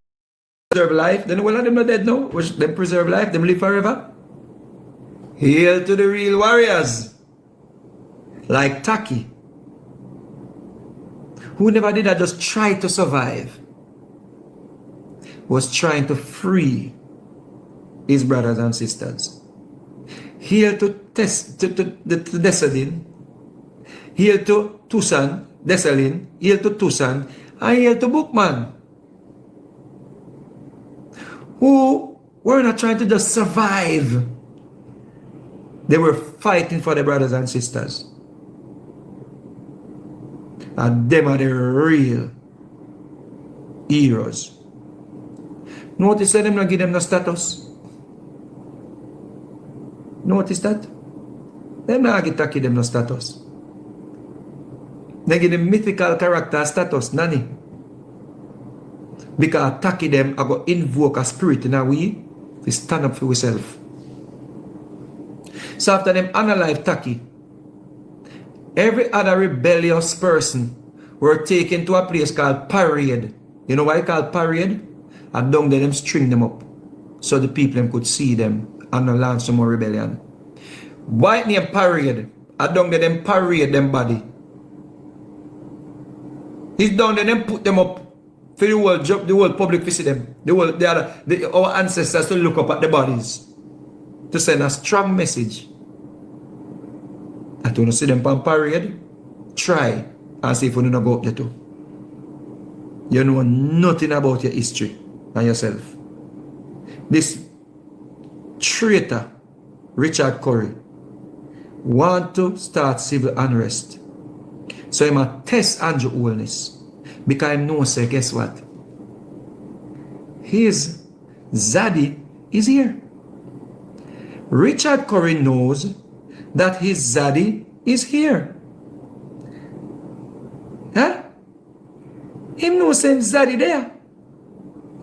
preserve life? Then one of them not dead now. Was them preserve life? Them live forever? Hail to the real warriors. Like Taki, who never did that, just try to survive. Was trying to free his brothers and sisters. Hail to Desalin. Hail to Tucson, Desalin. Hail to Tucson. And hail to Bookman, who were not trying to just survive. They were fighting for their brothers and sisters. And them are the real heroes. Notice that them not give them no status. Notice that? Them not give them no status. They give them mythical character status, nani. Because Taki them are going to invoke a spirit in a way to stand up for yourself. So after them unalive Taki, every other rebellious person were taken to a place called Parade. You know why it's called Parade? And down there them string them up so the people them could see them and not launch some more rebellion. White name Parade. And down there them parade them body. It's down there them put them up for the whole public to see them. Our ancestors to look up at the bodies to send a strong message. I don't see them on parade. Try and see if you don't go up there too. You know nothing about your history and yourself. This traitor, Richard Curry, want to start civil unrest. So he must test Andrew Holness. Because he knows, say, guess what? His Zaddy is here. Richard Curry knows that his Zaddy is here. Huh? Him knows him Zaddy there.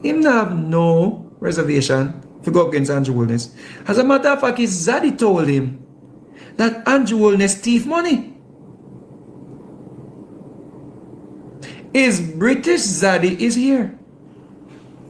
Him not have no reservation to go against Andrew Holness. As a matter of fact, his Zaddy told him that Andrew Holness thief money. His British Zaddy is here.